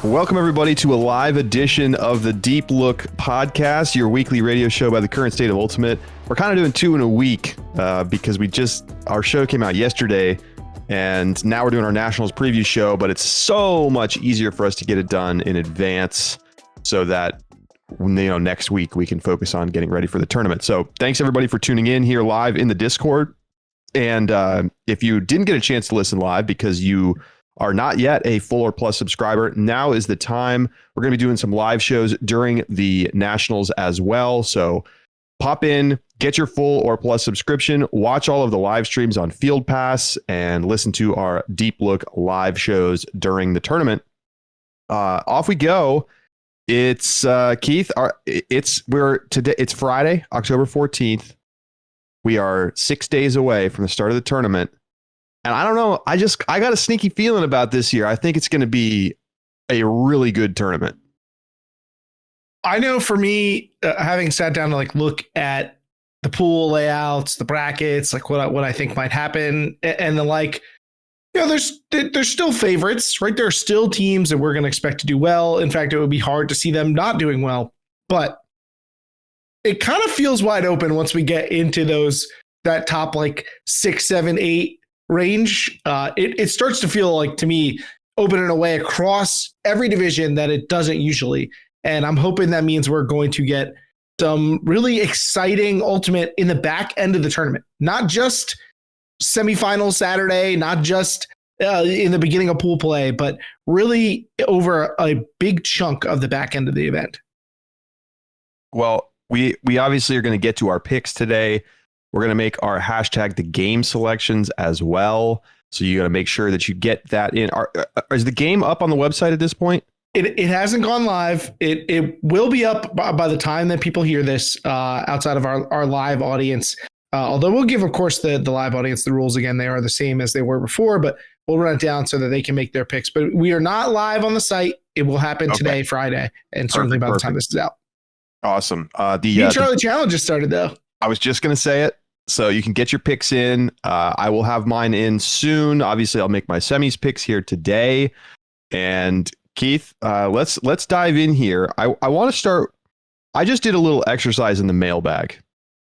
Welcome, everybody, to a live edition of the Deep Look podcast, your weekly radio show by the Current State of Ultimate. We're kind of doing two in a week because our show came out yesterday, and now we're doing our Nationals preview show, but it's so much easier for us to get it done in advance so that next week we can focus on getting ready for the tournament. So thanks, everybody, for tuning in here live in the Discord. And if you didn't get a chance to listen live because you are not yet a full or plus subscriber, now is the time. We're going to be doing some live shows during the Nationals as well. So pop in, get your full or plus subscription, watch all of the live streams on Field Pass, and listen to our Deep Look live shows during the tournament. Off we go. It's Keith. It's Friday, October 14th. We are 6 days away from the start of the tournament. And I don't know, I got a sneaky feeling about this year. I think it's going to be a really good tournament. I know for me, having sat down to look at the pool layouts, the brackets, what I think might happen, and there's still favorites, right? There are still teams that we're going to expect to do well. In fact, it would be hard to see them not doing well, but it kind of feels wide open once we get into that top 6, 7, 8 range. It starts to feel like, to me, open in a way across every division that it doesn't usually. And I'm hoping that means we're going to get some really exciting Ultimate in the back end of the tournament, not just semifinals Saturday, not just in the beginning of pool play, but really over a big chunk of the back end of the event. Well, we obviously are going to get to our picks today. We're going to make our hashtag the game selections as well. So you got to make sure that you get that in. Is the game up on the website at this point? It hasn't gone live. It will be up by the time that people hear this outside of our live audience. Although we'll give, of course, the live audience the rules again. They are the same as they were before, but we'll run it down so that they can make their picks. But we are not live on the site. It will happen today, Friday, and certainly by the time this is out. Awesome. The Charlie Challenge just started, though. I was just going to say it. So you can get your picks in. I will have mine in soon. Obviously, I'll make my semis picks here today. And Keith, let's dive in here. I want to start. I just did a little exercise in the mailbag,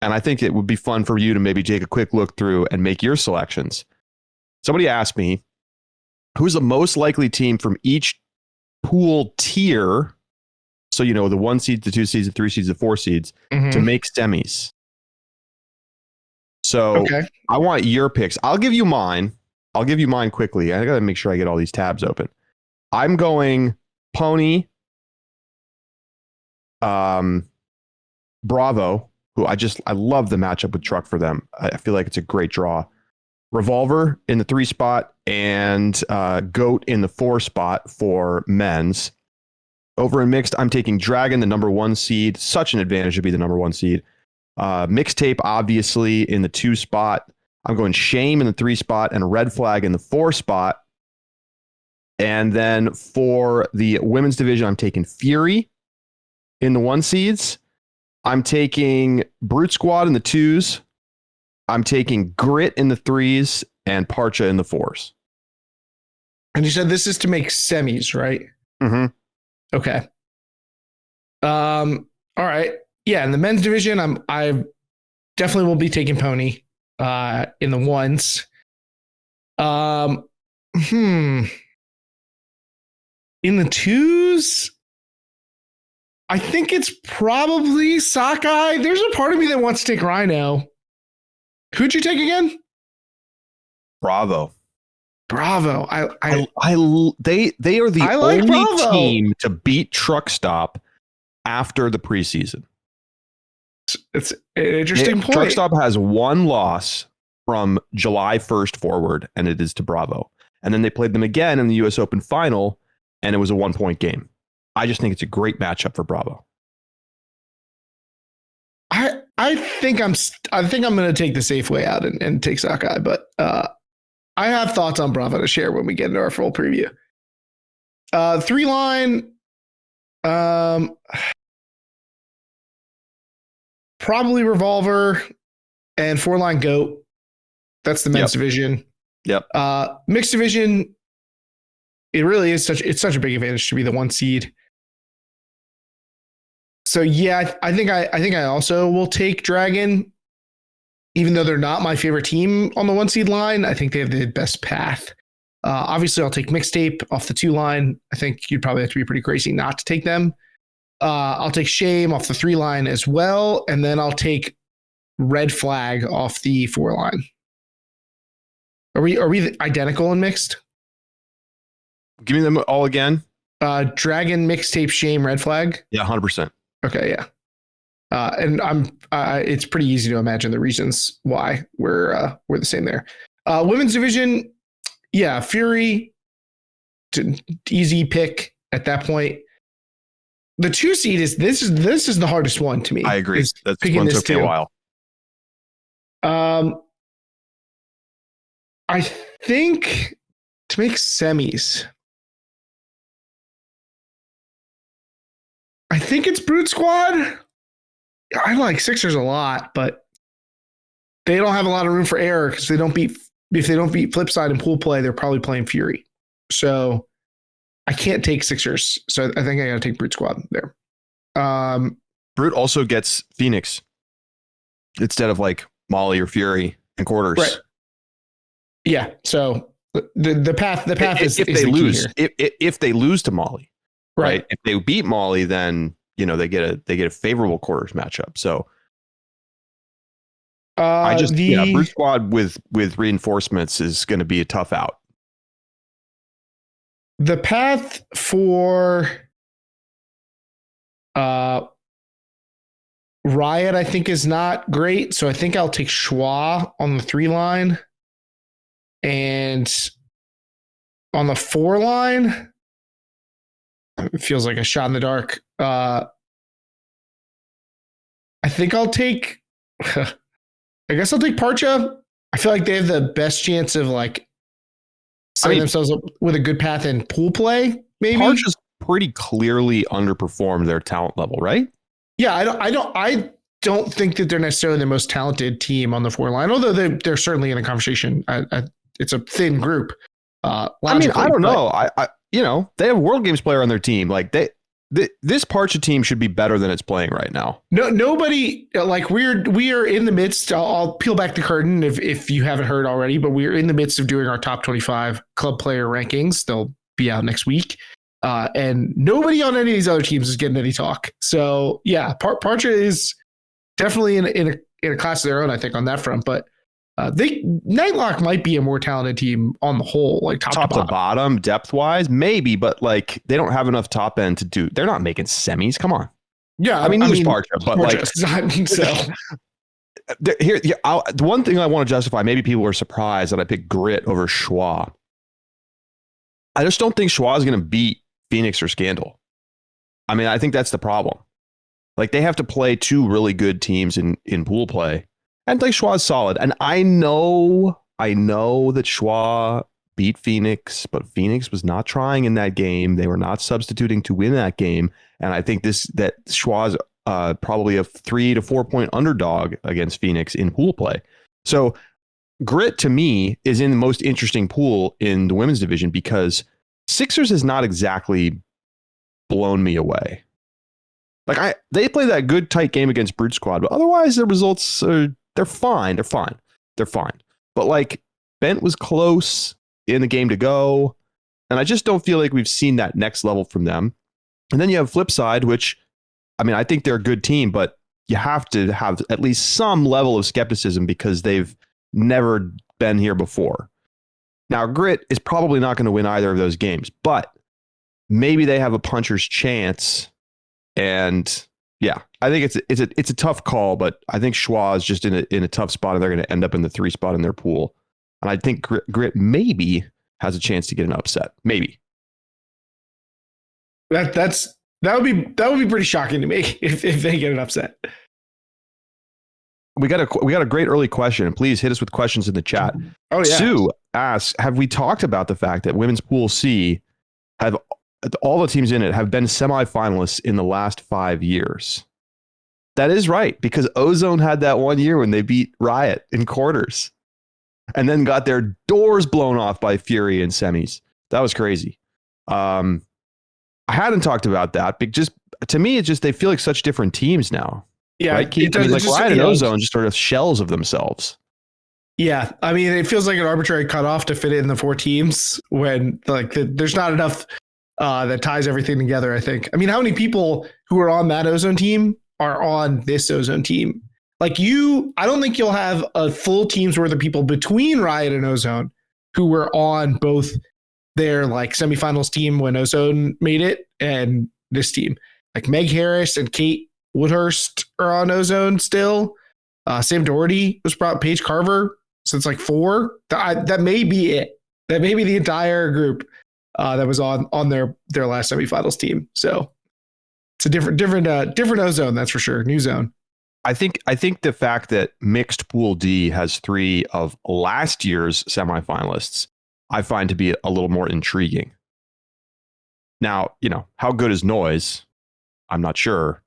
and I think it would be fun for you to maybe take a quick look through and make your selections. Somebody asked me, who's the most likely team from each pool tier? So, the 1 seed, the 2 seeds, the 3 seeds, the 4 seeds to make semis. So okay. I want your picks. I'll give you mine quickly. I got to make sure I get all these tabs open. I'm going Pony, Bravo, who I love the matchup with Truck for them. I feel like it's a great draw. Revolver in the 3 spot and Goat in the 4 spot for men's. Over in mixed, I'm taking Dragon, the number 1 seed. Such an advantage to be the number 1 seed. Mixtape, obviously, in the 2 spot. I'm going Shame in the 3 spot and Red Flag in the 4 spot. And then for the women's division, I'm taking Fury in the 1 seeds. I'm taking Brute Squad in the 2s. I'm taking Grit in the 3s and Parcha in the 4s. And you said this is to make semis, right? Mm-hmm. Okay. All right. Yeah, in the men's division, I definitely will be taking Pony in the 1s. In the 2s, I think it's probably Sockeye. There's a part of me that wants to take Rhino. Who'd you take again? Bravo. They are the only team to beat Truck Stop after the preseason. It's an interesting point. Truck Stop has 1 loss from July 1st forward, and it is to Bravo. And then they played them again in the U.S. Open final, and it was a 1-point game. I just think it's a great matchup for Bravo. I think I'm going to take the safe way out and take Sockeye, but I have thoughts on Bravo to share when we get into our full preview. 3-line, probably Revolver and 4-line Goat. That's the men's division. Yep. Mixed division, It really is such a big advantage to be the 1 seed. So yeah, I think I also will take Dragon, even though they're not my favorite team on the 1 seed line. I think they have the best path. Obviously, I'll take Mixtape off the 2 line. I think you'd probably have to be pretty crazy not to take them. I'll take Shame off the 3 line as well, and then I'll take Red Flag off the 4 line. Are we identical in mixed? Give me them all again. Dragon, Mixtape, Shame, Red Flag. Yeah, 100%. Okay, yeah. And it's pretty easy to imagine the reasons why we're the same there. Women's division, yeah, Fury, easy pick at that point. The 2 seed is this is the hardest one to me. I agree. That's one took me a while. I think to make semis, I think it's Brute Squad. I like Sixers a lot, but they don't have a lot of room for error because if they don't beat Flipside in pool play, they're probably playing Fury. So I can't take Sixers. So I think I got to take Brute Squad there. Brute also gets Phoenix instead of like Molly or Fury in quarters. Right. Yeah. So the path is if they lose, if they lose to Molly, right? If they beat Molly, then they get a favorable quarters matchup. So Brute Squad with reinforcements is going to be a tough out. The path for Riot, I think, is not great. So I think I'll take Schwa on the 3 line. And on the 4 line, it feels like a shot in the dark. I think I'll take, I guess I'll take Parcha. I feel like they have the best chance of setting themselves up with a good path in pool play. Maybe Parcha's pretty clearly underperformed their talent level, right? Yeah, I don't think that they're necessarily the most talented team on the 4 line, although they're certainly in the conversation. It's a thin group. I don't know. They have a World Games player on their team. Like this Parcha team should be better than it's playing right now. Nobody we are in the midst. I'll peel back the curtain if you haven't heard already, but we're in the midst of doing our top 25 club player rankings. They'll be out next week. And nobody on any of these other teams is getting any talk. So yeah, Parcha is definitely in a class of their own, I think, on that front. But Nightlock might be a more talented team on the whole, like top to bottom, depth wise, maybe, but they don't have enough top end to do. They're not making semis. Come on. Yeah, there's Parcha, but the one thing I want to justify, maybe people are surprised that I picked Grit over Schwa. I just don't think Schwa is going to beat Phoenix or Scandal. I think that's the problem. They have to play 2 really good teams in pool play. And Schwa is solid. And I know that Schwa beat Phoenix, but Phoenix was not trying in that game. They were not substituting to win that game. And I think that Schwa's probably a 3 to 4 point underdog against Phoenix in pool play. So Grit to me is in the most interesting pool in the women's division because Sixers has not exactly blown me away. They play that good tight game against Brute Squad, but otherwise the results are they're fine. But Bent was close in the game to go, and I just don't feel like we've seen that next level from them. And then you have Flipside, which I think they're a good team, but you have to have at least some level of skepticism because they've never been here before. Now, Grit is probably not going to win either of those games, but maybe they have a puncher's chance. And yeah, I think it's a tough call, but I think Schwa is just in a tough spot, and they're going to end up in the 3 spot in their pool. And I think Grit maybe has a chance to get an upset. Maybe. That would be pretty shocking to me if they get an upset. We got a great early question. Please hit us with questions in the chat. Oh yeah. Sue asks, have we talked about the fact that women's pool C have all the teams in it have been semifinalists in the last 5 years? That is right, because Ozone had that one year when they beat Riot in quarters and then got their doors blown off by Fury in semis. That was crazy. I hadn't talked about that, but just to me, it's just they feel like such different teams now. Yeah, right, Keith? I mean, like Riot and Ozone just sort of shells of themselves. Yeah, I mean, it feels like an arbitrary cutoff to fit in the 4 teams when there's not enough that ties everything together. I think. I mean, how many people who are on that Ozone team are on this Ozone team? Like I don't think you'll have a full team's worth of people between Riot and Ozone who were on both their like semifinals team when Ozone made it and this team. Like Meg Harris and Kate Woodhurst are on Ozone still. Sam Doherty was brought, Paige Carver. So it's like 4. That may be it. That may be the entire group that was on their last semifinals team. So it's a different Ozone, that's for sure. New zone. I think the fact that mixed pool D has 3 of last year's semifinalists, I find to be a little more intriguing. Now, how good is Noise? I'm not sure.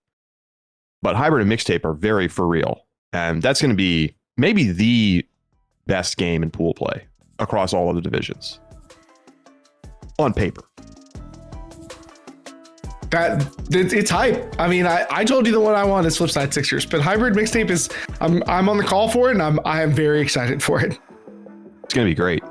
But Hybrid and Mixtape are very for real. And that's going to be maybe the best game in pool play across all of the divisions. On paper. It's hype. I mean, I told you the one I want is Flipside Sixers, but Hybrid Mixtape is I'm on the call for it, and I am very excited for it. It's going to be great.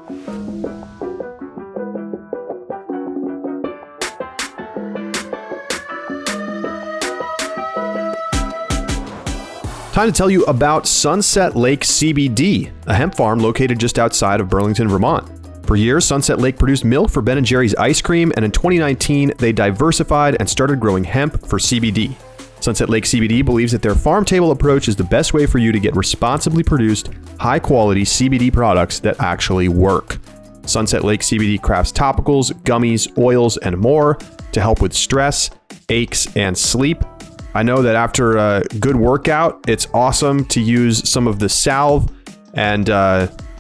Time to tell you about Sunset Lake Cbd, a hemp farm located just outside of Burlington, Vermont. For years, Sunset Lake produced milk for Ben & Jerry's ice cream, and in 2019, they diversified and started growing hemp for CBD. Sunset Lake CBD believes that their farm-table approach is the best way for you to get responsibly produced, high-quality CBD products that actually work. Sunset Lake CBD crafts topicals, gummies, oils, and more to help with stress, aches, and sleep. I know that after a good workout, it's awesome to use some of the salve and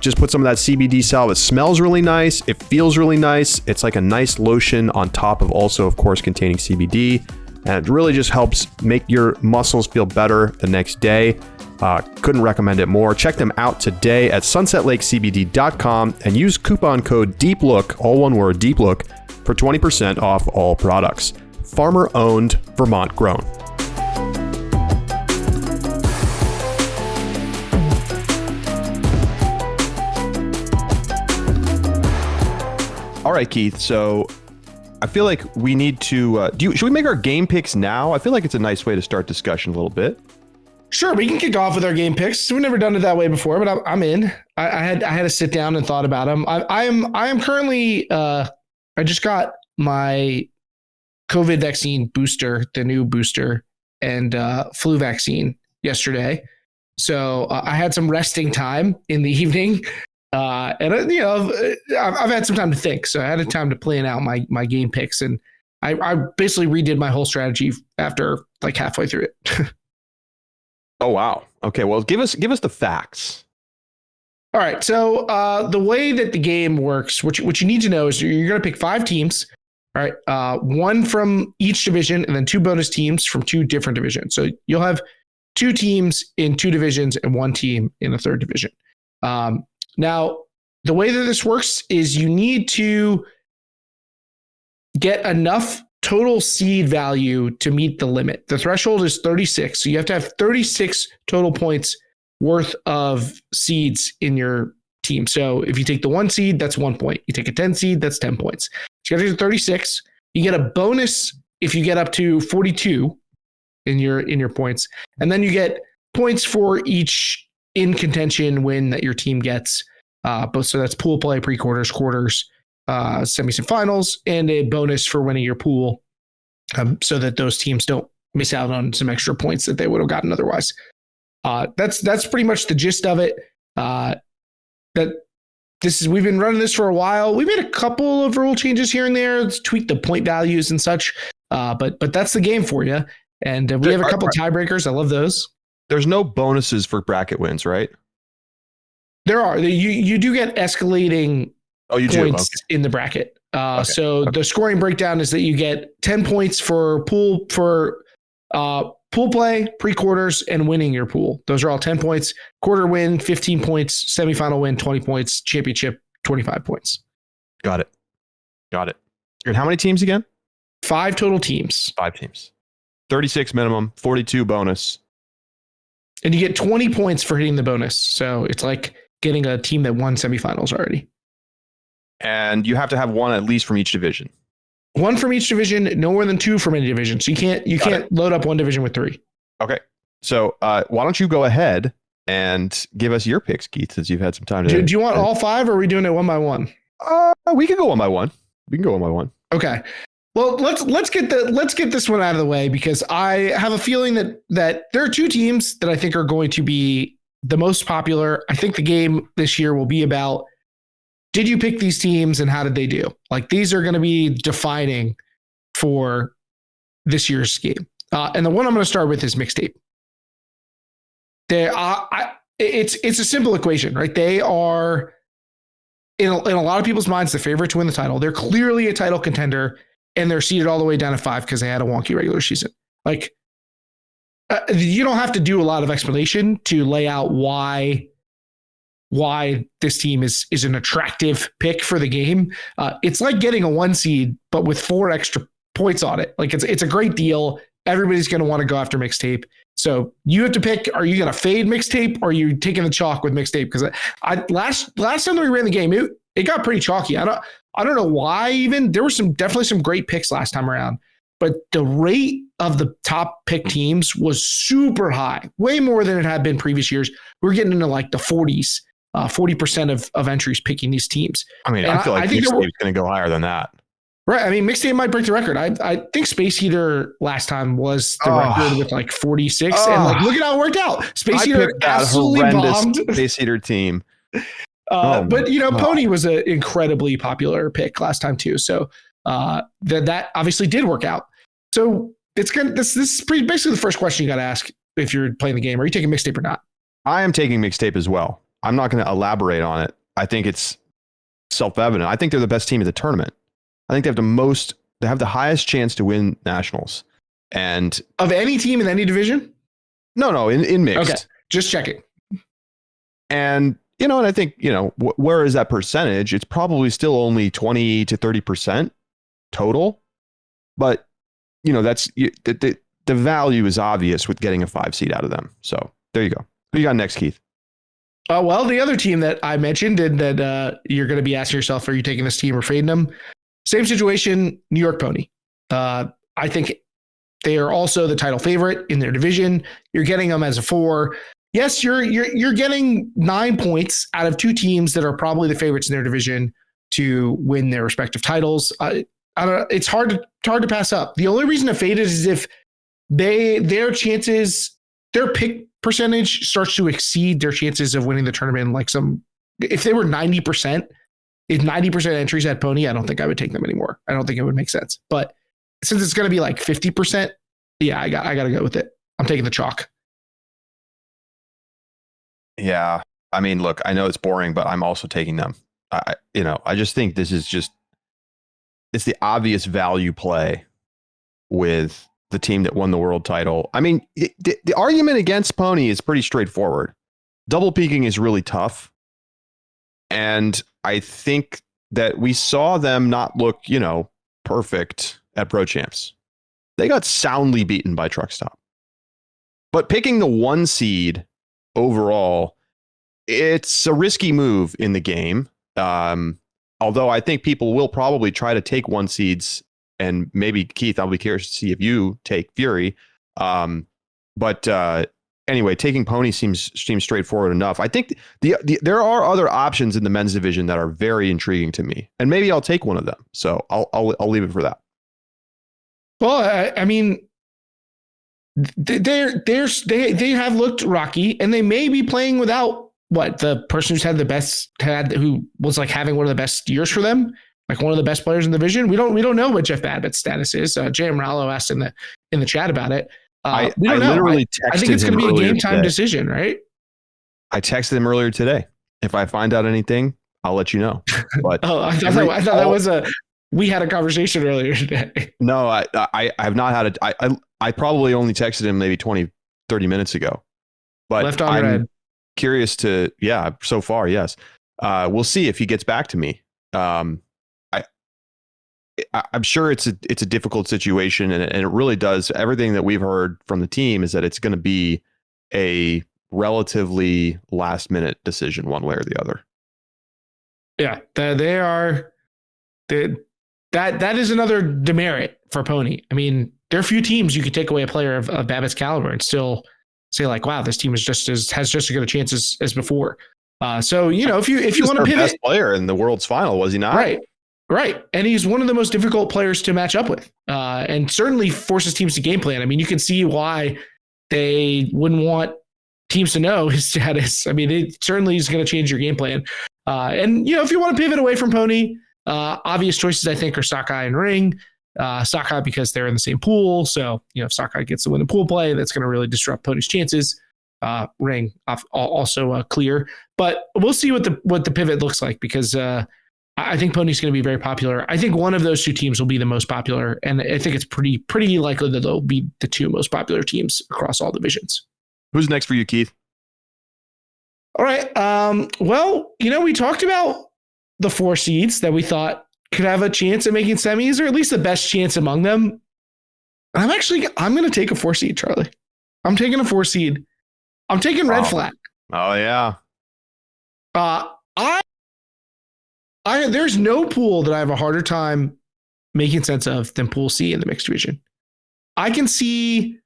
just put some of that CBD salve. It smells really nice. It feels really nice. It's like a nice lotion on top of also, of course, containing CBD. And it really just helps make your muscles feel better the next day. Couldn't recommend it more. Check them out today at sunsetlakecbd.com and use coupon code DEEPLOOK, all one word, DEEPLOOK, for 20% off all products. Farmer owned, Vermont grown. All right, Keith. So I feel like we need to, should we make our game picks now? I feel like it's a nice way to start discussion a little bit. Sure, we can kick off with our game picks. We've never done it that way before, but I'm in. I had to sit down and thought about them. I am currently, I just got my COVID vaccine booster, the new booster, and flu vaccine yesterday. So I had some resting time in the evening. And I've had some time to think, so I had a time to plan out my game picks, and I basically redid my whole strategy after like halfway through it. Oh wow! Okay, well, give us the facts. All right, so the way that the game works, what you need to know is you're going to pick 5 teams. All right, 1 from each division, and then 2 bonus teams from 2 different divisions. So you'll have 2 teams in 2 divisions and 1 team in the 3rd division. Now, the way that this works is you need to get enough total seed value to meet the limit. The threshold is 36. So you have to have 36 total points worth of seeds in your team. So if you take the 1 seed, that's 1 point. You take a 10 seed, that's 10 points. So you got to do 36. You get a bonus if you get up to 42 in your points. And then you get points for each in contention win that your team gets. So that's pool play, pre-quarters, quarters, semis and finals, and a bonus for winning your pool, so that those teams don't miss out on some extra points that they would have gotten otherwise. That's pretty much the gist of it. We've been running this for a while. We made a couple of rule changes here and there. Let's tweak the point values and such. But that's the game for you. And we have a couple tiebreakers. I love those. There's no bonuses for bracket wins, right? There are. You do get escalating points in the bracket. The scoring breakdown is that you get 10 points for pool play, pre-quarters, and winning your pool. Those are all 10 points. Quarter win, 15 points. Semifinal win, 20 points. Championship, 25 points. Got it. And how many teams again? 5 total teams. 5 teams. 36 minimum, 42 bonus. And you get 20 points for hitting the bonus. So it's like getting a team that won semifinals already. And you have to have one at least from each division. 1 from each division, no more than 2 from any division. So you can't load up one division with 3. Okay. So why don't you go ahead and give us your picks, Keith, since you've had some time to. Do you want all 5, or are we doing it one by one? We can go one by one. Okay. Well, let's get this one out of the way, because I have a feeling that there are 2 teams that I think are going to be the most popular. I think the game this year will be about, did you pick these teams and how did they do? Like, these are going to be defining for this year's game. And the one I'm going to start with is Mixtape. It's a simple equation, right? They are, in a lot of people's minds, the favorite to win the title. They're clearly a title contender, and they're seated all the way down to 5 because they had a wonky regular season. Like, you don't have to do a lot of explanation to lay out why this team is an attractive pick for the game. It's like getting a 1 seed, but with 4 extra points on it. Like, it's a great deal. Everybody's going to want to go after Mixtape. So you have to pick, are you going to fade Mixtape, or are you taking the chalk with Mixtape? Because last time that we ran the game, it got pretty chalky. I don't know why even. There were definitely some great picks last time around, but the rate of the top pick teams was super high, way more than it had been previous years. We're getting into like the 40s, 40% of entries picking these teams. I mean, I feel like Mixtape's going to go higher than that. Right. I mean, Mixtape might break the record. I think Space Heater last time was the record with like 46. And like, look at how it worked out. Space Heater absolutely bombed. Space Heater team. But Pony was an incredibly popular pick last time too. So that obviously did work out. So this is basically the first question you got to ask if you're playing the game. Are you taking Mixtape or not? I am taking Mixtape as well. I'm not going to elaborate on it. I think it's self-evident. I think they're the best team in the tournament. I think they have the highest chance to win nationals. And of any team in any division? No, in mixed. Okay, just checking. And and I think, where is that percentage? It's probably still only 20 to 30% total. But, that's the value is obvious with getting a 5 seed out of them. So there you go. Who you got next, Keith? Well, the other team that I mentioned and that you're going to be asking yourself, are you taking this team or fading them? Same situation, New York Pony. I think they are also the title favorite in their division. You're getting them as a 4. Yes, you're getting 9 points out of 2 teams that are probably the favorites in their division to win their respective titles. I don't know. It's hard to pass up. The only reason to fade it is if their pick percentage starts to exceed their chances of winning the tournament. Like if they were 90%. If 90% entries at Pony, I don't think I would take them anymore. I don't think it would make sense. But since it's going to be like 50%, yeah, I got to go with it. I'm taking the chalk. Yeah. I mean, look, I know it's boring, but I'm also taking them. I just think this is it's the obvious value play with the team that won the world title. I mean, the argument against Pony is pretty straightforward. Double peaking is really tough. And I think that we saw them not look, perfect at Pro Champs. They got soundly beaten by Truck Stop. But picking the 1 seed overall, it's a risky move in the game. Although I think people will probably try to take 1 seeds, and maybe Keith, I'll be curious to see if you take Fury. Anyway, taking Pony seems straightforward enough. I think there are other options in the men's division that are very intriguing to me, and maybe I'll take one of them. So I'll leave it for that. Well, I mean, they have looked rocky, and they may be playing without the person who was like having one of the best years for them, like one of the best players in the division. We don't know what Jeff Babbitt's status is. J.M. Rallo asked in the chat about it. I literally texted him. I think it's going to be a game time decision, right? I texted him earlier today. If I find out anything, I'll let you know. But I thought that was we had a conversation earlier today. No, I have not had I probably only texted him maybe 20, 30 minutes ago. But left on red. Curious to, so far, yes. We'll see if he gets back to me. I'm sure it's a difficult situation, and it really does. Everything that we've heard from the team is that it's going to be a relatively last minute decision, one way or the other. Yeah, they are. That is another demerit for Pony. I mean, there are a few teams you could take away a player of Babbitt's caliber and still say like, wow, this team has just as good a chance as before. So if you want to pivot, best player in the world's final, was he not? Right. And he's one of the most difficult players to match up with, and certainly forces teams to game plan. I mean, you can see why they wouldn't want teams to know his status. I mean, it certainly is going to change your game plan. And if you want to pivot away from Pony, obvious choices I think are Sakai and Ring. Sakai because they're in the same pool, so if Sakai gets to win the pool play, that's going to really disrupt Pony's chances. Ring also clear, but we'll see what the pivot looks like, because I think Pony's going to be very popular. I think one of those two teams will be the most popular, and I think it's pretty likely that they'll be the two most popular teams across all divisions. Who's next for you, Keith? All right. Well, we talked about the 4 seeds that we thought could have a chance at making semis, or at least the best chance among them. I'm going to take a 4 seed, Charlie. I'm taking a 4 seed. I'm taking Red Flag. Oh yeah. There's no pool that I have a harder time making sense of than Pool C in the mixed division. I can see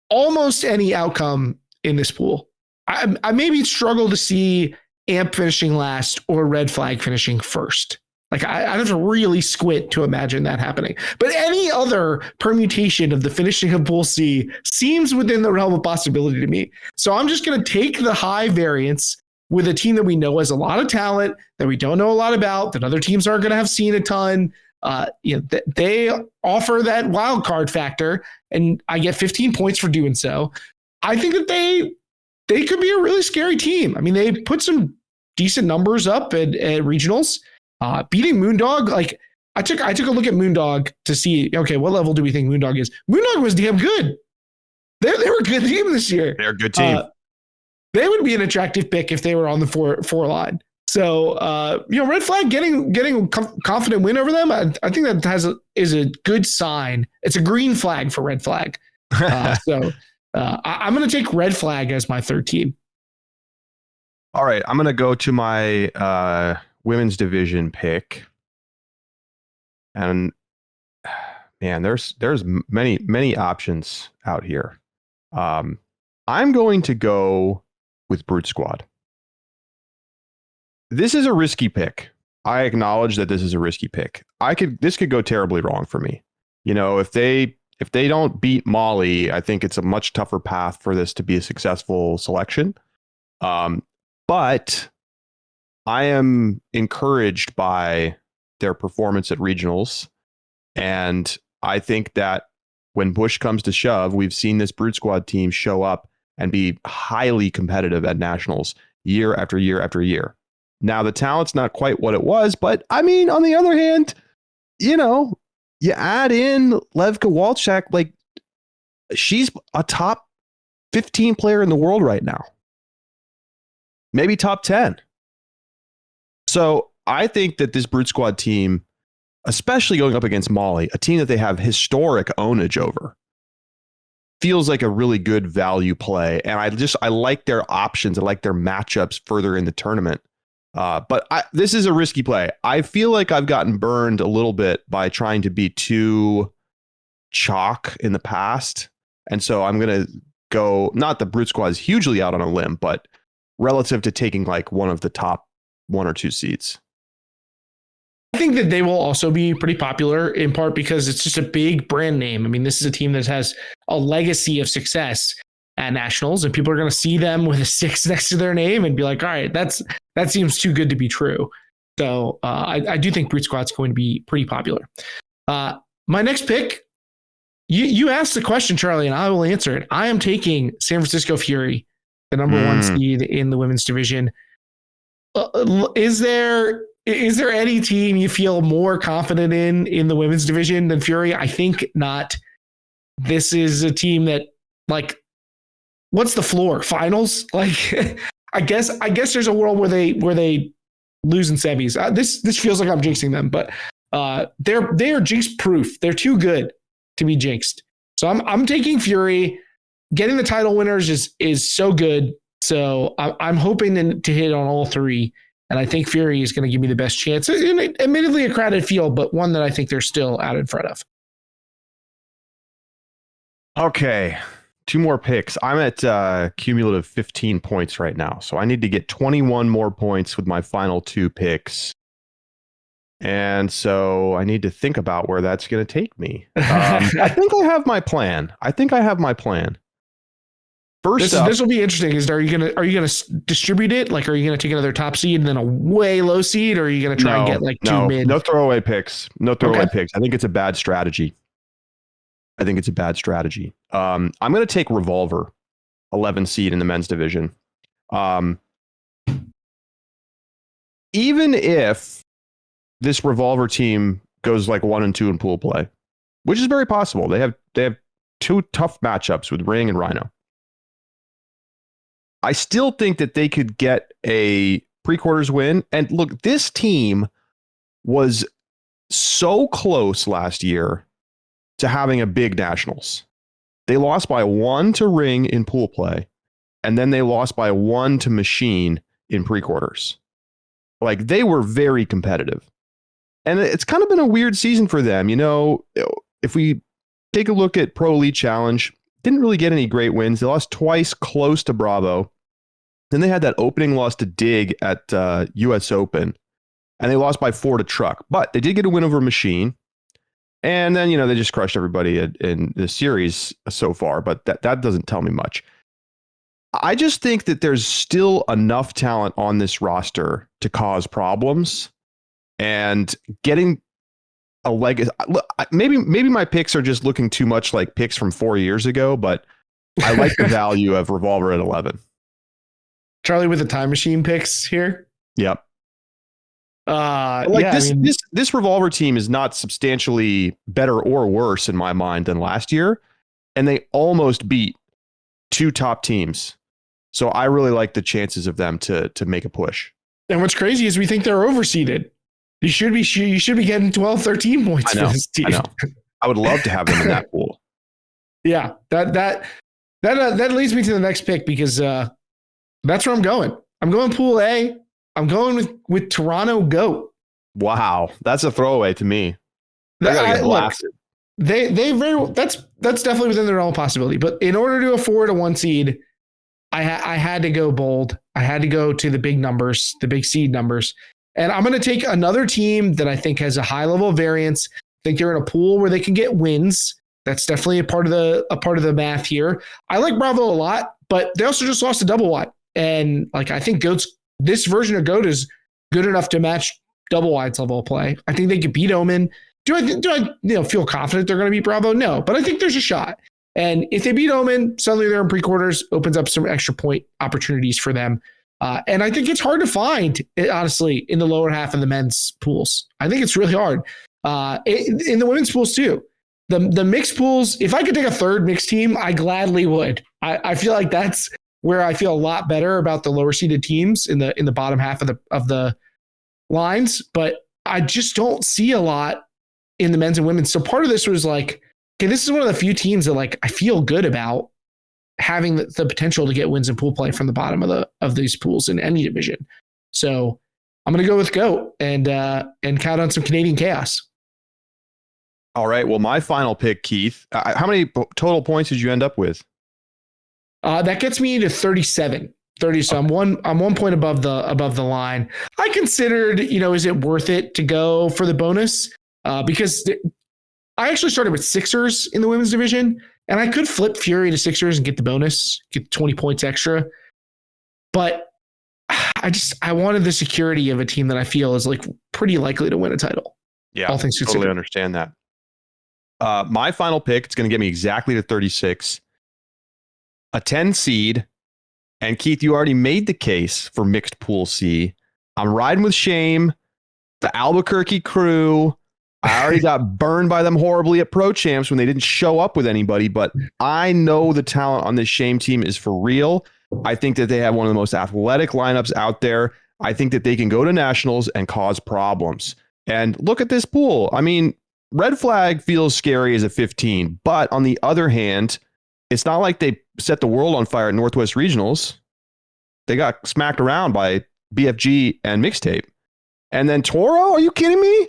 almost any outcome in this pool. I maybe struggle to see AMP finishing last or Red Flag finishing first. Like I have to really squint to imagine that happening. But any other permutation of the finishing of Pool C seems within the realm of possibility to me. So I'm just going to take the high variance with a team that we know has a lot of talent, that we don't know a lot about, that other teams aren't going to have seen a ton. They offer that wild card factor, and I get 15 points for doing so. I think that they could be a really scary team. I mean, they put some decent numbers up at regionals, beating Moondog. Like I took a look at Moondog to see, okay, what level do we think Moondog is? Moondog was damn good. They were a good team this year. They're a good team. They would be an attractive pick if they were on the four line. So, Red Flag getting confident win over them, I think that is a good sign. It's a green flag for Red Flag. So I'm going to take Red Flag as my third team. All right, I'm going to go to my women's division pick, and man, there's many options out here. I'm going to go with Brute Squad. This is a risky pick. I acknowledge that this is a risky pick. This could go terribly wrong for me. If they don't beat Molly, I think it's a much tougher path for this to be a successful selection. But I am encouraged by their performance at regionals, and I think that when push comes to shove, we've seen this Brute Squad team show up and be highly competitive at nationals year after year after year. Now, the talent's not quite what it was, but I mean, on the other hand, you add in Levka Walczak, like she's a top 15 player in the world right now. Maybe top 10. So I think that this Brute Squad team, especially going up against Molly, a team that they have historic ownage over, feels like a really good value play. And I like their options. I like their matchups further in the tournament. But this is a risky play. I feel like I've gotten burned a little bit by trying to be too chalk in the past. And so I'm going to go, not the Brute Squad is hugely out on a limb, but relative to taking like one of the top 1 or 2 seeds. I think that they will also be pretty popular, in part because it's just a big brand name. I mean, this is a team that has a legacy of success at nationals, and people are going to see them with a 6 next to their name and be like, all right, that seems too good to be true. So I do think Brute Squad's going to be pretty popular. My next pick, you asked the question, Charlie, and I will answer it. I am taking San Francisco Fury, the number 1 seed in the women's division. Is there any team you feel more confident in the women's division than Fury? I think not. This is a team that, like, what's the floor? Finals? Like, I guess there's a world where they lose in semis. This feels like I'm jinxing them, but They are jinx proof. They're too good to be jinxed. So I'm taking Fury. Getting the title winners is so good. So I'm hoping to hit on all three. And I think Fury is going to give me the best chance. Admittedly, a crowded field, but one that I think they're still out in front of. Okay. 2 more picks. I'm at cumulative 15 points right now. So I need to get 21 more points with my final 2 picks. And so I need to think about where that's going to take me. I think I have my plan. First up, this will be interesting. Are you gonna distribute it? Like, are you gonna take another top seed and then a way low seed, or are you gonna try and get like 2 mid? No throwaway picks. Picks. I think it's a bad strategy. I'm going to take Revolver, 11 seed in the men's division. Even if this Revolver team goes like 1-2 in pool play, which is very possible. They have 2 tough matchups with Ring and Rhino. I still think that they could get a pre-quarters win. And look, this team was so close last year to having a big nationals. They lost by 1 to Ring in pool play, and then they lost by 1 to Machine in pre-quarters. Like, they were very competitive. And it's kind of been a weird season for them. You know, if we take a look at Pro Elite Challenge, didn't really get any great wins. They lost twice close to Bravo. Then they had that opening loss to Dig at US Open, and they lost by 4 to Truck. But they did get a win over Machine. And then, you know, they just crushed everybody in the series so far, but that doesn't tell me much. I just think that there's still enough talent on this roster to cause problems, and getting a legacy. Maybe my picks are just looking too much like picks from 4 years ago, but I like the value of Revolver at 11. Charlie with the time machine picks here. Yep. This Revolver team is not substantially better or worse in my mind than last year, and they almost beat 2 top teams. So I really like the chances of them to make a push. And what's crazy is we think they're overseeded. You should be getting 12, 13 points for this team. I know. I would love to have them in that pool. Yeah, that leads me to the next pick, because that's where I'm going. I'm going Pool A. I'm going with Toronto GOAT. Wow, that's a throwaway to me. They're gonna get blasted. They very well, that's definitely within their realm of possibility. But in order to afford a 1 seed, I had to go bold. I had to go to the big numbers, the big seed numbers. And I'm going to take another team that I think has a high level of variance. I think they're in a pool where they can get wins. That's definitely a part of the math here. I like Bravo a lot, but they also just lost to Double Wide. And like, I think this version of GOAT is good enough to match Double Wide's level of play. I think they could beat Omen. Do I feel confident they're going to beat Bravo? No, but I think there's a shot. And if they beat Omen, suddenly they're in pre-quarters, opens up some extra point opportunities for them. And I think it's hard to find, honestly, in the lower half of the men's pools. I think it's really hard. In the women's pools too. The mixed pools, if I could take a third mixed team, I gladly would. I feel like that's where I feel a lot better about the lower seeded teams in the bottom half of the lines. But I just don't see a lot in the men's and women's. So part of this was like, okay, this is one of the few teams that like I feel good about having the potential to get wins in pool play from the bottom of these pools in any division. So I'm going to go with GOAT and count on some Canadian chaos. All right. Well, my final pick, Keith. How many total points did you end up with? That gets me to 37. 30. So okay. I'm 1 point above the line. I considered, is it worth it to go for the bonus? Because I actually started with Sixers in the women's division, and I could flip Fury to Sixers and get the bonus, get 20 points extra. But I wanted the security of a team that I feel is like pretty likely to win a title. Yeah, all things totally understand that. My final pick, it's going to get me exactly to 36. A 10 seed. And Keith, you already made the case for mixed pool C. I'm riding with Shame, the Albuquerque crew. I already got burned by them horribly at Pro Champs when they didn't show up with anybody, but I know the talent on this Shame team is for real. I think that they have one of the most athletic lineups out there. I think that they can go to nationals and cause problems. And look at this pool. I mean, red flag feels scary as a 15, but on the other hand, it's not like they set the world on fire at Northwest Regionals. They got smacked around by BFG and Mixtape. And then Toro, are you kidding me?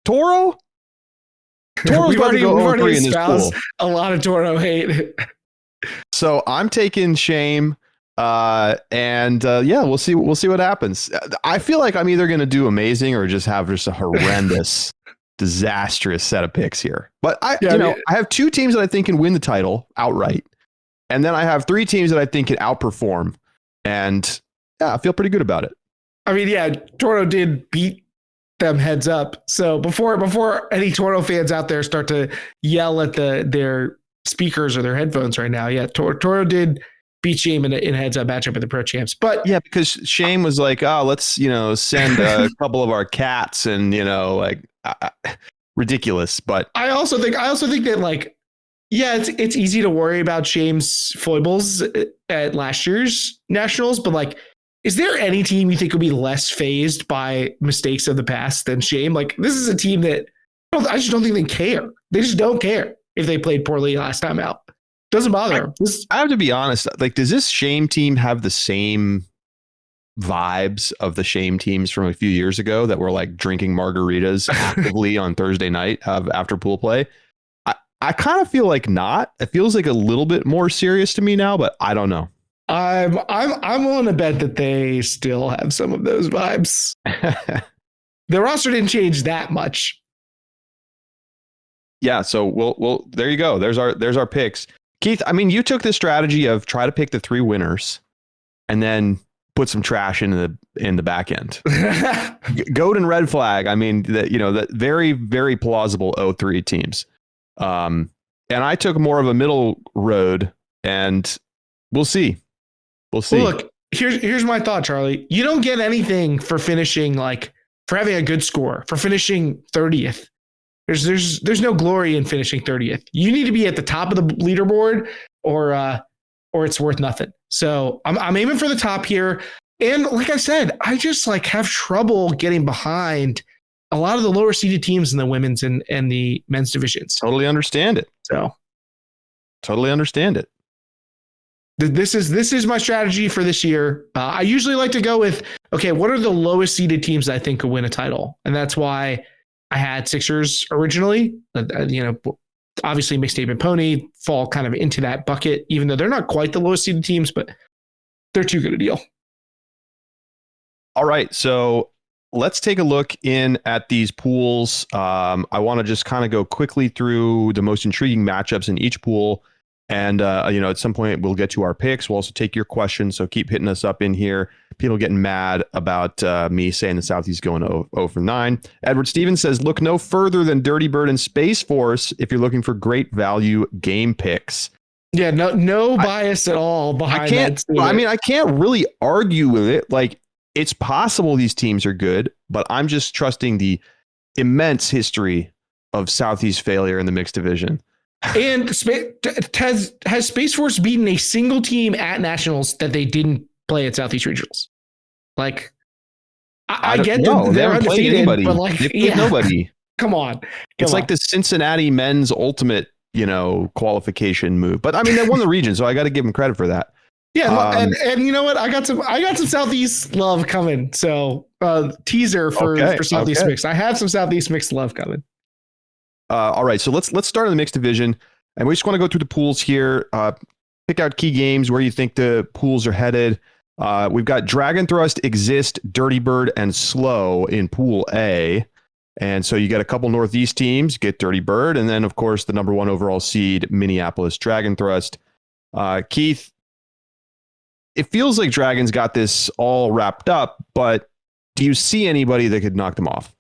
Toro? Toro's about to go over 3 in this pool. A lot of Toro hate. So I'm taking Shame. We'll see what happens. I feel like I'm either going to do amazing or just have a horrendous, disastrous set of picks here. But I have 2 teams that I think can win the title outright. And then I have 3 teams that I think can outperform. And I feel pretty good about it. I mean, Toro did beat them heads up. So before any Toro fans out there start to yell at their speakers or their headphones right now, Toro did beat Shame in a heads up matchup at the Pro Champs. But because Shame was like, let's send a couple of our cats and ridiculous. But I also think that it's easy to worry about Shame's foibles at last year's Nationals, but is there any team you think would be less phased by mistakes of the past than Shame? This is a team that I just don't think they care. They just don't care if they played poorly last time out. Doesn't bother them. I have to be honest. Does this Shame team have the same vibes of the Shame teams from a few years ago that were drinking margaritas actively on Thursday night after pool play? I kind of feel like not. It feels like a little bit more serious to me now, but I don't know. I'm willing to bet that they still have some of those vibes. The roster didn't change that much. Yeah, so we'll there you go. There's our picks. Keith, I mean, you took the strategy of try to pick the 3 winners and then put some trash in the back end. Goat and red flag. I mean, that very, very plausible 0-3 teams. And I took more of a middle road, and we'll see. We'll see. Well, look, here's my thought, Charlie. You don't get anything for finishing for having a good score, for finishing 30th. There's no glory in finishing 30th. You need to be at the top of the leaderboard or it's worth nothing. So I'm aiming for the top here. And like I said, I just have trouble getting behind a lot of the lower seeded teams in the women's and the men's divisions. Totally understand it. So totally understand it. This is my strategy for this year. I usually like to go with, okay, what are the lowest seeded teams I think could win a title? And that's why I had Sixers originally. Obviously Mixtape and Pony fall kind of into that bucket, even though they're not quite the lowest seeded teams, but they're too good a deal. All right, so let's take a look in at these pools. I want to just kind of go quickly through the most intriguing matchups in each pool. And, at some point we'll get to our picks. We'll also take your questions. So keep hitting us up in here. People getting mad about me saying the Southeast going 0-9. Edward Stevens says, look no further than Dirty Bird and Space Force if you're looking for great value game picks. Yeah, no bias at all behind that. I can't really argue with it. It's possible these teams are good, but I'm just trusting the immense history of Southeast failure in the mixed division. And has Space Force beaten a single team at Nationals that they didn't play at Southeast Regionals? I get them. They're undefeated, but nobody. Come on. It's like the Cincinnati men's ultimate, qualification move. But I mean, they won the region, so I got to give them credit for that. Yeah, and you know what? I got some Southeast love coming. So teaser for Southeast Mixed. I have some Southeast Mixed love coming. All right, so let's start in the mixed division, and we just want to go through the pools here. Pick out key games where you think the pools are headed. We've got Dragon Thrust, Exist, Dirty Bird, and Slow in Pool A, and so you get a couple Northeast teams. Get Dirty Bird, and then of course the number 1 overall seed, Minneapolis Dragon Thrust. Keith, it feels like Dragon's got this all wrapped up, but do you see anybody that could knock them off?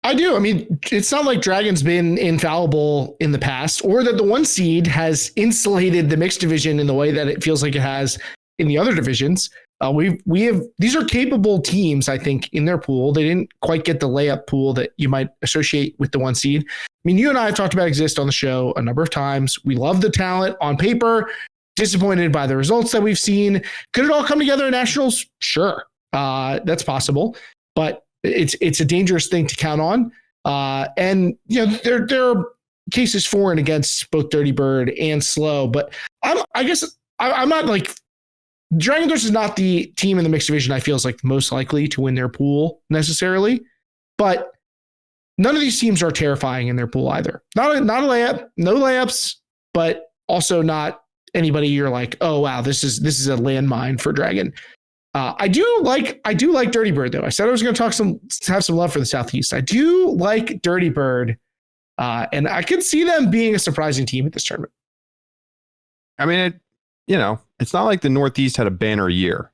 I do. I mean, it's not like Dragon's been infallible in the past, or that the 1 seed has insulated the mixed division in the way that it feels like it has in the other divisions. We have these are capable teams, I think, in their pool. They didn't quite get the layup pool that you might associate with the 1 seed. I mean, you and I have talked about Exist on the show a number of times. We love the talent on paper, disappointed by the results that we've seen. Could it all come together in Nationals? Sure. That's possible. But It's a dangerous thing to count on. And there are cases for and against both Dirty Bird and Slow, but I guess I'm not like Dragon Doors is not the team in the mixed division I feel is like most likely to win their pool necessarily, but none of these teams are terrifying in their pool either. Not a layup, no layups, but also not anybody you're like, oh wow, this is a landmine for Dragon. I do like Dirty Bird though. I said I was going to have some love for the Southeast. I do like Dirty Bird, and I could see them being a surprising team at this tournament. I mean, it's not like the Northeast had a banner year,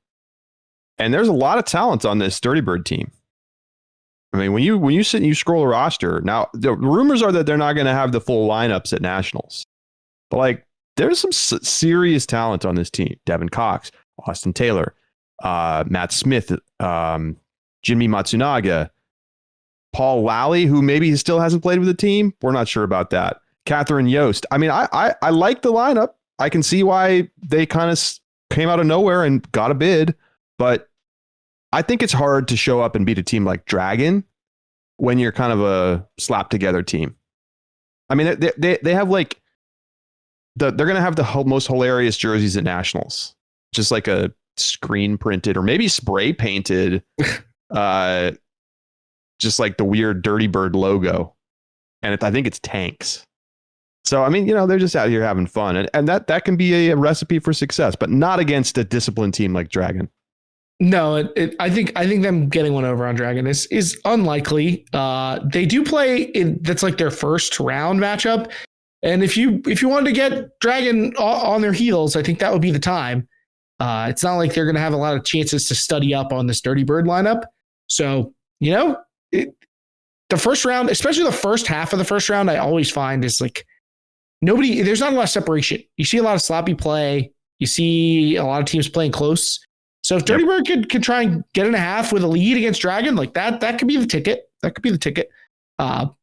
and there's a lot of talent on this Dirty Bird team. I mean, when you sit and you scroll a roster, now the rumors are that they're not going to have the full lineups at Nationals, but like there's some serious talent on this team. Devin Cox, Austin Taylor, Matt Smith, Jinmi Matsunaga, Paul Lally, who maybe still hasn't played with the team. We're not sure about that. Catherine Yost. I mean, I like the lineup. I can see why they kind of came out of nowhere and got a bid, but I think it's hard to show up and beat a team like Dragon when you're kind of a slap together team. I mean, they have like they're going to have the most hilarious jerseys at Nationals, just like a screen printed or maybe spray painted, just like the weird Dirty Bird logo. And I think it's tanks. So, I mean, they're just out here having fun, and that can be a recipe for success, but not against a disciplined team like Dragon. No, I think them getting one over on Dragon is unlikely. They do play that's like their first round matchup, and if you wanted to get Dragon on their heels, I think that would be the time. It's not like they're going to have a lot of chances to study up on this Dirty Bird lineup. So the first round, especially the first half of the first round, I always find is like there's not a lot of separation. You see a lot of sloppy play. You see a lot of teams playing close. So if Dirty Bird could try and get in a half with a lead against Dragon, like that could be the ticket. That could be the ticket. But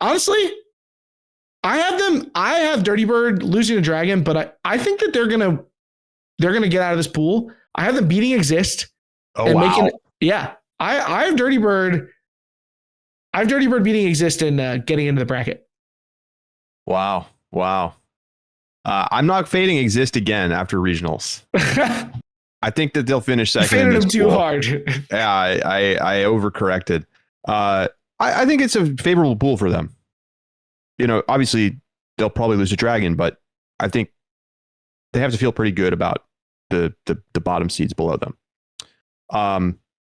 honestly, I have Dirty Bird losing to Dragon, but I think that they're gonna get out of this pool. I have them beating Exist. Oh, wow. I have Dirty Bird. I have Dirty Bird beating Exist and getting into the bracket. Wow. I'm not fading Exist again after regionals. I think that they'll finish second. You faded them too hard. Yeah, I overcorrected. I think it's a favorable pool for them. Obviously they'll probably lose to Dragon, but I think they have to feel pretty good about the bottom seeds below them.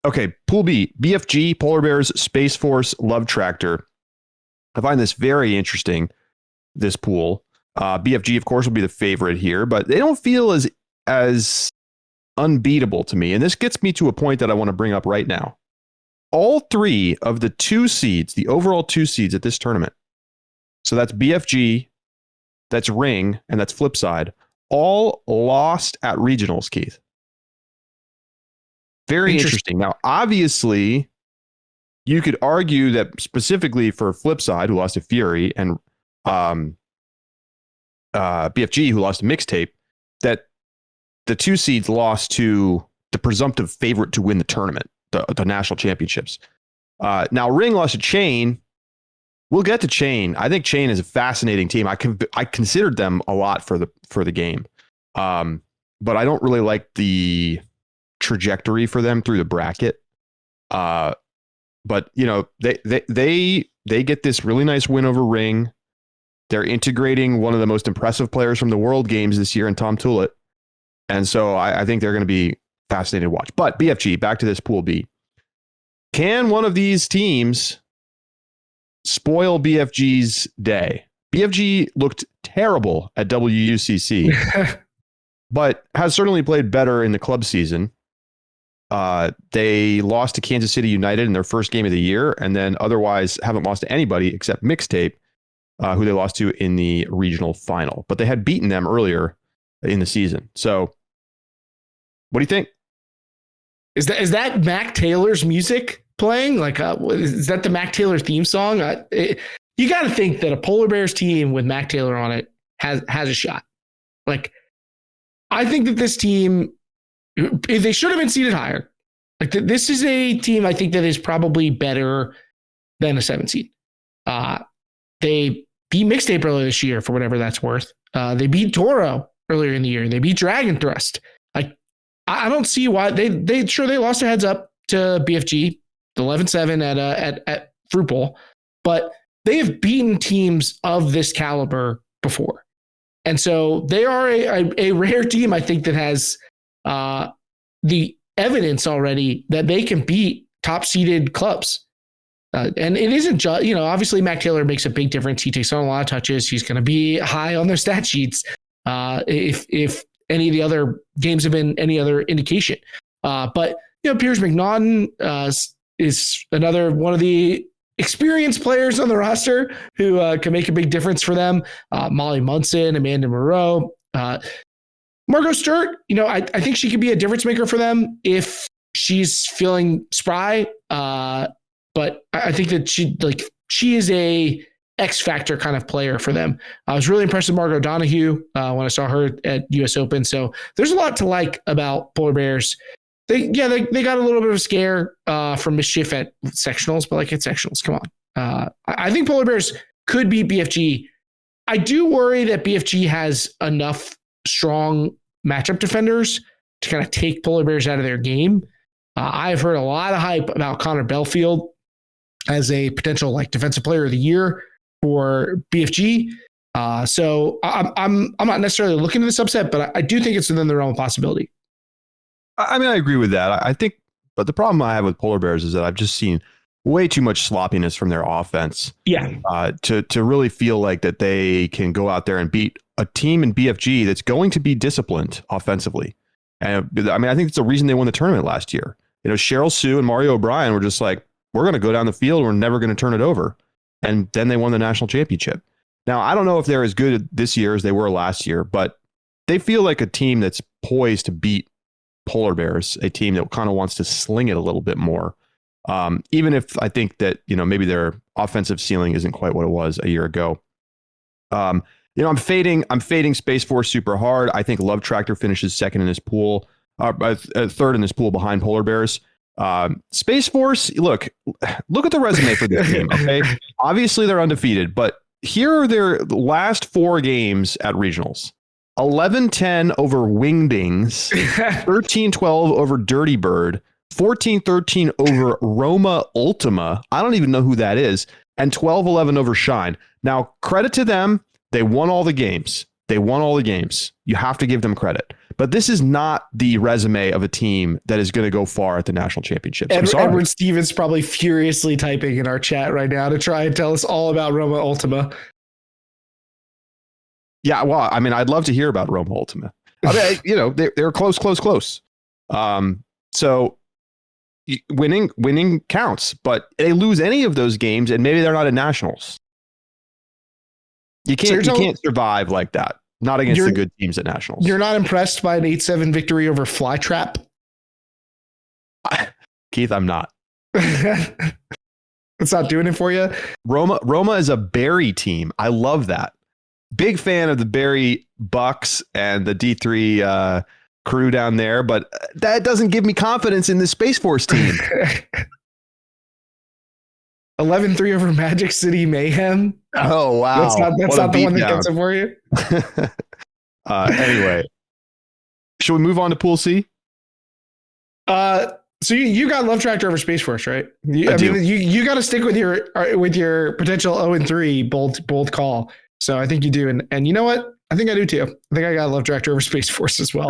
Okay, Pool B, BFG, Polar Bears, Space Force, Love Tractor. I find this very interesting, this pool. BFG, of course, will be the favorite here, but they don't feel as unbeatable to me. And this gets me to a point that I want to bring up right now. All three of the two seeds, the overall two seeds at this tournament, so that's BFG, that's Ring, and that's Flipside, all lost at regionals, Keith. Very interesting. Now, obviously, you could argue that specifically for Flipside, who lost to Fury, and BFG, who lost to Mixtape, that the two seeds lost to the presumptive favorite to win the tournament, the national championships. Now, Ring lost to Chain. We'll get to Chain. I think Chain is a fascinating team. I considered them a lot for the game, but I don't really like the trajectory for them through the bracket. But they get this really nice win over Ring. They're integrating one of the most impressive players from the World Games this year in Tom Tullett. And so I think they're going to be fascinating to watch. But BFG, back to this Pool B. Can one of these teams spoil BFG's day? BFG looked terrible at WUCC, but has certainly played better in the club season. They lost to Kansas City United in their first game of the year, and then otherwise haven't lost to anybody except Mixtape, who they lost to in the regional final. But they had beaten them earlier in the season. So what do you think? Is that Mac Taylor's music playing? Like, is that the Mac Taylor theme song? You got to think that a Polar Bears team with Mac Taylor on it has a shot. Like, I think that this team, they should have been seated higher. Like this is a team I think that is probably better than a 7 seed. They beat Mixtape earlier this year for whatever that's worth. They beat Toro earlier in the year. They beat Dragon Thrust. Like I don't see why they lost their heads up to BFG, 11-7 at Fruit Bowl, but they have beaten teams of this caliber before. And so they are a rare team, I think, that has the evidence already that they can beat top seeded clubs. And it isn't just, obviously Mac Taylor makes a big difference. He takes on a lot of touches. He's going to be high on their stat sheets. If any of the other games have been any other indication. But Piers McNaughton is another one of the experienced players on the roster who can make a big difference for them. Molly Munson, Amanda Moreau, Margot Sturt. I think she could be a difference maker for them if she's feeling spry. But I think that she is a X factor kind of player for them. I was really impressed with Margot Donahue when I saw her at US Open. So there's a lot to like about Polar Bears. They got a little bit of a scare from Mischief at sectionals, but it's sectionals. Come on. I think Polar Bears could beat BFG. I do worry that BFG has enough strong matchup defenders to kind of take Polar Bears out of their game. I've heard a lot of hype about Connor Belfield as a potential defensive player of the year for BFG. So I'm not necessarily looking at this upset, but I do think it's within the realm of possibility. I mean, I agree with that. I think, but the problem I have with Polar Bears is that I've just seen way too much sloppiness from their offense. Yeah. To really feel like that they can go out there and beat a team in BFG that's going to be disciplined offensively. And I mean, I think it's the reason they won the tournament last year. Cheryl Sue and Mario O'Brien were just like, we're going to go down the field. We're never going to turn it over. And then they won the national championship. Now, I don't know if they're as good this year as they were last year, but they feel like a team that's poised to beat Polar Bears, a team that kind of wants to sling it a little bit more. Even if I think that, maybe their offensive ceiling isn't quite what it was a year ago. I'm fading Space Force super hard. I think Love Tractor finishes second in his pool, third in this pool behind Polar Bears. Space Force, look at the resume for this team. Okay. Obviously they're undefeated, but here are their last 4 games at regionals. 11-10 over Wingdings, 13-12 over Dirty Bird, 14-13 over Roma Ultima. I don't even know who that is. And 12-11 over Shine. Now, credit to them. They won all the games. You have to give them credit. But this is not the resume of a team that is going to go far at the national championships. Edward Stevens probably furiously typing in our chat right now to try and tell us all about Roma Ultima. Yeah, well, I mean, I'd love to hear about Roma Ultima. I mean, they're close. So winning counts, but they lose any of those games, and maybe they're not at nationals. You can't survive like that. Not against the good teams at nationals. You're not impressed by an 8-7 victory over Flytrap? Keith, I'm not. It's not doing it for you? Roma is a Barry team. I love that. Big fan of the Barry Bucks and the D3 crew down there, but that doesn't give me confidence in the Space Force team. 11-3 over Magic City Mayhem. Oh, wow. That's not the one that gets it for you. Anyway, should we move on to Pool C? So you got Love Tractor over Space Force, right? I mean, you got to stick with your potential 0-3 bold call. So I think you do, and you know what? I think I do too. I think I got Love Tractor over Space Force as well.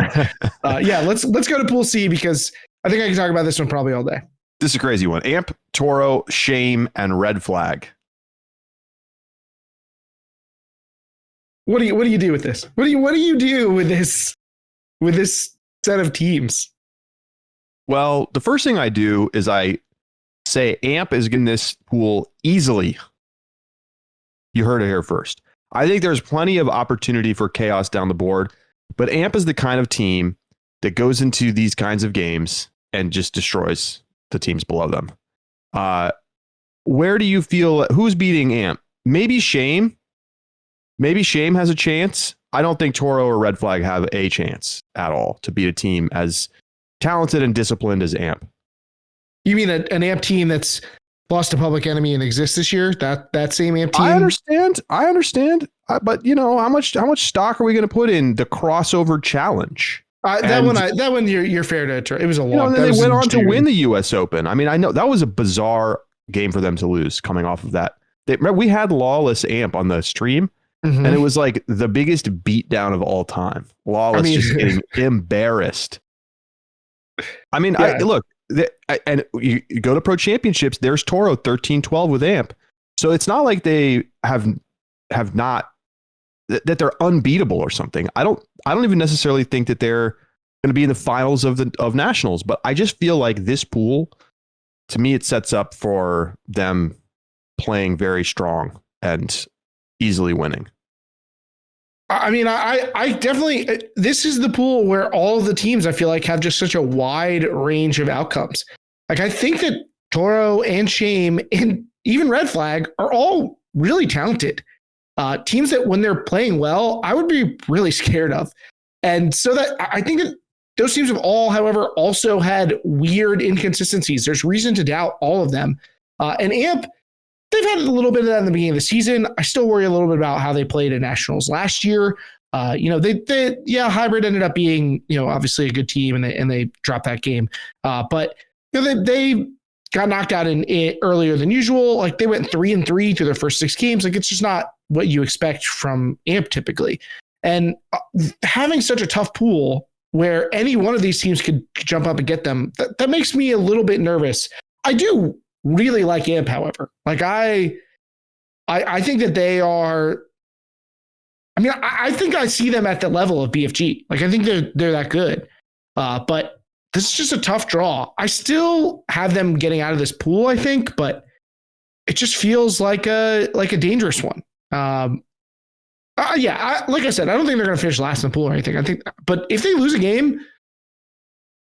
Yeah, let's go to Pool C because I think I can talk about this one probably all day. This is a crazy one. Amp, Toro, Shame, and Red Flag. What do you do with this? What do you do with this set of teams? Well, the first thing I do is I say Amp is getting this pool easily. You heard it here first. I think there's plenty of opportunity for chaos down the board, but Amp is the kind of team that goes into these kinds of games and just destroys the teams below them. Where do you feel who's beating Amp? Maybe Shame. Maybe Shame has a chance. I don't think Toro or Red Flag have a chance at all to beat a team as talented and disciplined as Amp. You mean an AMP team that's lost to Public Enemy and exists this year? That same AMP team? I understand. But how much stock are we going to put in the crossover challenge? That one you're fair to. It was a long. And then they went on to win the U.S. Open. I mean, I know that was a bizarre game for them to lose. Coming off of that, remember we had Lawless Amp on the stream, and it was like the biggest beatdown of all time. Lawless just getting embarrassed. I mean, look, and you go to Pro Championships. There's Toro 13-12 with Amp, so it's not like they have not. That they're unbeatable or something. I don't even necessarily think that they're going to be in the finals of nationals, but I just feel like this pool, to me, it sets up for them playing very strong and easily winning. I mean, I definitely, this is the pool where all of the teams I feel like have just such a wide range of outcomes. Like I think that Toro and Shame and even Red Flag are all really talented. Teams that when they're playing well, I would be really scared of. And so that I think that those teams have all, however, also had weird inconsistencies. There's reason to doubt all of them. And AMP, they've had a little bit of that in the beginning of the season. I still worry a little bit about how they played at nationals last year. Hybrid ended up being, obviously a good team and they dropped that game. But they got knocked out in earlier than usual. Like they went 3-3 through their first 6 games. Like it's just not what you expect from AMP typically. And having such a tough pool where any one of these teams could jump up and get them, that makes me a little bit nervous. I do really like AMP, however. Like I think that they are. I mean, I think I see them at the level of BFG. Like I think they're that good. But this is just a tough draw. I still have them getting out of this pool, I think, but it just feels like a dangerous one. Like I said, I don't think they're going to finish last in the pool or anything. But if they lose a game,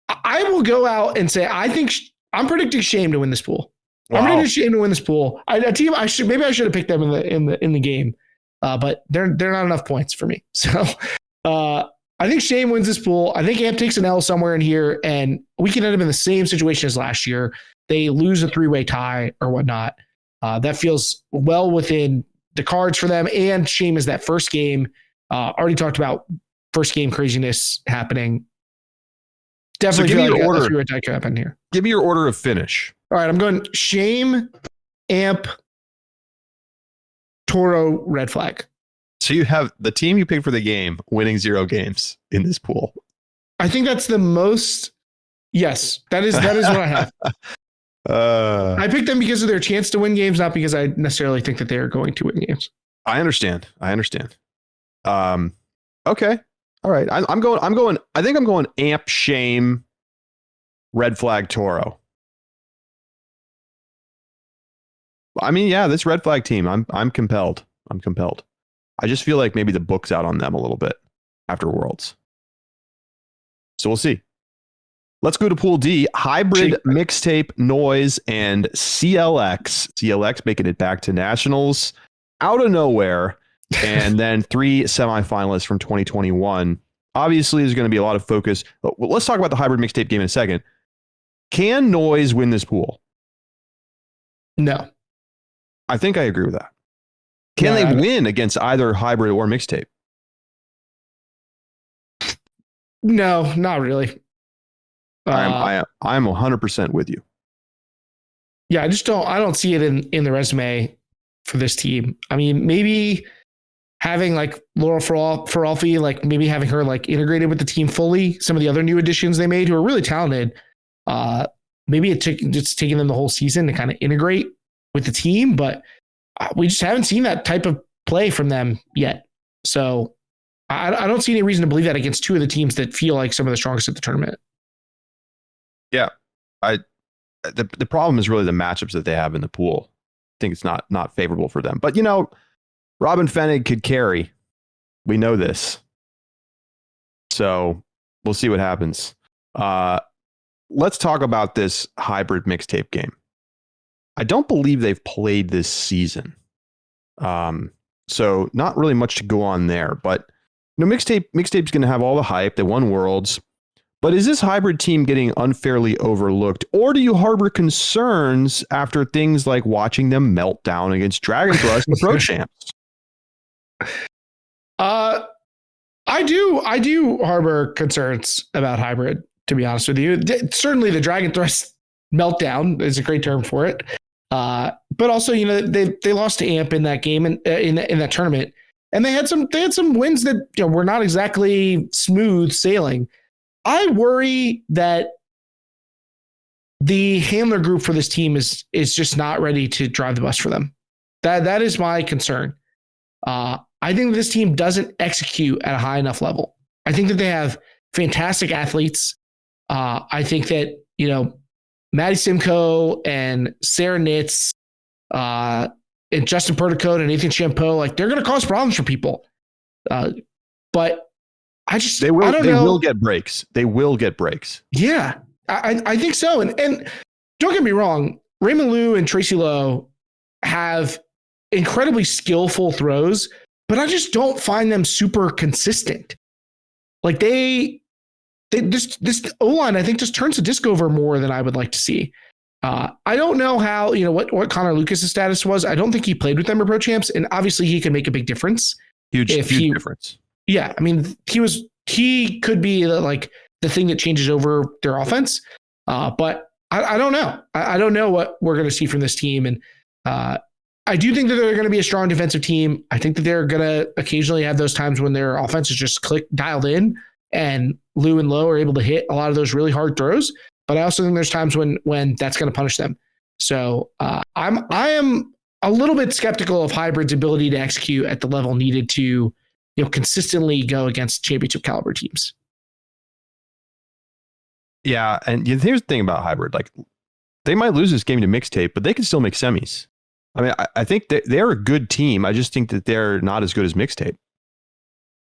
I will go out and say I'm predicting Shame to win this pool. Wow. I'm predicting Shame to win this pool. A team I should have picked them in the game, but they're not enough points for me. So I think Shame wins this pool. I think AMP takes an L somewhere in here, and we can end up in the same situation as last year. They lose a 3-way tie or whatnot. That feels well within the cards for them, and Shame is that first game. Already talked about first game craziness happening. Definitely feel like a 3-way tie could happen here. Give me your order of finish. All right, I'm going Shame, AMP, Toro, Red Flag. So you have the team you picked for the game winning 0 games in this pool. I think that's the most. Yes, that is what I have. I picked them because of their chance to win games, not because I necessarily think that they are going to win games. I understand. Okay. All right. I'm going. I think I'm going AMP, Shame, Red Flag, Toro. I mean, yeah, this Red Flag team. I'm compelled. I just feel like maybe the book's out on them a little bit after Worlds. So we'll see. Let's go to Pool D. Hybrid, Mixtape, Noise, and CLX. CLX making it back to Nationals out of nowhere. And then 3 semifinalists from 2021. Obviously, there's going to be a lot of focus. But let's talk about the Hybrid Mixtape game in a second. Can Noise win this pool? No. I think I agree with that. Can they win against either Hybrid or Mixtape? No, not really. I'm 100% with you. Yeah, I don't see it in the resume for this team. I mean, maybe having like Laura Feralfi, like maybe having her like integrated with the team fully. Some of the other new additions they made who are really talented. Maybe it's taking them the whole season to kind of integrate with the team, but we just haven't seen that type of play from them yet. So I don't see any reason to believe that against 2 of the teams that feel like some of the strongest at the tournament. Yeah. The problem is really the matchups that they have in the pool. I think it's not favorable for them. But, Robin Fennig could carry. We know this. So we'll see what happens. Let's talk about this Hybrid Mixtape game. I don't believe they've played this season. So not really much to go on there. But Mixtape's going to have all the hype. They won Worlds. But is this hybrid team getting unfairly overlooked, or do you harbor concerns after things like watching them melt down against Dragon Thrust and Pro Champs? I do harbor concerns about hybrid, to be honest with you. Certainly the Dragon Thrust meltdown is a great term for it. But also, they lost to Amp in that game and in that tournament, and they had some wins that were not exactly smooth sailing. I worry that the handler group for this team is just not ready to drive the bus for them. That is my concern. I think this team doesn't execute at a high enough level. I think that they have fantastic athletes. I think that, Maddie Simcoe and Sarah Nitz, and Justin Perdicote and Nathan Champeau, they're going to cause problems for people. But they will get breaks. They will get breaks. Yeah, I think so. And don't get me wrong, Raymond Liu and Tracy Lowe have incredibly skillful throws, but I just don't find them super consistent. This O-line, I think, just turns the disc over more than I would like to see. I don't know how, what Connor Lucas's status was. I don't think he played with them at Pro Champs, and obviously he can make a big difference. Huge difference. Yeah, I mean, he could be the thing that changes over their offense. But I don't know. I don't know what we're going to see from this team. And I do think that they're going to be a strong defensive team. I think that they're going to occasionally have those times when their offense is just dialed in, and Lou and Lowe are able to hit a lot of those really hard throws. But I also think there's times when that's going to punish them. So I am a little bit skeptical of hybrid's ability to execute at the level needed to consistently go against championship caliber teams. Yeah, and here's the thing about hybrid: they might lose this game to Mixtape, but they can still make semis. I mean, I think they're a good team. I just think that they're not as good as Mixtape.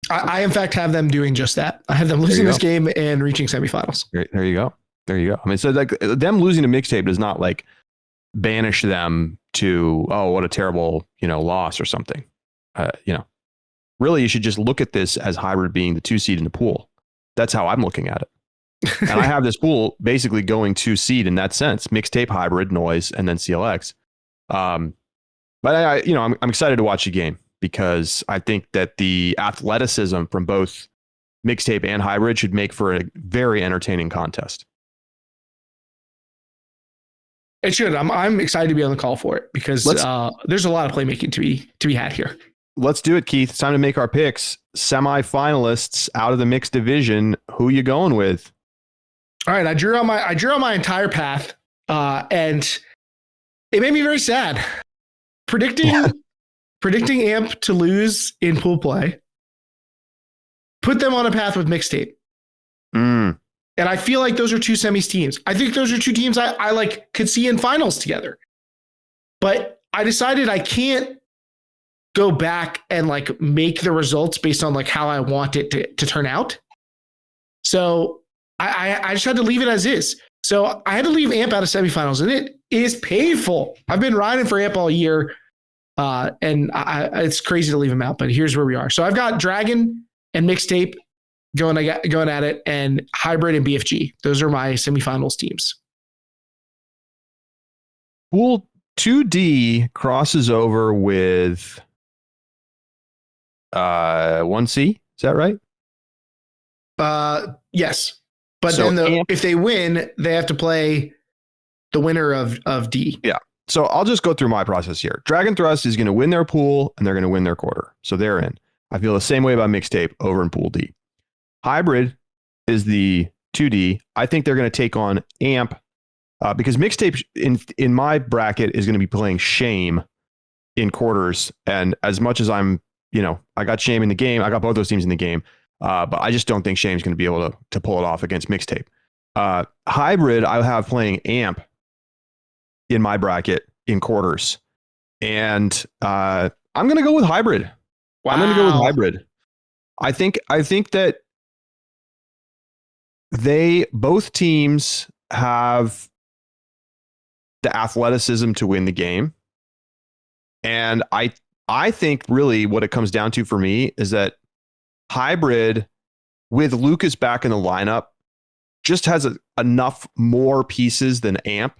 I in fact have them doing just that. I have them losing this game and reaching semifinals. There you go. I mean, so them losing to Mixtape does not banish them to, oh, what a terrible loss or something. Really, you should just look at this as hybrid being the 2 seed in the pool. That's how I'm looking at it. And I have this pool basically going 2 seed in that sense: Mixtape, hybrid, noise, and then CLX. But I'm excited to watch the game because I think that the athleticism from both Mixtape and hybrid should make for a very entertaining contest. It should. I'm excited to be on the call for it because there's a lot of playmaking to be had here. Let's do it, Keith. It's time to make our picks. Semifinalists out of the mixed division. Who you going with? All right, I drew on my entire path, and it made me very sad. Predicting Amp to lose in pool play, put them on a path with Mixtape. And I feel like those are 2 semis teams. I think those are 2 teams I could see in finals together. But I decided I can't go back and make the results based on how I want it to turn out. So I just had to leave it as is. So I had to leave Amp out of semifinals, and it is painful. I've been riding for Amp all year, and it's crazy to leave him out, but here's where we are. So I've got Dragon and Mixtape going at it, and hybrid and BFG. Those are my semifinals teams. Pool 2D crosses over with 1C. Is that right? Yes. But so then if they win, they have to play the winner of D. Yeah. So I'll just go through my process here. Dragon Thrust is going to win their pool, and they're going to win their quarter. So they're in. I feel the same way about Mixtape over in Pool D. Hybrid is the 2D. I think they're going to take on Amp because Mixtape in my bracket is going to be playing Shame in quarters. And as much as I'm, I got Shame in the game, I got both those teams in the game. But I just don't think Shame's going to be able to pull it off against Mixtape. Hybrid, I'll have playing Amp in my bracket in quarters. And I'm going to go with hybrid. Wow. I'm going to go with hybrid. I think that both teams have the athleticism to win the game. And I think really what it comes down to for me is that hybrid, with Lucas back in the lineup, just has enough more pieces than AMP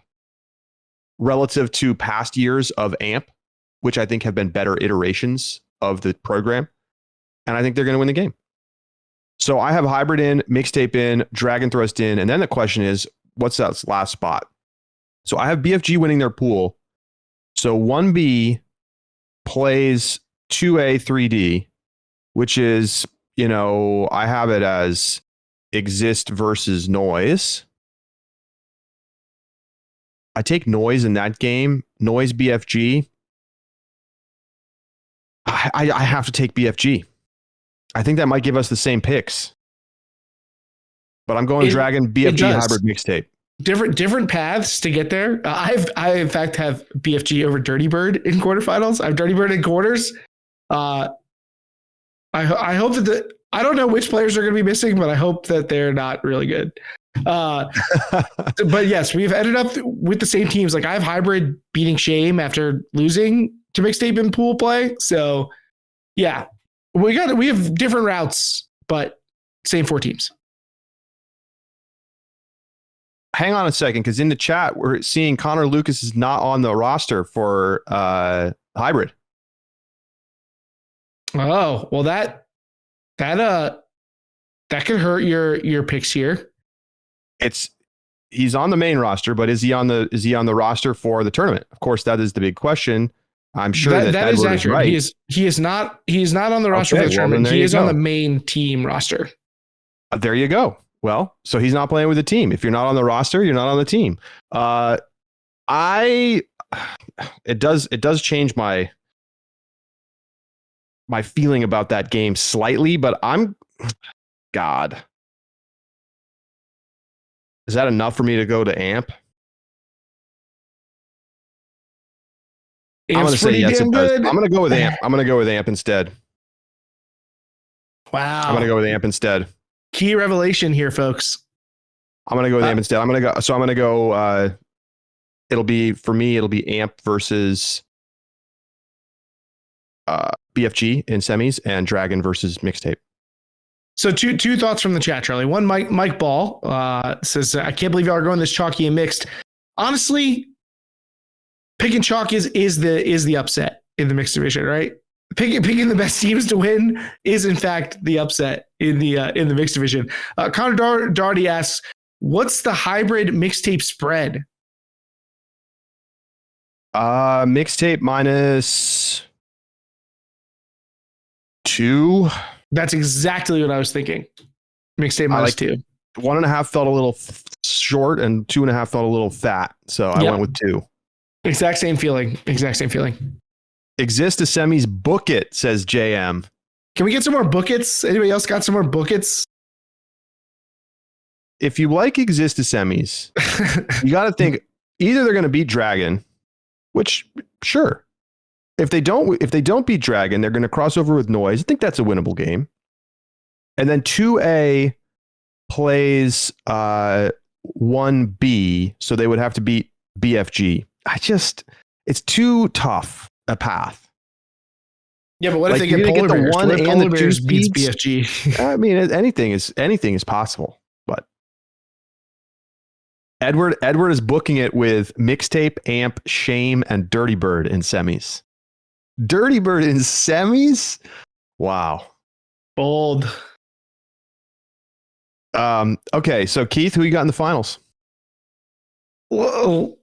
relative to past years of AMP, which I think have been better iterations of the program. And I think they're going to win the game. So I have Hybrid in, Mixtape in, Dragon Thrust in. And then the question is, what's that last spot? So I have BFG winning their pool. So 1B plays 2A 3D, which is, I have it as Exist versus Noise. I take Noise in that game. Noise BFG. I have to take BFG. I think that might give us the same picks. But I'm going Dragon BFG Hybrid Mixtape. Different paths to get there. I in fact have BFG over Dirty Bird in quarterfinals. I have Dirty Bird in quarters. I hope that I don't know which players are going to be missing, but I hope that they're not really good. But yes, we've ended up with the same teams. Like I have Hybrid beating Shame after losing to Mixtape in pool play. So yeah, we have different routes, but same 4 teams. Hang on a second, because in the chat we're seeing Connor Lucas is not on the roster for Hybrid. Oh, well that could hurt your picks here. He's on the main roster, but is he on the roster for the tournament? Of course, that is the big question. I'm sure that is Edward accurate. is right. He is not on the roster for the tournament. He is on the main team roster. There you go. Well, so he's not playing with the team. If you're not on the roster, you're not on the team. It does change my feeling about that game slightly, but God. Is that enough for me to go to AMP? I'm going to say yes, it does. I'm going to go with AMP. I'm going to go with AMP instead. Wow. I'm going to go with AMP instead. Key revelation here, folks. I'm going to go with AMP instead. I'm going to go. It'll be AMP versus BFG in semis and Dragon versus Mixtape. So two thoughts from the chat, Charlie. One, Mike Ball says, I can't believe y'all are going this chalky and mixed. Honestly, picking chalk is the upset in the mixed division, right? Picking the best teams to win is in fact the upset in the mixed division. Connor Doherty asks, what's the Hybrid Mixtape spread? Mixtape -2. That's exactly what I was thinking. Mixtape -2. 1.5 felt a little short and 2.5 felt a little fat. So I went with 2. Exact same feeling. Exist to semis, book it, says JM. Can we get some more bookets? Anybody else got some more bookets? If you like Exist to semis, you got to think either they're going to beat Dragon, which sure. If they don't beat Dragon, they're going to cross over with Noise. I think that's a winnable game. And then 2A plays 1B, so they would have to beat BFG. It's too tough a path. Yeah, but what if they get Polar Bears? One and Polar the 2 beats BFG? I mean, anything is possible. But Edward is booking it with Mixtape, AMP, Shame, and Dirty Bird in semis. Dirty Bird in semis? Wow. Bold. Okay, so Keith, who you got in the finals? Well,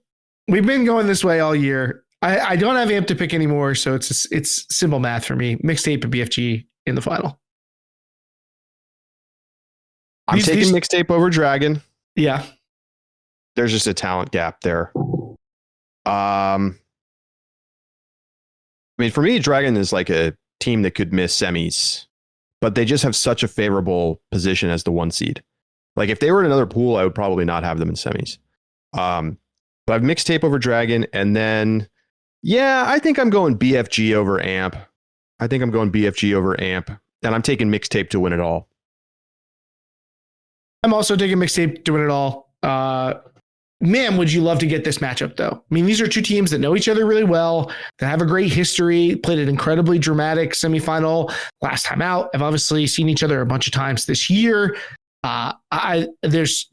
we've been going this way all year. I don't have AMP to pick anymore, so it's simple math for me. Mixtape and BFG in the final. I'm taking Mixtape over Dragon. Yeah. There's just a talent gap there. I mean, for me, Dragon is like a team that could miss semis, but they just have such a favorable position as the 1 seed. Like if they were in another pool, I would probably not have them in semis. But I've Mixtape over Dragon, and then I think I'm going BFG over AMP. And I'm taking Mixtape to win it all. I'm also taking Mixtape to win it all. Man, would you love to get this matchup, though? I mean, these are two teams that know each other really well, that have a great history, played an incredibly dramatic semifinal last time out, have obviously seen each other a bunch of times this year. There's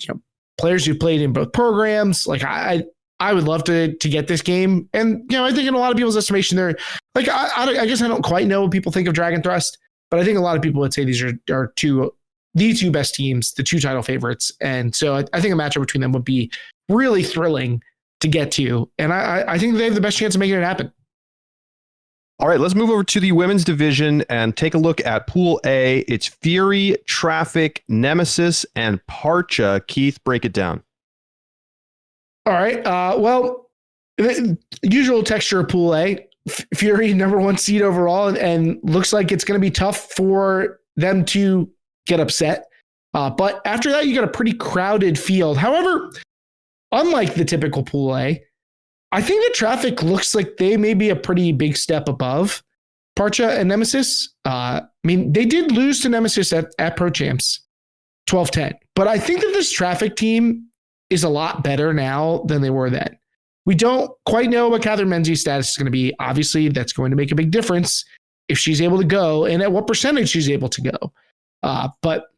players who played in both programs. Like I would love to get this game. And, I think in a lot of people's estimation, they're like, I guess I don't quite know what people think of Dragon Thrust, but I think a lot of people would say these are the two best teams, the two title favorites. And so I think a matchup between them would be really thrilling to get to. And I think they have the best chance of making it happen. All right, let's move over to the women's division and take a look at Pool A. It's Fury, Traffic, Nemesis, and Parcha. Keith, break it down. All right. Well, the usual texture of Pool A. Fury, number 1 seed overall, and looks like it's going to be tough for them to get upset. But after that, you got a pretty crowded field. However, unlike the typical Pool A, I think the Traffic looks like they may be a pretty big step above Parcha and Nemesis. They did lose to Nemesis at Pro Champs 12-10, but I think that this Traffic team is a lot better now than they were then. We don't quite know what Catherine Menzies' status is going to be. Obviously, that's going to make a big difference if she's able to go and at what percentage she's able to go. But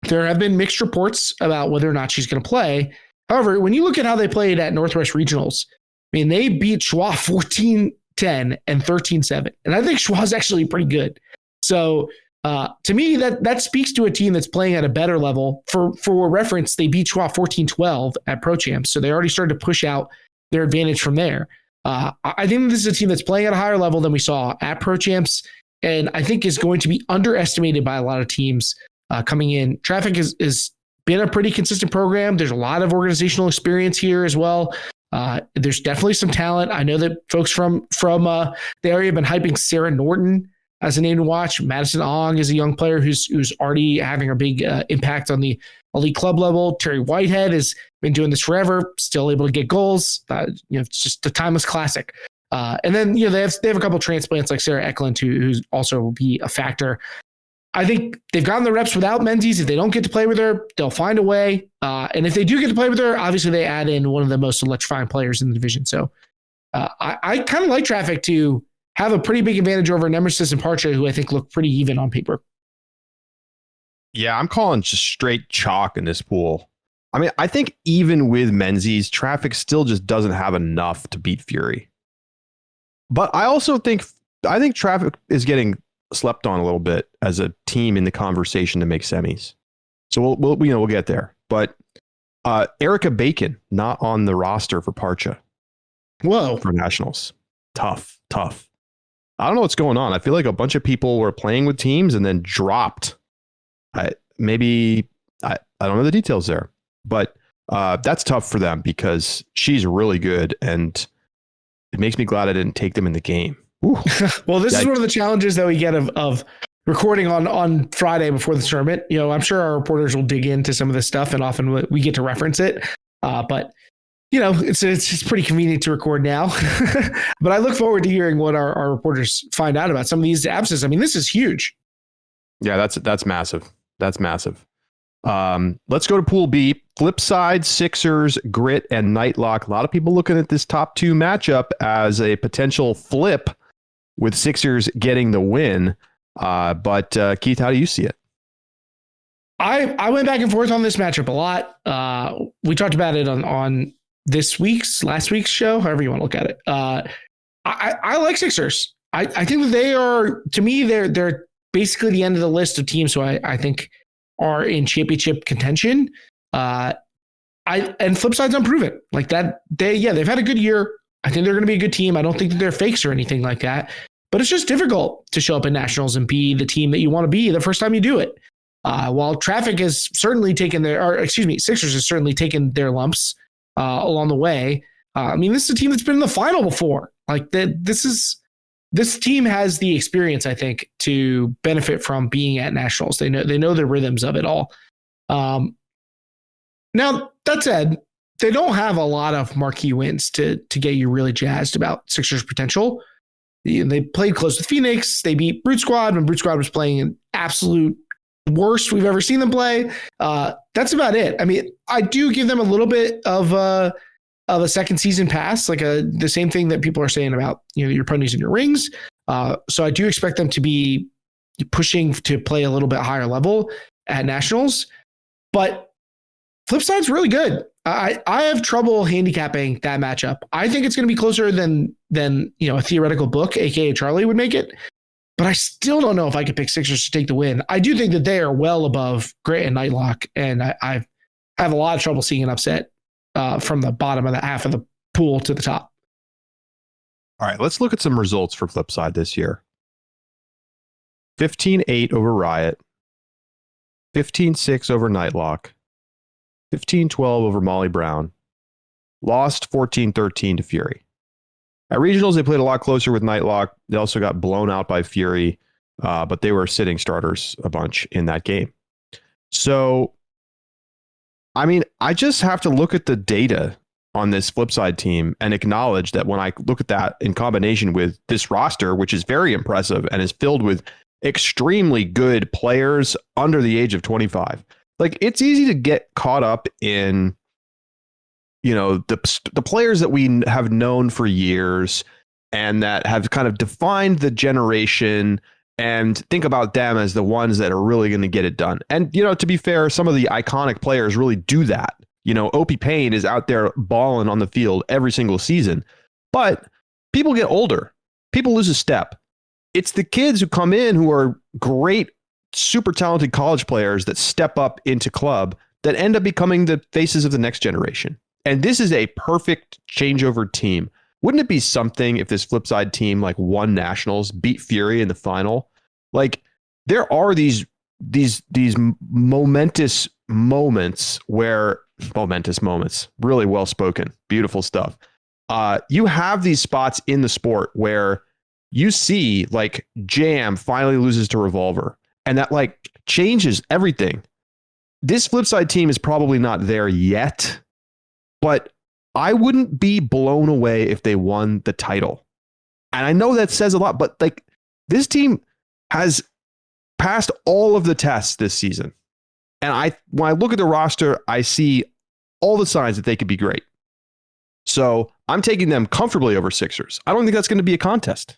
there have been mixed reports about whether or not she's going to play. However, when you look at how they played at Northwest Regionals, they beat Schwa 14-10 and 13-7. And I think Schwa is actually pretty good. So to me, that speaks to a team that's playing at a better level. For reference, they beat Schwa 14-12 at Pro Champs. So they already started to push out their advantage from there. I think this is a team that's playing at a higher level than we saw at Pro Champs, and I think is going to be underestimated by a lot of teams coming in. Traffic has been a pretty consistent program. There's a lot of organizational experience here as well. There's definitely some talent. I know that folks from the area have been hyping Sarah Norton as a name to watch. Madison Ong is a young player who's already having a big impact on the elite club level. Terry Whitehead has been doing this forever, still able to get goals. It's just a timeless classic. And then they have a couple of transplants like Sarah Eklund who's also will be a factor. I think they've gotten the reps without Menzies. If they don't get to play with her, they'll find a way. And if they do get to play with her, obviously they add in one of the most electrifying players in the division. So I kind of like Traffic to have a pretty big advantage over Nemesis and Parcha, who I think look pretty even on paper. Yeah, I'm calling just straight chalk in this pool. I think even with Menzies, Traffic still just doesn't have enough to beat Fury. But I also think Traffic is getting slept on a little bit as a team in the conversation to make semis. So we'll get there. But Erica Bacon not on the roster for Parcha. Whoa. For nationals. Tough. I don't know what's going on. I feel like a bunch of people were playing with teams and then dropped. I don't know the details there, but that's tough for them because she's really good, and it makes me glad I didn't take them in the game. Well, this is one of the challenges that we get of recording on Friday before the tournament. I'm sure our reporters will dig into some of this stuff, and often we get to reference it. But it's pretty convenient to record now. But I look forward to hearing what our reporters find out about some of these absences. This is huge. Yeah, that's massive. That's massive. Let's go to Pool B. Flipside, Sixers, Grit, and Nightlock. A lot of people looking at this top 2 matchup as a potential flip with Sixers getting the win. But Keith, how do you see it? I went back and forth on this matchup a lot. We talked about it on last week's show, however you want to look at it. I like Sixers. I think that they are, to me, they're basically the end of the list of teams who I think are in championship contention. And Flipside's unproven like that. They've had a good year. I think they're going to be a good team. I don't think that they're fakes or anything like that, but it's just difficult to show up in nationals and be the team that you want to be the first time you do it. While Traffic has certainly Sixers has certainly taken their lumps along the way. This is a team that's been in the final before. This team has the experience, I think, to benefit from being at nationals. They know the rhythms of it all. Now, that said, they don't have a lot of marquee wins to get you really jazzed about Sixers' potential. They played close with Phoenix. They beat Brute Squad when Brute Squad was playing an absolute worst we've ever seen them play. That's about it. I do give them a little bit of a second season pass, the same thing that people are saying about your ponies and your rings. So I do expect them to be pushing to play a little bit higher level at nationals. But Flipside's really good. I have trouble handicapping that matchup. I think it's going to be closer than a theoretical book, aka Charlie, would make it. But I still don't know if I could pick Sixers to take the win. I do think that they are well above Grit and Nightlock, and I have a lot of trouble seeing an upset from the bottom of the half of the pool to the top. All right, let's look at some results for Flipside this year. 15-8 over Riot, 15-6 over Nightlock, 15-12 over Molly Brown, lost 14-13 to Fury. At regionals, they played a lot closer with Nightlock. They also got blown out by Fury, but they were sitting starters a bunch in that game. So, I mean, I just have to look at the data on this Flipside team and acknowledge that when I look at that in combination with this roster, which is very impressive and is filled with extremely good players under the age of 25, like it's easy to get caught up in, the players that we have known for years and that have kind of defined the generation and think about them as the ones that are really going to get it done. And, to be fair, some of the iconic players really do that. Opie Payne is out there balling on the field every single season, but people get older. People lose a step. It's the kids who come in who are great, super talented college players that step up into club that end up becoming the faces of the next generation. And this is a perfect changeover team. Wouldn't it be something if this Flipside team won nationals, beat Fury in the final? There are these momentous moments, really well spoken, beautiful stuff. You have these spots in the sport where you see Jam finally loses to Revolver, and that changes everything. This Flipside team is probably not there yet, but I wouldn't be blown away if they won the title. And I know that says a lot, but this team has passed all of the tests this season. And when I look at the roster, I see all the signs that they could be great. So I'm taking them comfortably over Sixers. I don't think that's going to be a contest.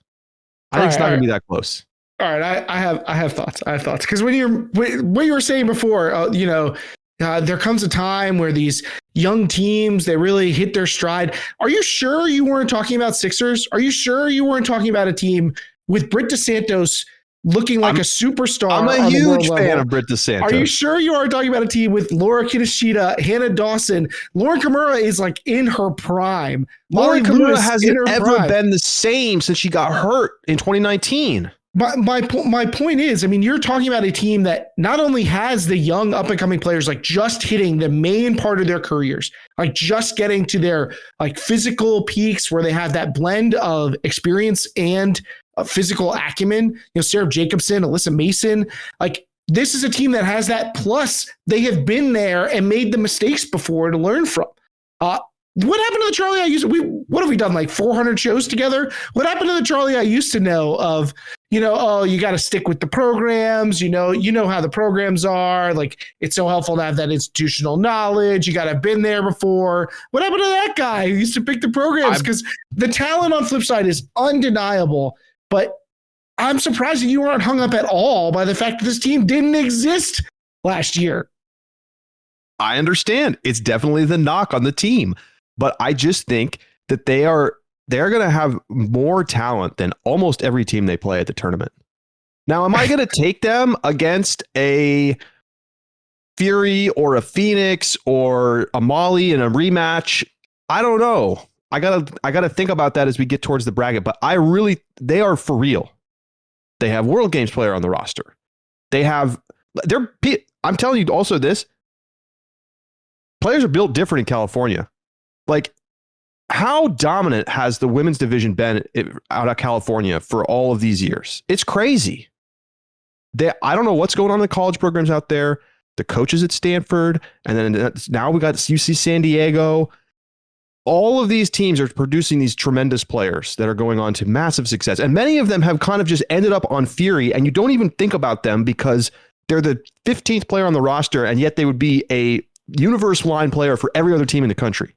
I think it's not going to be that close. All right, I have thoughts. Because what you were saying before, there comes a time where these young teams, they really hit their stride. Are you sure you weren't talking about Sixers? Are you sure you weren't talking about a team with Britt DeSantos looking like a superstar? I'm a huge fan of Britt DeSantos. Are you sure you are talking about a team with Laura Kinoshita, Hannah Dawson? Lauren Kimura is in her prime. Lauren Kimura hasn't ever been the same since she got hurt in 2019. My point is, you're talking about a team that not only has the young up and coming players just hitting the main part of their careers, just getting to their physical peaks where they have that blend of experience and physical acumen. Sarah Jacobson, Alyssa Mason, this is a team that has that. Plus, they have been there and made the mistakes before to learn from. What happened to the Charlie I used? What have we done? 400 shows together? What happened to the Charlie I used to know of? You got to stick with the programs. You know how the programs are. It's so helpful to have that institutional knowledge. You got to have been there before. What happened to that guy who used to pick the programs? Because the talent on Flipside is undeniable. But I'm surprised that you aren't hung up at all by the fact that this team didn't exist last year. I understand. It's definitely the knock on the team. But I just think that they're going to have more talent than almost every team they play at the tournament. Now, am I going to take them against a Fury or a Phoenix or a Molly in a rematch? I don't know. I gotta think about that as we get towards the bracket. But they are for real. They have World Games player on the roster. I'm telling you also this. Players are built different in California. How dominant has the women's division been out of California for all of these years? It's crazy. I don't know what's going on in the college programs out there. The coaches at Stanford, and then now we got UC San Diego. All of these teams are producing these tremendous players that are going on to massive success. And many of them have kind of just ended up on Fury, and you don't even think about them because they're the 15th player on the roster, and yet they would be a universe line player for every other team in the country.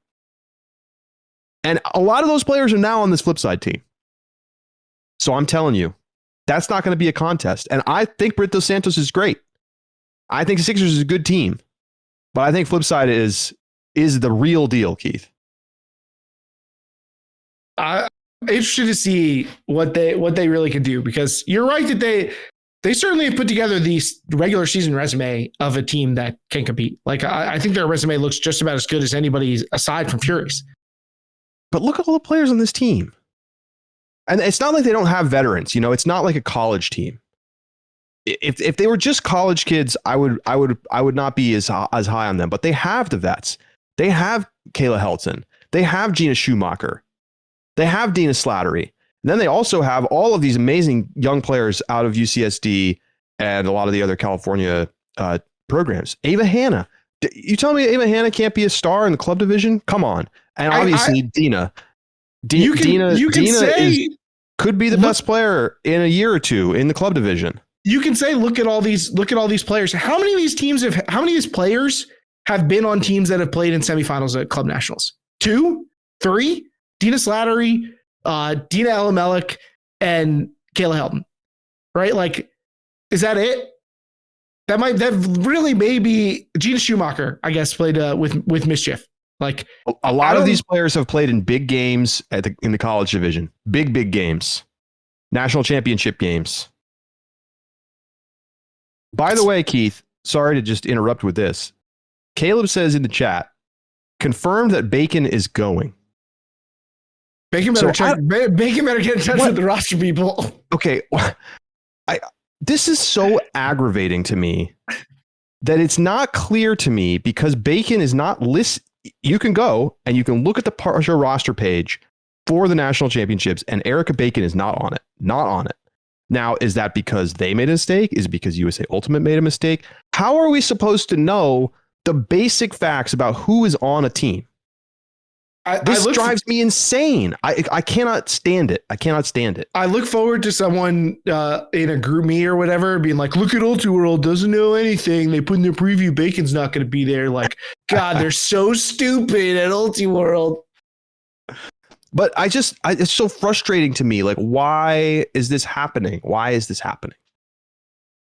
And a lot of those players are now on this Flipside team. So I'm telling you, that's not going to be a contest. And I think Britt DeSantos is great. I think the Sixers is a good team. But I think Flipside is the real deal, Keith. I'm interested to see what they really can do, because you're right that they certainly have put together the regular season resume of a team that can compete. Like I think their resume looks just about as good as anybody's aside from Fury's. But look at all the players on this team. And it's not like they don't have veterans. You know, it's not like a college team. If they were just college kids, I would not be as high on them. But they have the vets. They have Kayla Helton. They have Gina Schumacher. They have Dina Slattery. And then they also have all of these amazing young players out of UCSD and a lot of the other California programs. Ava Hanna. You tell me Ava Hanna can't be a star in the club division? Come on. And obviously Dina. Dina could be the best player in a year or two in the club division. You can say, look at all these players. How many of these players have been on teams that have played in semifinals at club nationals? 2, 3, Dina Slattery, Dina Elamelek, and Kayla Helton, right? Like, is that it? That really may be Gina Schumacher, I guess, played with Mischief. Like a lot of these players have played in big games in the college division, big games, national championship games. By the way, Keith, sorry to just interrupt with this. Caleb says in the chat, confirmed that Bacon is going. Bacon better get in touch with the roster people. Okay. This is so aggravating to me that it's not clear to me, because Bacon is not listed. You can go and you can look at the partial roster page for the national championships, and Erica Bacon is not on it. Not on it. Now, is that because they made a mistake? Is it because USA Ultimate made a mistake? How are we supposed to know the basic facts about who is on a team? This drives me insane. I cannot stand it. I cannot stand it. I look forward to someone in a group me or whatever being like, look at Ultiworld, doesn't know anything. They put in their preview, Bacon's not going to be there. Like, God, they're so stupid at Ultiworld. But it's so frustrating to me. Like, why is this happening? Why is this happening?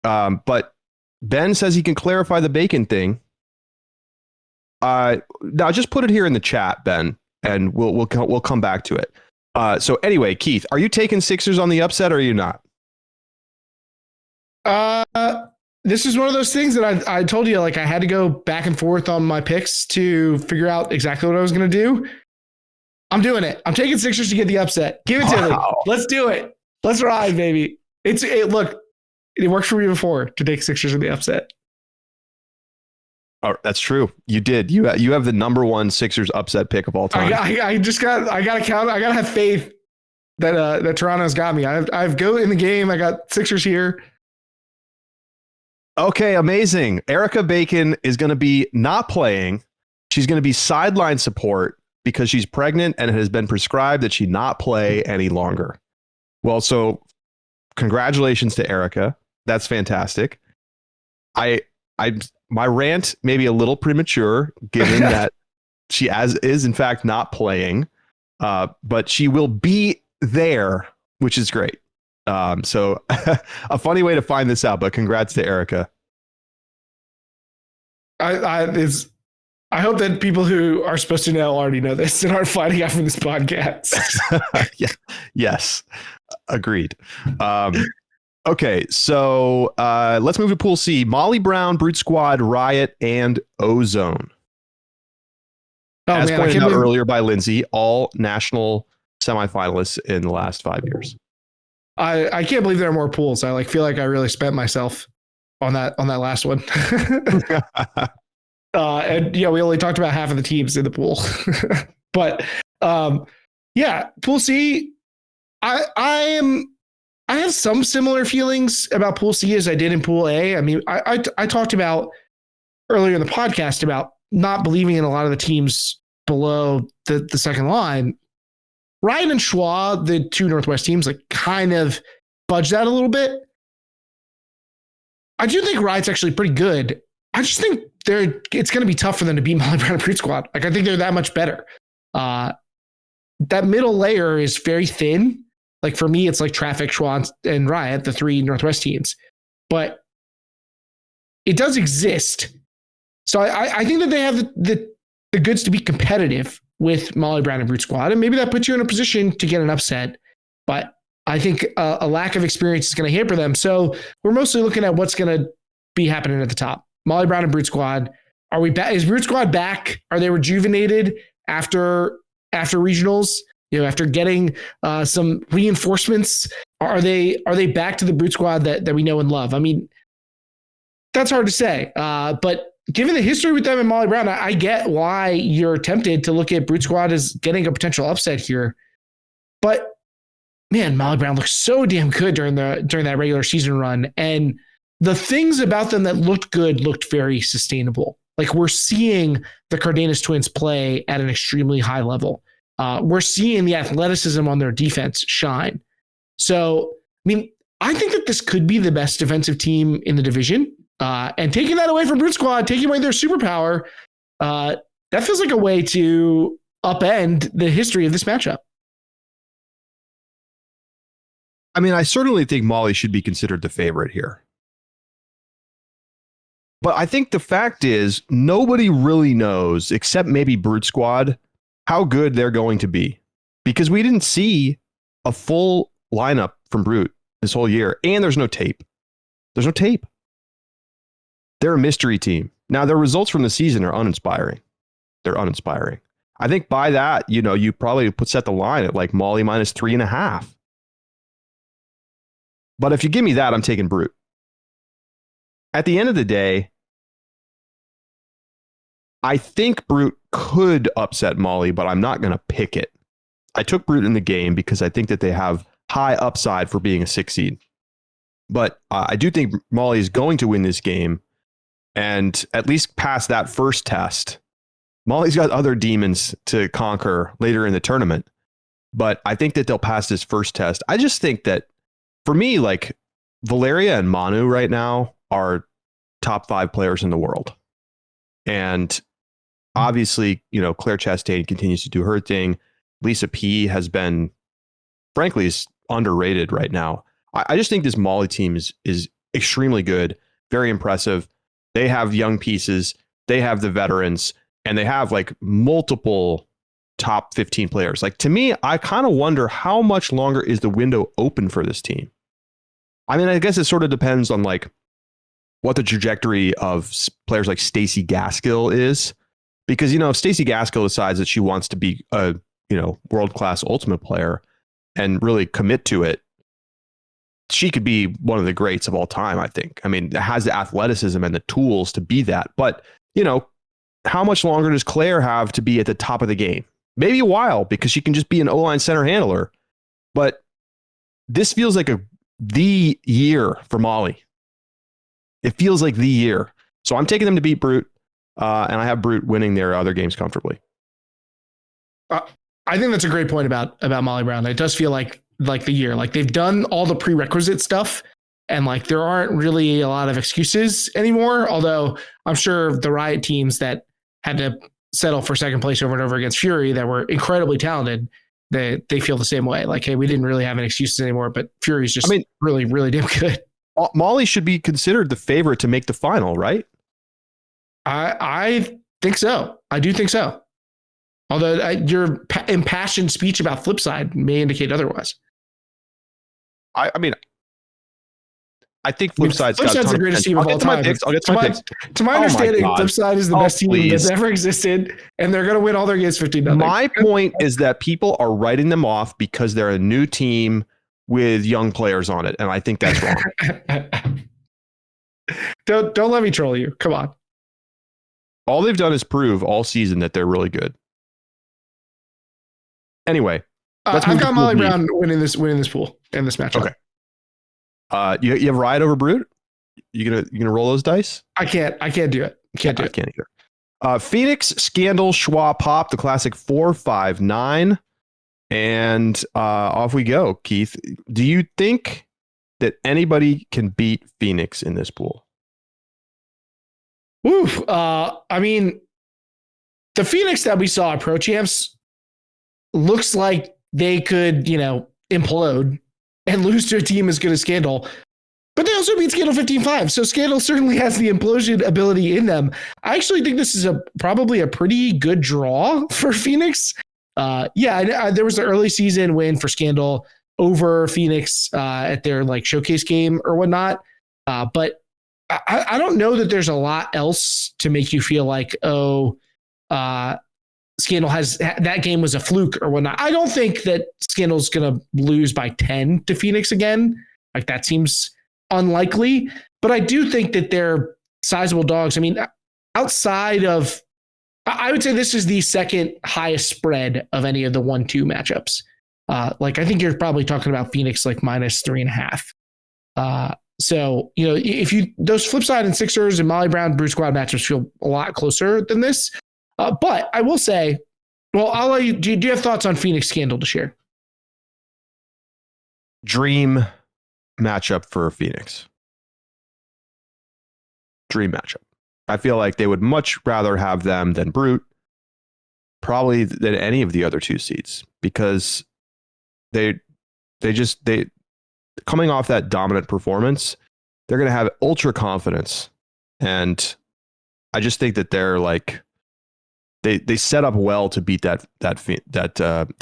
But Ben says he can clarify the Bacon thing. Now just put it here in the chat, Ben, and we'll come back to it. So anyway, Keith, are you taking Sixers on the upset or are you not? This is one of those things that I told you, like, I had to go back and forth on my picks to figure out exactly what I was going to do. I'm doing it. I'm taking Sixers to get the upset. Give it to me. Let's do it. Let's ride, baby. Look, it worked for me before to take Sixers in the upset. Oh, that's true. You did. You have the number one Sixers upset pick of all time. I gotta count. I gotta have faith that Toronto's got me. I've go in the game. I got Sixers here. Okay, amazing. Erica Bacon is going to be not playing. She's going to be sideline support because she's pregnant and it has been prescribed that she not play any longer. Well, so congratulations to Erica. That's fantastic. My rant may be a little premature given that she is in fact not playing, but she will be there, which is great. So a funny way to find this out, but congrats to Erica. I hope that people who are supposed to know already know this and aren't finding out from this podcast. Yeah. Yes. Agreed. Okay, so let's move to Pool C. Molly Brown, Brute Squad, Riot, and Ozone. As pointed out earlier by Lindsay, all national semifinalists in the last 5 years. I can't believe there are more pools. I feel like I really spent myself on that last one. And yeah, we only talked about half of the teams in the pool. But yeah, Pool C, I have some similar feelings about Pool C as I did in Pool A. I mean, I talked about earlier in the podcast about not believing in a lot of the teams below the second line. Ryan and Schwa, the two Northwest teams, kind of budged that a little bit. I do think Riot's actually pretty good. I just think it's going to be tough for them to beat Molly Brown and Brute Squad. I think they're that much better. That middle layer is very thin. For me, it's Traffic, Schwa, and Riot, the three Northwest teams. But it does exist. So I think that they have the goods to be competitive with Molly Brown and Brute Squad. And maybe that puts you in a position to get an upset. But I think a lack of experience is going to hamper them. So we're mostly looking at what's going to be happening at the top. Molly Brown and Brute Squad. Are we back? Is Brute Squad back? Are they rejuvenated after regionals? After getting some reinforcements, are they back to the Brute Squad that we know and love? I mean, that's hard to say. But given the history with them and Molly Brown, I get why you're tempted to look at Brute Squad as getting a potential upset here. But man, Molly Brown looks so damn good during that regular season run, and the things about them that looked good looked very sustainable. Like, we're seeing the Cardenas twins play at an extremely high level. We're seeing the athleticism on their defense shine. So, I mean, I think that this could be the best defensive team in the division. And taking that away from Brute Squad, taking away their superpower, that feels like a way to upend the history of this matchup. I mean, I certainly think Molly should be considered the favorite here. But I think the fact is nobody really knows, except maybe Brute Squad, how good they're going to be. Because we didn't see a full lineup from Brute this whole year. And there's no tape. There's no tape. They're a mystery team. Now, their results from the season are uninspiring. They're uninspiring. I think by that, you probably set the line at like Molly minus 3.5. But if you give me that, I'm taking Brute. At the end of the day, I think Brute could upset Molly, but I'm not going to pick it. I took Brute in the game because I think that they have high upside for being a 6 seed. But I do think Molly is going to win this game. And at least past that first test, Molly's got other demons to conquer later in the tournament. But I think that they'll pass this first test. I just think that for me, like, Valeria and Manu right now are top 5 players in the world. And obviously, Claire Chastain continues to do her thing. Lisa P has been, frankly, is underrated right now. I just think this Molly team is extremely good, very impressive. They have young pieces, they have the veterans, and they have like multiple top 15 players. Like, to me, I kind of wonder how much longer is the window open for this team. I mean, I guess it sort of depends on like what the trajectory of players like Stacey Gaskill is, because, if Stacey Gaskill decides that she wants to be a, world-class ultimate player and really commit to it, she could be one of the greats of all time, I think. I mean, has the athleticism and the tools to be that. But, how much longer does Claire have to be at the top of the game? Maybe a while, because she can just be an O-line center handler. But this feels like the year for Molly. It feels like the year. So I'm taking them to beat Brute, and I have Brute winning their other games comfortably. I think that's a great point about Molly Brown. It does feel like the year. Like, they've done all the prerequisite stuff, and like there aren't really a lot of excuses anymore. Although I'm sure the Riot teams that had to settle for second place over and over against Fury that were incredibly talented, they feel the same way. Like, hey, we didn't really have any excuses anymore, but Fury's just really, really damn good. Molly should be considered the favorite to make the final, right? I think so. I do think so. Although your impassioned speech about Flipside may indicate otherwise. I mean, I think Flipside's the greatest team of all time. I'll get to my picks. To my understanding, Flipside is the best team that's ever existed, and they're going to win all their games 15-0. My point is that people are writing them off because they're a new team with young players on it, and I think that's wrong. Don't let me troll you. Come on. All they've done is prove all season that they're really good. Anyway, I've got Molly Brown winning this pool in this matchup. Okay. You have Riot over Brute? You gonna roll those dice? I can't do it. I can't either. Phoenix, Scandal, Schwa, Pop, the classic 4-5-9, and off we go. Keith, do you think that anybody can beat Phoenix in this pool? Oof. I mean, the Phoenix that we saw at Pro Champs looks like they could, implode and lose to a team as good as Scandal. But they also beat Scandal 15-5. So Scandal certainly has the implosion ability in them. I actually think this is probably a pretty good draw for Phoenix. There was an early season win for Scandal over Phoenix at their like showcase game or whatnot. But I don't know that there's a lot else to make you feel like, Scandal has that game was a fluke or whatnot. I don't think that Scandal's going to lose by 10 to Phoenix again. Like that seems unlikely, but I do think that they're sizable dogs. I mean, outside of, I would say this is the second highest spread of any of the 1-2 matchups. I think you're probably talking about Phoenix like -3.5. So, if those Flipside and Sixers and Molly Brown Brute Squad matchups feel a lot closer than this. But I will say, well, I'll let you, do you have thoughts on Phoenix Scandal to share? Dream matchup for Phoenix. Dream matchup. I feel like they would much rather have them than Brute, probably than any of the other 2 seeds, because they coming off that dominant performance, they're going to have ultra confidence, and I just think that they're like they set up well to beat that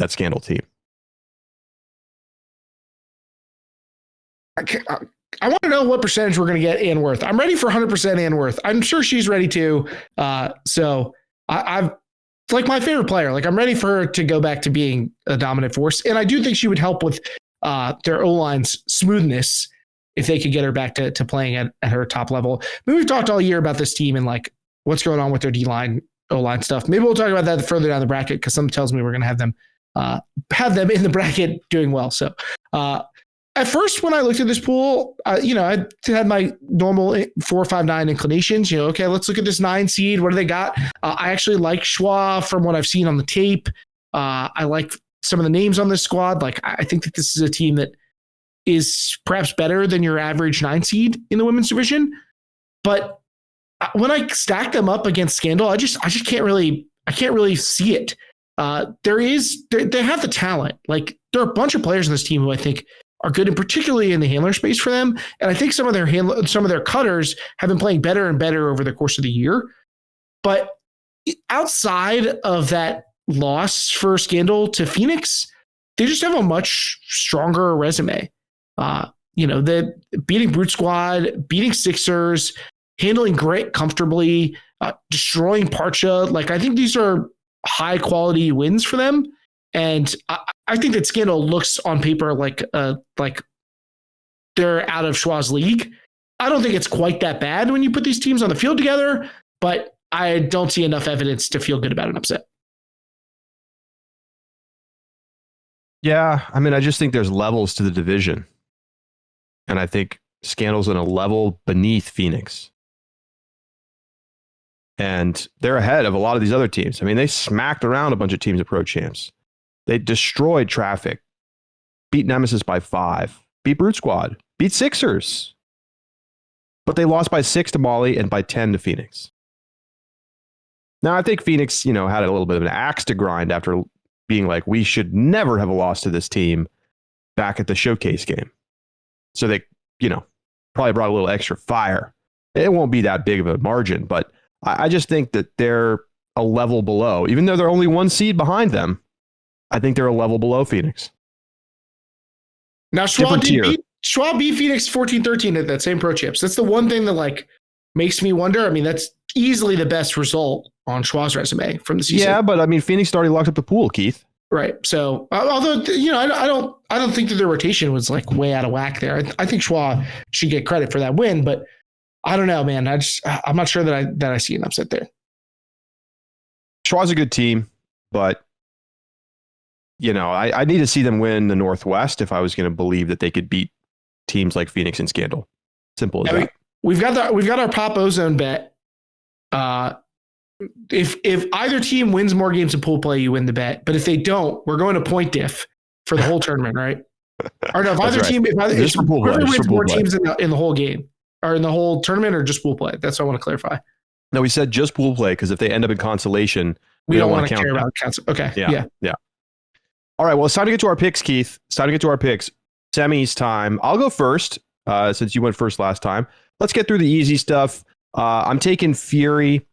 Scandal team. I want to know what percentage we're going to get Ann Worth. I'm ready for 100% Ann Worth. I'm sure she's ready too. So I've like my favorite player. Like I'm ready for her to go back to being a dominant force. And I do think she would help with their O-line's smoothness if they could get her back to playing at her top level. I mean, we've talked all year about this team and like what's going on with their D-line, O-line stuff. Maybe we'll talk about that further down the bracket because something tells me we're going to have them in the bracket doing well. So at first, when I looked at this pool, I had my normal 4-5-9 inclinations. Okay, let's look at this 9 seed. What do they got? I actually like Schwa from what I've seen on the tape. I like some of the names on this squad. Like, I think that this is a team that is perhaps better than your average 9 seed in the women's division. But when I stack them up against Scandal, I just can't really see it. They have the talent. Like, there are a bunch of players in this team who I think are good, and particularly in the handler space for them. And I think some of their cutters have been playing better and better over the course of the year. But outside of that loss for Scandal to Phoenix, they just have a much stronger resume. The beating Brute Squad, beating Sixers, handling Grit comfortably, destroying Parcha. Like, I think these are high quality wins for them. And I think that Scandal looks on paper like they're out of Schwa's league. I don't think it's quite that bad when you put these teams on the field together, but I don't see enough evidence to feel good about an upset. Yeah, I mean, I just think there's levels to the division. And I think Scandal's in a level beneath Phoenix. And they're ahead of a lot of these other teams. I mean, they smacked around a bunch of teams at Pro Champs. They destroyed Traffic, beat Nemesis by 5, beat Brute Squad, beat Sixers. But they lost by 6 to Molly and by 10 to Phoenix. Now, I think Phoenix, had a little bit of an axe to grind after being like, we should never have lost to this team back at the showcase game. So they, probably brought a little extra fire. It won't be that big of a margin, but I just think that they're a level below. Even though they're only 1 seed behind them, I think they're a level below Phoenix. Now, Schwa beat Phoenix 14-13 at that same Pro Champs. That's the one thing that makes me wonder. I mean, that's easily the best result on Schwa's resume from the season. Yeah, but I mean, Phoenix already locked up the pool, Keith. Right. So, although I don't think that their rotation was way out of whack there. I think Schwa should get credit for that win, but I don't know, man. I'm not sure that I see an upset there. Schwa's a good team, but I need to see them win the Northwest if I was going to believe that they could beat teams like Phoenix and Scandal. Simple as that. We've got our Pop Ozone bet. If either team wins more games in pool play, you win the bet. But if they don't, we're going to point diff for the whole tournament, right? Or no, if either team, whoever wins more teams in the whole game or in the whole tournament, or just pool play. That's what I want to clarify. No, we said just pool play because if they end up in consolation, we don't want to care about counts. Okay. Yeah. All right. Well, it's time to get to our picks, Keith. It's time to get to our picks. Semis time. I'll go first. since you went first last time. Let's get through the easy stuff. I'm taking Fury.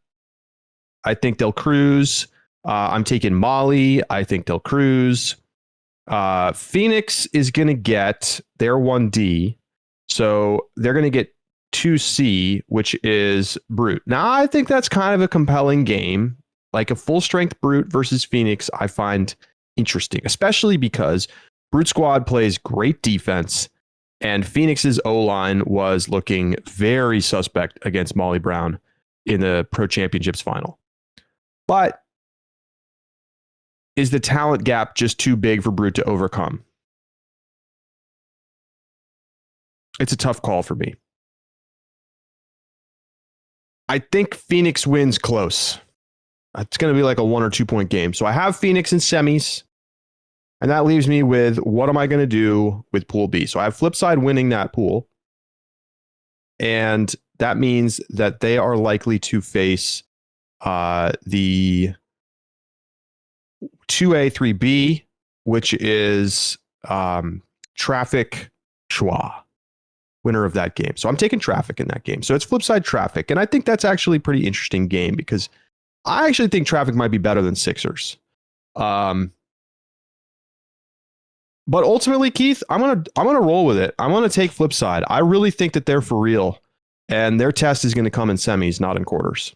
I think they'll cruise. I'm taking Molly. I think they'll cruise. Phoenix is going to get their 1D. So they're going to get 2C, which is Brute. Now, I think that's kind of a compelling game. Like a full strength Brute versus Phoenix, I find interesting, especially because Brute Squad plays great defense, and Phoenix's O-line was looking very suspect against Molly Brown in the Pro Championships final. But is the talent gap just too big for Brute to overcome? It's a tough call for me. I think Phoenix wins close. It's going to be like a 1 or 2 point game. So I have Phoenix in semis, and that leaves me with what am I going to do with Pool B? So I have Flipside winning that pool, and that means that they are likely to face the 2A, 3B, which is Traffic Schwa, winner of that game. So I'm taking Traffic in that game. So it's Flipside Traffic, and I think that's actually a pretty interesting game because I actually think Traffic might be better than Sixers. But ultimately, Keith, I'm gonna roll with it. I'm gonna take Flipside. I really think that they're for real, and their test is going to come in semis, not in quarters.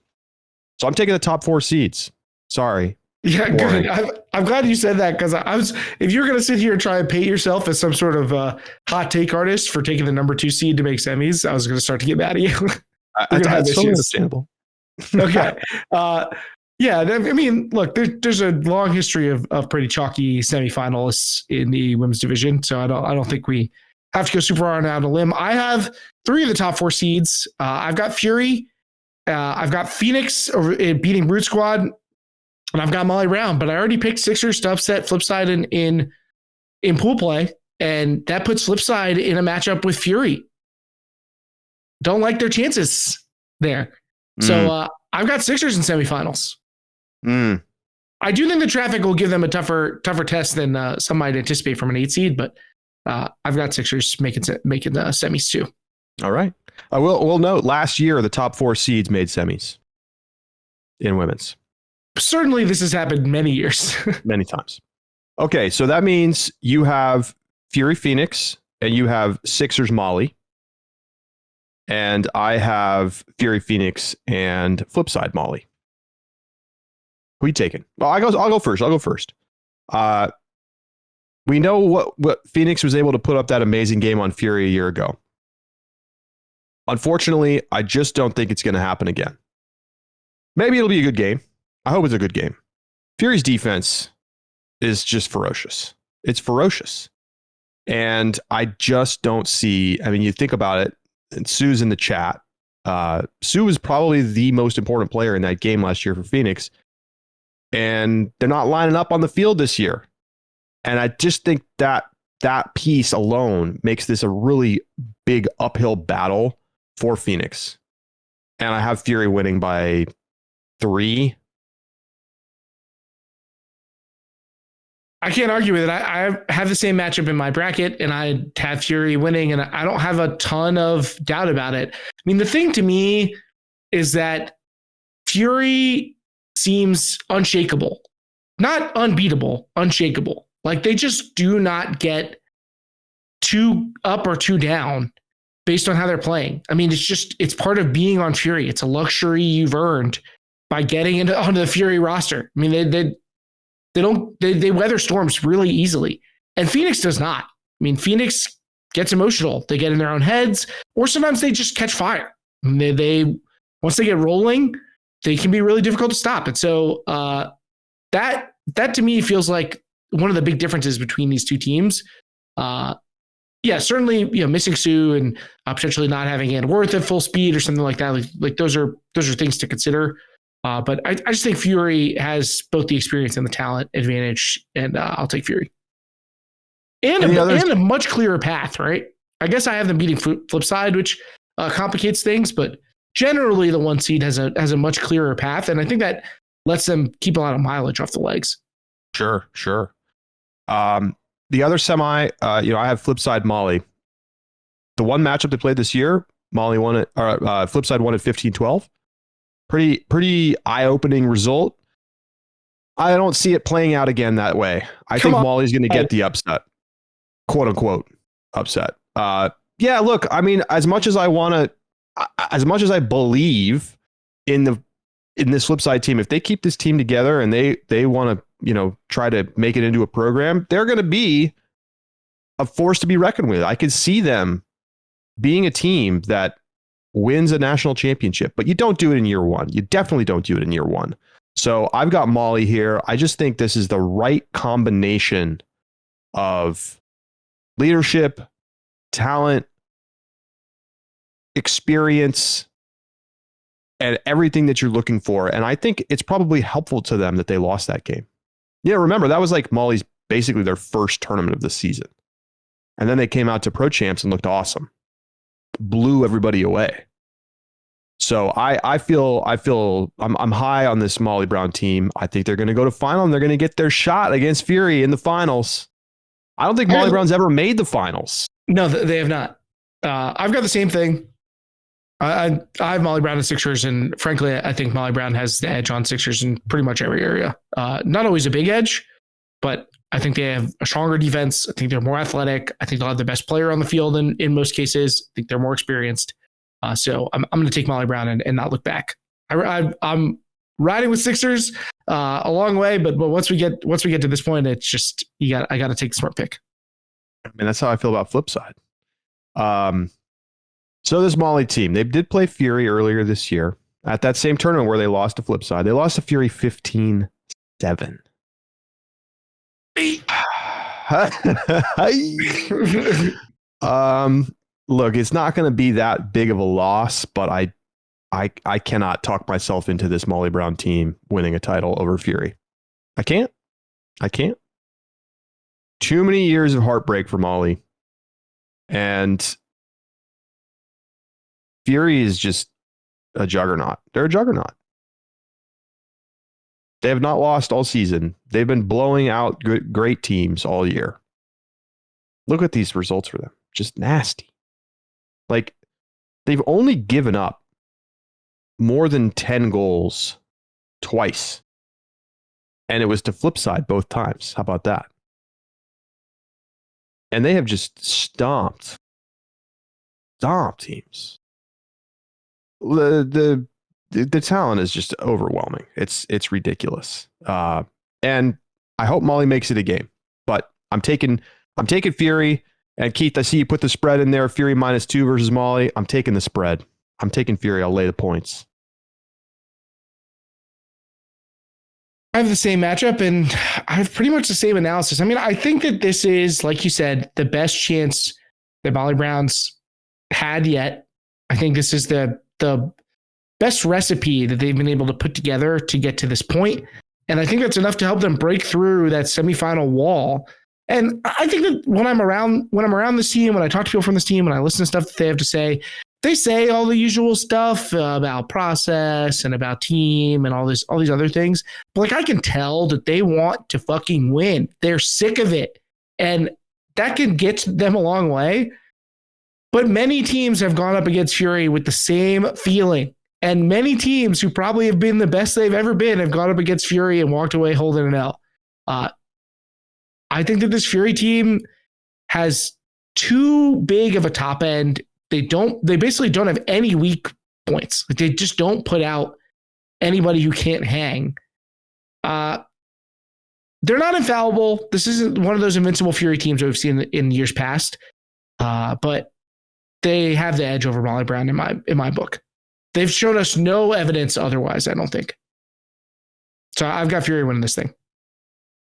So I'm taking the top 4 seeds. Sorry. Yeah, good. I'm glad you said that because if you're going to sit here and try and paint yourself as some sort of hot take artist for taking the number 2 seed to make semis, I was going to start to get mad at you. That's totally understandable. Okay. Yeah, I mean, look, there's a long history of pretty chalky semifinalists in the women's division, so I don't think we have to go super far out on a limb. I have 3 of the top 4 seeds. I've got Fury, I've got Phoenix beating Brute Squad, and I've got Molly Brown. But I already picked Sixers to upset Flipside in pool play, and that puts Flipside in a matchup with Fury. Don't like their chances there. So I've got Sixers in semifinals. I do think the Traffic will give them a tougher test than some might anticipate from an 8 seed, but I've got Sixers making the semis too. All right. We'll note last year the top 4 seeds made semis in women's. Certainly, this has happened many years, many times. Okay, so that means you have Fury Phoenix and you have Sixers Molly. And I have Fury Phoenix and Flipside Molly. Who are you taking? Well, I'll go first. We know what Phoenix was able to put up that amazing game on Fury a year ago. Unfortunately, I just don't think it's going to happen again. Maybe it'll be a good game. I hope it's a good game. Fury's defense is just ferocious. It's ferocious. And I just don't see, I mean, you think about it, and Sue's in the chat. Sue was probably the most important player in that game last year for Phoenix. And they're not lining up on the field this year. And I just think that piece alone makes this a really big uphill battle for Phoenix. And I have Fury winning by 3. I can't argue with it. I have the same matchup in my bracket, and I have Fury winning, and I don't have a ton of doubt about it. I mean, the thing to me is that Fury seems unshakable, not unbeatable, unshakable. Like they just do not get too up or too down based on how they're playing. I mean, it's part of being on Fury. It's a luxury you've earned by getting onto the Fury roster. I mean, they weather storms really easily, and Phoenix does not. I mean, Phoenix gets emotional. They get in their own heads, or sometimes they just catch fire. I mean, they once they get rolling, they can be really difficult to stop. And so that to me feels like one of the big differences between these two teams. Yeah, certainly, missing Sue and potentially not having Ann Worth at full speed or something like that. Like those are things to consider. But I just think Fury has both the experience and the talent advantage, and I'll take Fury. And a much clearer path, right? I guess I have them beating Flipside, which complicates things, but generally the 1 seed has a much clearer path, and I think that lets them keep a lot of mileage off the legs. Sure. The other semi, I have Flipside Molly. the one matchup they played this year, Molly won it, or Flipside won it 15-12. Pretty eye-opening result. I don't see it playing out again that way. I think Molly's going to get the upset, quote unquote upset. Yeah, look, I mean, as much as I believe in this Flipside team, if they keep this team together and they want to, try to make it into a program, they're going to be a force to be reckoned with. I could see them being a team that wins a national championship, but you don't do it in year one. You definitely don't do it in year one. So I've got Molly here. I just think this is the right combination of leadership, talent, experience, and everything that you're looking for. And I think it's probably helpful to them that they lost that game. Yeah, remember, that was like Molly's basically their first tournament of the season. And then they came out to Pro Champs and looked awesome. Blew everybody away. So I feel I'm high on this Molly Brown team. I think they're going to go to final and they're going to get their shot against Fury in the finals. I don't think Molly Brown's ever made the finals. No, they have not. I've got the same thing. I have Molly Brown and Sixers, and frankly, I think Molly Brown has the edge on Sixers in pretty much every area. Not always a big edge, but I think they have a stronger defense. I think they're more athletic. I think they'll have the best player on the field in most cases. I think they're more experienced. So I'm going to take Molly Brown and not look back. I'm riding with Sixers a long way, but once we get to this point, it's just I got to take the smart pick. I mean, that's how I feel about Flipside. So this Molly team, they did play Fury earlier this year at that same tournament where they lost to Flipside. They lost to Fury 15-7. Look, it's not going to be that big of a loss, but I cannot talk myself into this Molly Brown team winning a title over Fury. I can't. Too many years of heartbreak for Molly. And Fury is just a juggernaut. They're a juggernaut. They have not lost all season. They've been blowing out great teams all year. Look at these results for them. Just nasty. Like, they've only given up more than 10 goals twice. And it was to Flipside both times. How about that? And they have just stomped teams. The talent is just overwhelming. It's ridiculous. And I hope Molly makes it a game. But I'm taking Fury. And Keith, I see you put the spread in there. Fury -2 versus Molly. I'm taking the spread. I'm taking Fury. I'll lay the points. I have the same matchup and I have pretty much the same analysis. I mean, I think that this is, like you said, the best chance that Molly Brown's had yet. I think this is the best recipe that they've been able to put together to get to this point. And I think that's enough to help them break through that semifinal wall. And I think that when I'm around this team, when I talk to people from this team, when I listen to stuff that they have to say, they say all the usual stuff about process and about team and all these other things. But like, I can tell that they want to fucking win. They're sick of it. And that can get them a long way. But many teams have gone up against Fury with the same feeling. And many teams who probably have been the best they've ever been have gone up against Fury and walked away holding an L. I think that this Fury team has too big of a top end. They basically don't have any weak points. Like, they just don't put out anybody who can't hang. They're not infallible. This isn't one of those invincible Fury teams that we've seen in years past. But they have the edge over Molly Brown in my book. They've shown us no evidence otherwise, I don't think. So I've got Fury winning this thing.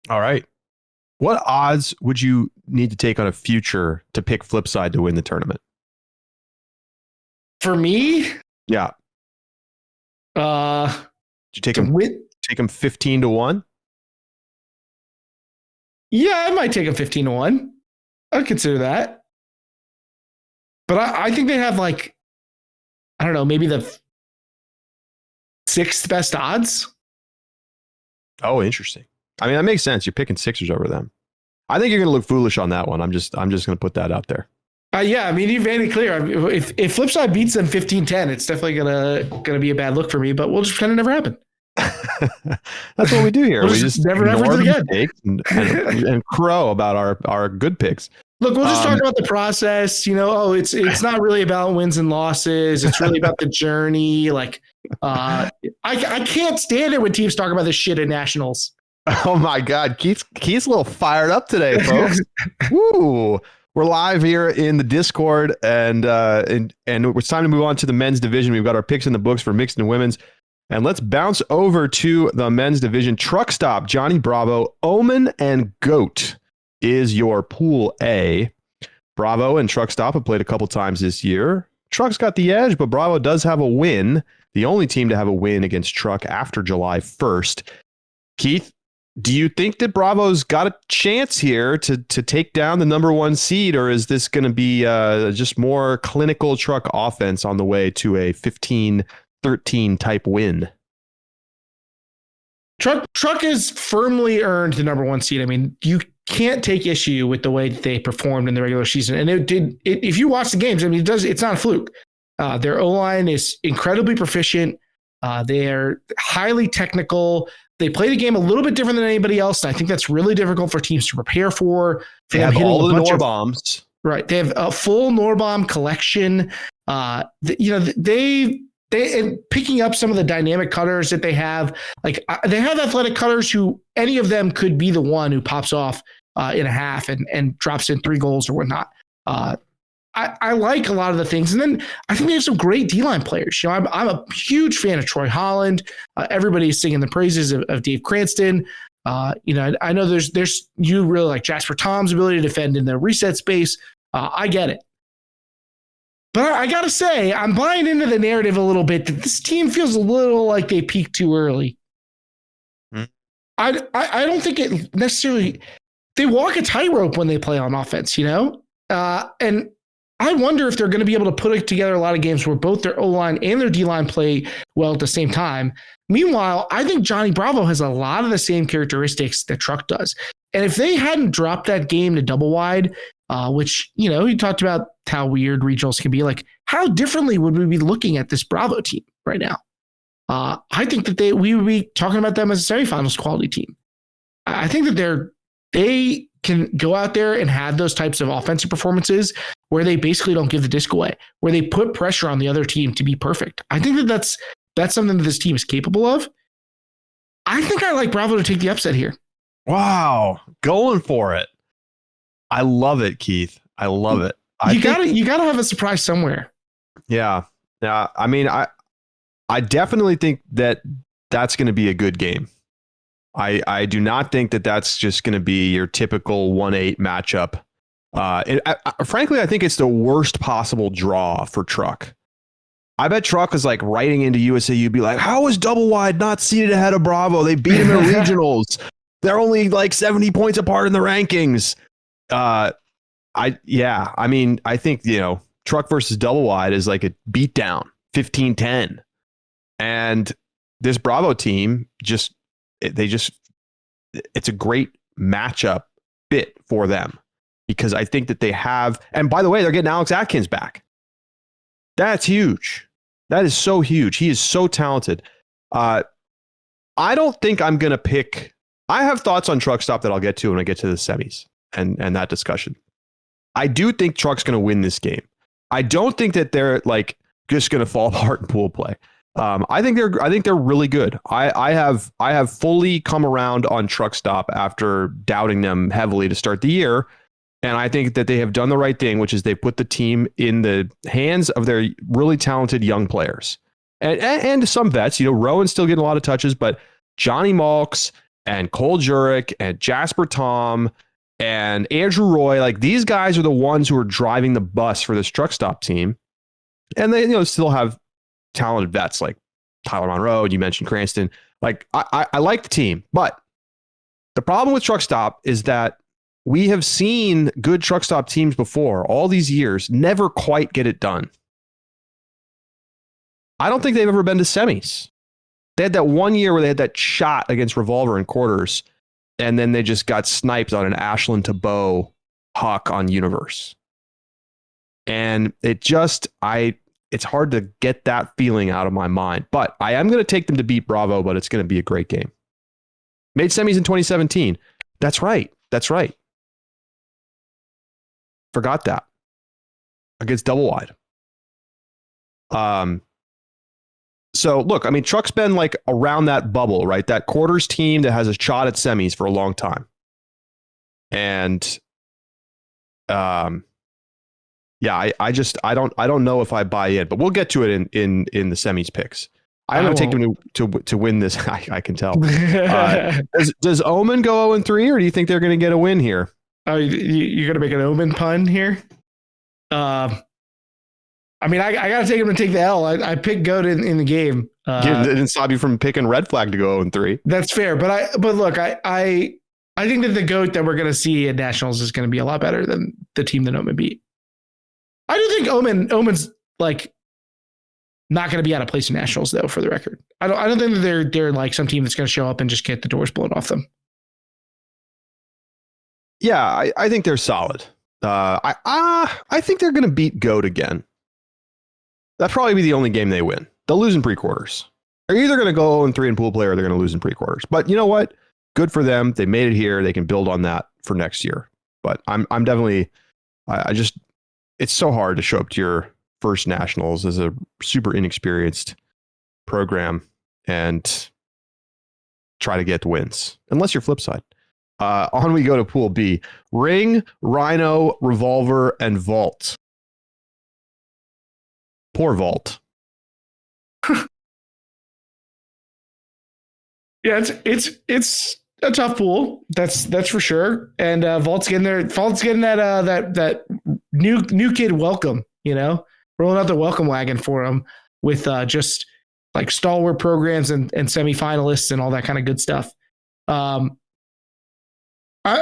All right. What odds would you need to take on a future to pick Flipside to win the tournament? For me? Yeah. Did you take them 15-1? Yeah, I might take them 15-1. I'd consider that. But I think they have, like, I don't know, maybe the 6th best odds. Oh, interesting. I mean, that makes sense. You're picking Sixers over them. I think you're going to look foolish on that one. I'm just going to put that out there. Yeah, I mean, you've made it clear. If Flipside beats them 15-10, it's definitely gonna be a bad look for me. But we'll just pretend it never happened. That's what we do here. We'll We just never ignore reference it again mistakes and crow about our good picks. Look, we'll just talk about the process. It's not really about wins and losses. It's really about the journey. Like, I can't stand it when teams talk about this shit at nationals. Oh my God, Keith's a little fired up today, folks. Woo! We're live here in the Discord, and it's time to move on to the men's division. We've got our picks in the books for mixed and women's, and let's bounce over to the men's division. Truck Stop, Johnny Bravo, Omen, and Goat is your Pool A. Bravo and Truck Stop have played a couple times this year. Truck's got the edge, but Bravo does have a win. The only team to have a win against Truck after July 1st. Keith, do you think that Bravo's got a chance here to take down the number one seed, or is this going to be just more clinical Truck offense on the way to a 15-13 type win? Truck has firmly earned the number one seed. I mean, you can't take issue with the way that they performed in the regular season. And if you watch the games, I mean, it's not a fluke. Their O-line is incredibly proficient. They're highly technical. They play the game a little bit different than anybody else. And I think that's really difficult for teams to prepare for. They have all the Norbombs. Right. They have a full Norbomb collection. And picking up some of the dynamic cutters that they have, like they have athletic cutters who any of them could be the one who pops off in a half and drops in 3 goals or whatnot. I like a lot of the things. And then I think they have some great D-line players. I'm a huge fan of Troy Holland. Everybody's singing the praises of Dave Cranston. I know there's you really like Jasper Tom's ability to defend in the reset space. I get it. But I got to say, I'm buying into the narrative a little bit that this team feels a little like they peaked too early. I don't think it necessarily – they walk a tightrope when they play on offense, and I wonder if they're going to be able to put together a lot of games where both their O-line and their D-line play well at the same time. Meanwhile, I think Johnny Bravo has a lot of the same characteristics that Truck does. And if they hadn't dropped that game to double wide, which, you talked about how weird regionals can be, like how differently would we be looking at this Bravo team right now? I think that we would be talking about them as a semifinals quality team. I think that they can go out there and have those types of offensive performances where they basically don't give the disc away, where they put pressure on the other team to be perfect. I think that that's something that this team is capable of. I think I like Bravo to take the upset here. Wow. Going for it. I love it, Keith. I love it. You gotta have a surprise somewhere. Yeah. Yeah. I mean, I definitely think that that's going to be a good game. I do not think that that's just going to be your typical 1-8 matchup. Frankly, I think it's the worst possible draw for Truck. I bet Truck is like writing into USAU, be like, how is Double Wide not seated ahead of Bravo? They beat him in regionals. They're only like 70 points apart in the rankings. I think, Truck versus Double Wide is like a beatdown, 15-10. And this Bravo team it's a great matchup fit for them because I think that they have, and by the way, they're getting Alex Atkins back. That's huge. That is so huge. He is so talented. I don't think I'm going to pick, I have thoughts on Truck Stop that I'll get to when I get to the semis and that discussion. I do think Truck's going to win this game. I don't think that they're like just going to fall apart in pool play. I think they're really good. I have fully come around on Truck Stop after doubting them heavily to start the year. And I think that they have done the right thing, which is they put the team in the hands of their really talented young players and some vets. Rowan's still getting a lot of touches, but Johnny Malks and Cole Jurek and Jasper Tom and Andrew Roy, like these guys are the ones who are driving the bus for this Truck Stop team. And they still have talented vets like Tyler Monroe, and you mentioned Cranston. Like I like the team, but the problem with Truck Stop is that we have seen good Truck Stop teams before all these years never quite get it done. I don't think they've ever been to semis. They had that one year where they had that shot against Revolver in quarters, and then they just got sniped on an Ashland to Bow huck on Universe. And it's hard to get that feeling out of my mind. But I am going to take them to beat Bravo, but it's going to be a great game. Made semis in 2017. That's right. Forgot that. Against Double Wide. So look, I mean, Truck's been like around that bubble, right? That quarters team that has a shot at semis for a long time. And yeah, I don't know if I buy in, but we'll get to it in the semis picks. I'm going to take them to win this. I can tell. Does Omen go 0-3, or do you think they're going to get a win here? Oh, you're going to make an Omen pun here? I mean, I got to take him to take the L. I picked GOAT in the game. Didn't stop you from picking Red Flag to go 0-3. That's fair, but look, I think that the GOAT that we're going to see at Nationals is going to be a lot better than the team that Omen beat. I do think Omen's like not going to be out of place in Nationals, though. For the record, I don't think that they're like some team that's going to show up and just get the doors blown off them. Yeah, I think they're solid. I think they're going to beat GOAT again. That'd probably be the only game they win. They'll lose in pre-quarters. They're either going to go 0-3 in pool play, or they're going to lose in pre-quarters. But you know what? Good for them. They made it here. They can build on that for next year. But I'm definitely, it's so hard to show up to your first Nationals as a super inexperienced program and try to get wins, unless you're Flipside. On we go to Pool B. Ring, Rhino, Revolver, and Vault. Poor Vault. Yeah, it's a tough pool. That's for sure. And Vault's getting there. Vault's getting that new kid welcome. Rolling out the welcome wagon for him with just like stalwart programs and semifinalists and all that kind of good stuff. I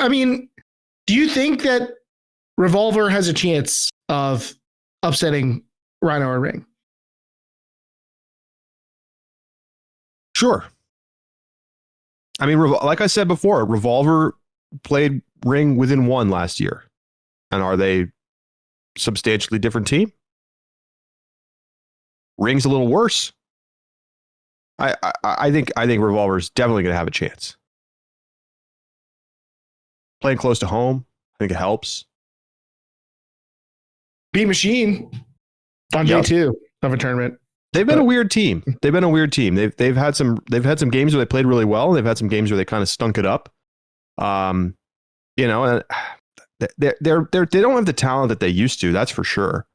mean, do you think that Revolver has a chance of upsetting Rhino or Ring? Sure. I mean, like I said before, Revolver played Ring within one last year. And are they substantially different team? Ring's a little worse. I think Revolver's definitely going to have a chance. Playing close to home, I think it helps. Beat Machine on day 2 of a tournament. They've been a weird team. They've had some games where they played really well. They've had some games where they kind of stunk it up. And they don't have the talent that they used to. That's for sure.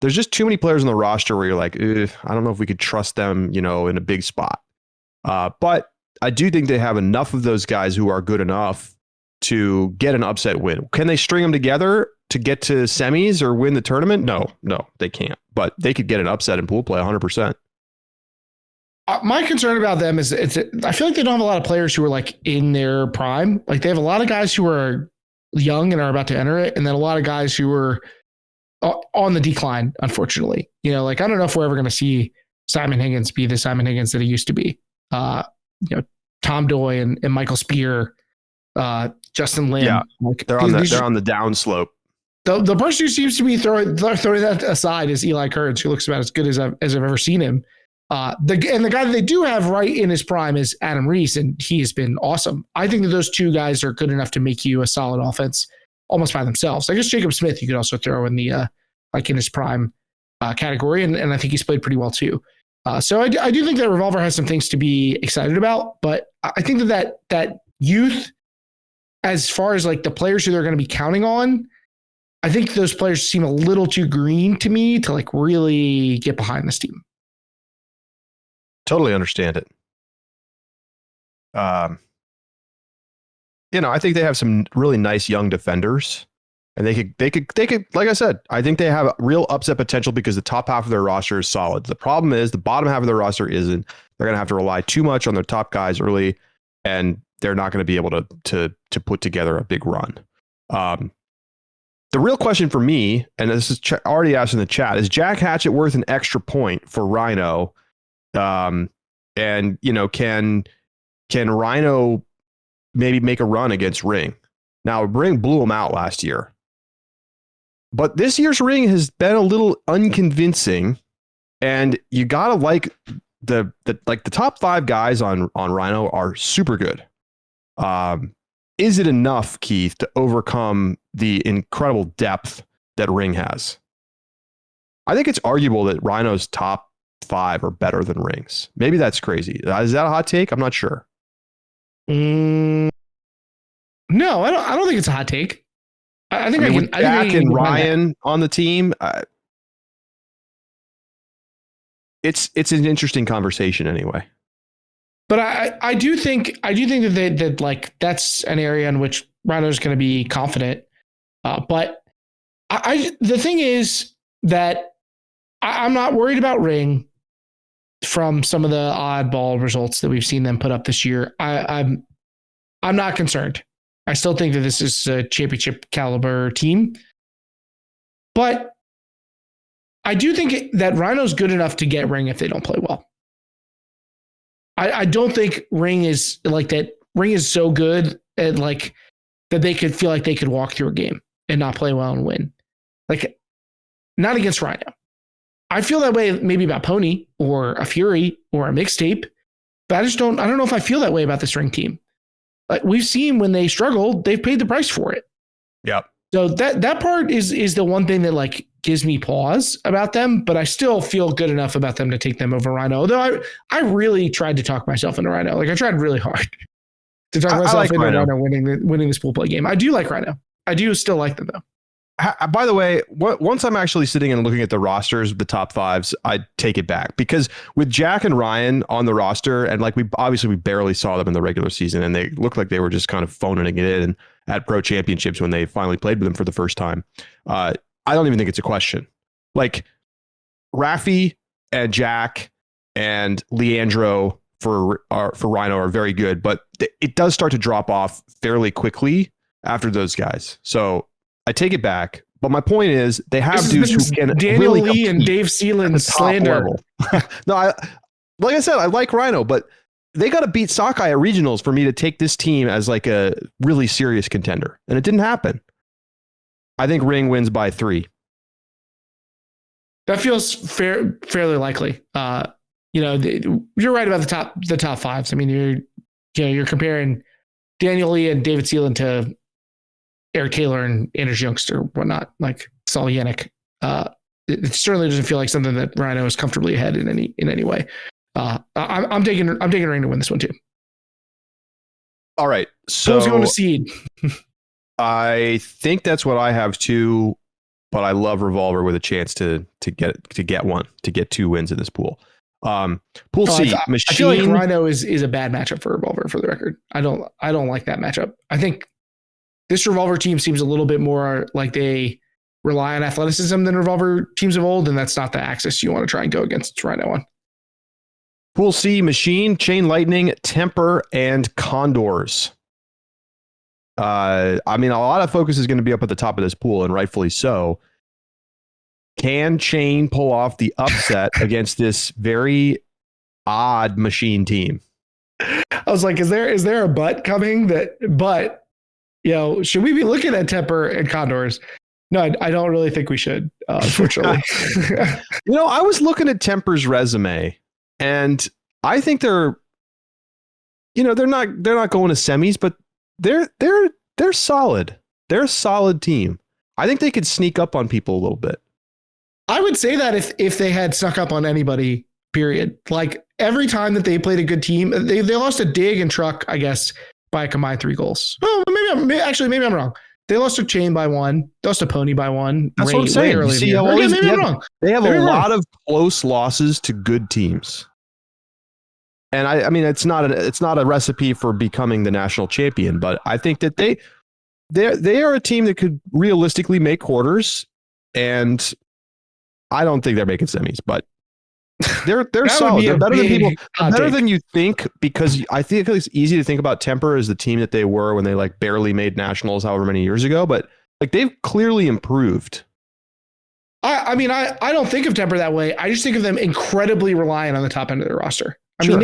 There's just too many players on the roster where you're like, I don't know if we could trust them, in a big spot. But I do think they have enough of those guys who are good enough to get an upset win. Can they string them together to get to semis or win the tournament? No, they can't. But they could get an upset in pool play 100%. My concern about them is I feel like they don't have a lot of players who are like in their prime. Like they have a lot of guys who are young and are about to enter it, and then a lot of guys who are on the decline, unfortunately. Like I don't know if we're ever going to see Simon Higgins be the Simon Higgins that he used to be. Tom Doy and Michael Spear, Justin Lim. Yeah, like, they're on the down slope. The person who seems to be throwing that aside is Eli Kurtz, who looks about as good as I've ever seen him. The guy that they do have right in his prime is Adam Reese, and he has been awesome. I think that those two guys are good enough to make you a solid offense almost by themselves. I guess Jacob Smith you could also throw in the like in his prime category, and I think he's played pretty well too. So I do think that Revolver has some things to be excited about, but I think that youth, as far as like the players who they're going to be counting on, I think those players seem a little too green to me to like really get behind this team. Totally understand it. I think they have some really nice young defenders, and they could, like I said, I think they have real upset potential because the top half of their roster is solid. The problem is the bottom half of their roster isn't. They're going to have to rely too much on their top guys early, and they're not going to be able to put together a big run. The real question for me, and this is already asked in the chat, is Jack Hatchett worth an extra point for Rhino? And can Rhino maybe make a run against Ring? Now, Ring blew him out last year. But this year's ring has been a little unconvincing, and you gotta like the top 5 guys on Rhino are super good. Is it enough, Keith, to overcome the incredible depth that Ring has? I think it's arguable that Rhino's top 5 are better than Ring's. Maybe that's crazy. Is that a hot take? I'm not sure. No, I don't think it's a hot take. I think with Jack and Ryan on the team, it's an interesting conversation anyway. But I do think that like that's an area in which Rhino's going to be confident. But the thing is that I'm not worried about Ring from some of the oddball results that we've seen them put up this year. I'm not concerned. I still think that this is a championship caliber team, but I do think that Rhino's good enough to get Ring if they don't play well. I don't think Ring is like that. Ring is so good and like that they could feel like they could walk through a game and not play well and win. Like not against Rhino. I feel that way maybe about Pony or a Fury or a Mixtape, but I don't know if I feel that way about this Ring team. Like we've seen when they struggled, they've paid the price for it. Yep. So that part is the one thing that like gives me pause about them, but I still feel good enough about them to take them over Rhino. Although I really tried to talk myself into Rhino. Like I tried really hard to talk myself into Rhino winning this pool play game. I do like Rhino. I do still like them though. By the way, once I'm actually sitting and looking at the rosters, the top 5s, I take it back because with Jack and Ryan on the roster, and like we barely saw them in the regular season, and they looked like they were just kind of phoning it in at Pro Championships when they finally played with them for the first time. I don't even think it's a question. Like Rafi and Jack and Leandro for Rhino are very good, but it does start to drop off fairly quickly after those guys. So I take it back, but my point is they have dudes who can Daniel really Lee and Dave Seeland slander. No, like I said, I like Rhino, but they got to beat Sockeye at regionals for me to take this team as like a really serious contender, and it didn't happen. I think Ring wins by 3. That feels fairly likely. You're right about the top 5s. I mean, you're comparing Daniel Lee and David Seeland to Eric Taylor and Anders Youngster, whatnot, like Saul Yannick. It certainly doesn't feel like something that Rhino is comfortably ahead in any way. I'm taking Ring to win this one too. All right, so who's going to seed? I think that's what I have too, but I love Revolver with a chance to get 2 wins in this pool. Pool C, Machine. I feel like Rhino is a bad matchup for Revolver. For the record, I don't like that matchup. I think this Revolver team seems a little bit more like they rely on athleticism than Revolver teams of old, and that's not the axis you want to try and go against Rhino on. Pool C, Machine, Chain Lightning, Temper, and Condors. I mean, a lot of focus is going to be up at the top of this pool, and rightfully so. Can Chain pull off the upset against this very odd Machine team? I was like, is there a but coming? But should we be looking at Temper and Condors? No, I don't really think we should, unfortunately. I was looking at Temper's resume, and I think they're not going to semis, but they're solid. They're a solid team. I think they could sneak up on people a little bit. I would say that if they had snuck up on anybody, period. Like every time that they played a good team, they lost to Dig and Truck, I guess, by a combined 3 goals. Oh, maybe I'm wrong. They lost to Chain by 1. They lost to Pony by 1. That's what I'm saying. You see how maybe I'm wrong. They have a lot of close losses to good teams. And I mean, it's not a recipe for becoming the national champion, but I think that they are a team that could realistically make quarters, and I don't think they're making semis, but they're solid. They're better than people, better than you think, because I think it's easy to think about Temper as the team that they were when they like barely made nationals however many years ago, but like they've clearly improved. I mean, I don't think of Temper that way. I just think of them incredibly reliant on the top end of their roster. I mean,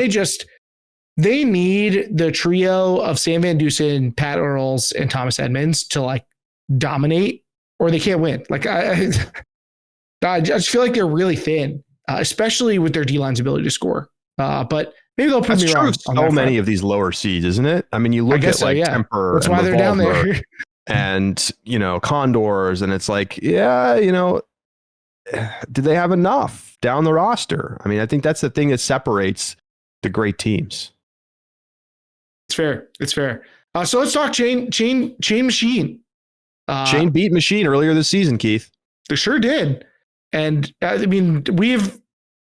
they need the trio of Sam Van Dusen, Pat Earls, and Thomas Edmonds to like dominate or they can't win. Like I just feel like they're really thin, especially with their D-line's ability to score. But maybe they'll prove me wrong. So many of these lower seeds, isn't it? I mean, you look at like Temper. That's why they're down there. And, Condors, and it's like, do they have enough down the roster? I mean, I think that's the thing that separates the great teams. It's fair. So let's talk Chain Machine. Chain beat Machine earlier this season, Keith. They sure did. And I mean,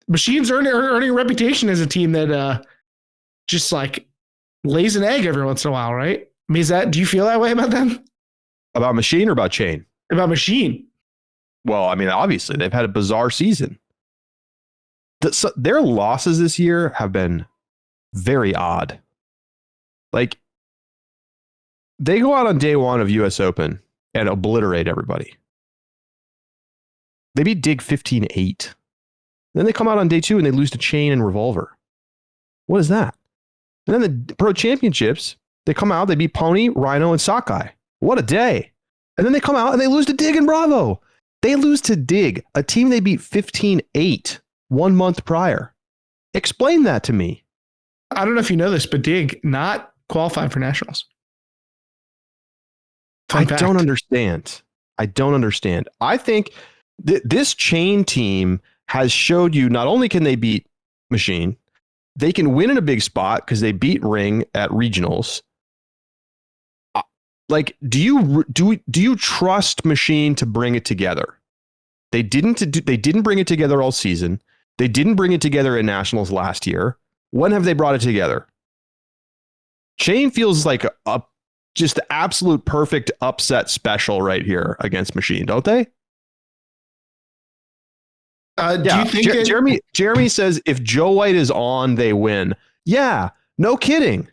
Machine's earning a reputation as a team that just like lays an egg every once in a while, right? I mean, do you feel that way about them? About Machine or about Chain? About Machine. Well, I mean, obviously they've had a bizarre season. Their losses this year have been very odd. Like, they go out on day one of US Open and obliterate everybody. They beat Dig 15-8. Then they come out on day two and they lose to Chain and Revolver. What is that? And then the Pro Championships, they come out, they beat Pony, Rhino, and Sakai. What a day. And then they come out and they lose to Dig and Bravo. They lose to Dig, a team they beat 15-8 1 month prior. Explain that to me. I don't know if you know this, but Dig not qualified for nationals. I don't understand. I think this Chain team has showed you not only can they beat Machine, they can win in a big spot because they beat Ring at regionals. Like, do you trust Machine to bring it together? They didn't bring it together all season. They didn't bring it together at nationals last year. When have they brought it together? Chain feels like just the absolute perfect upset special right here against Machine, don't they? Do you think Jeremy says if Joe White is on, they win. Yeah, no kidding.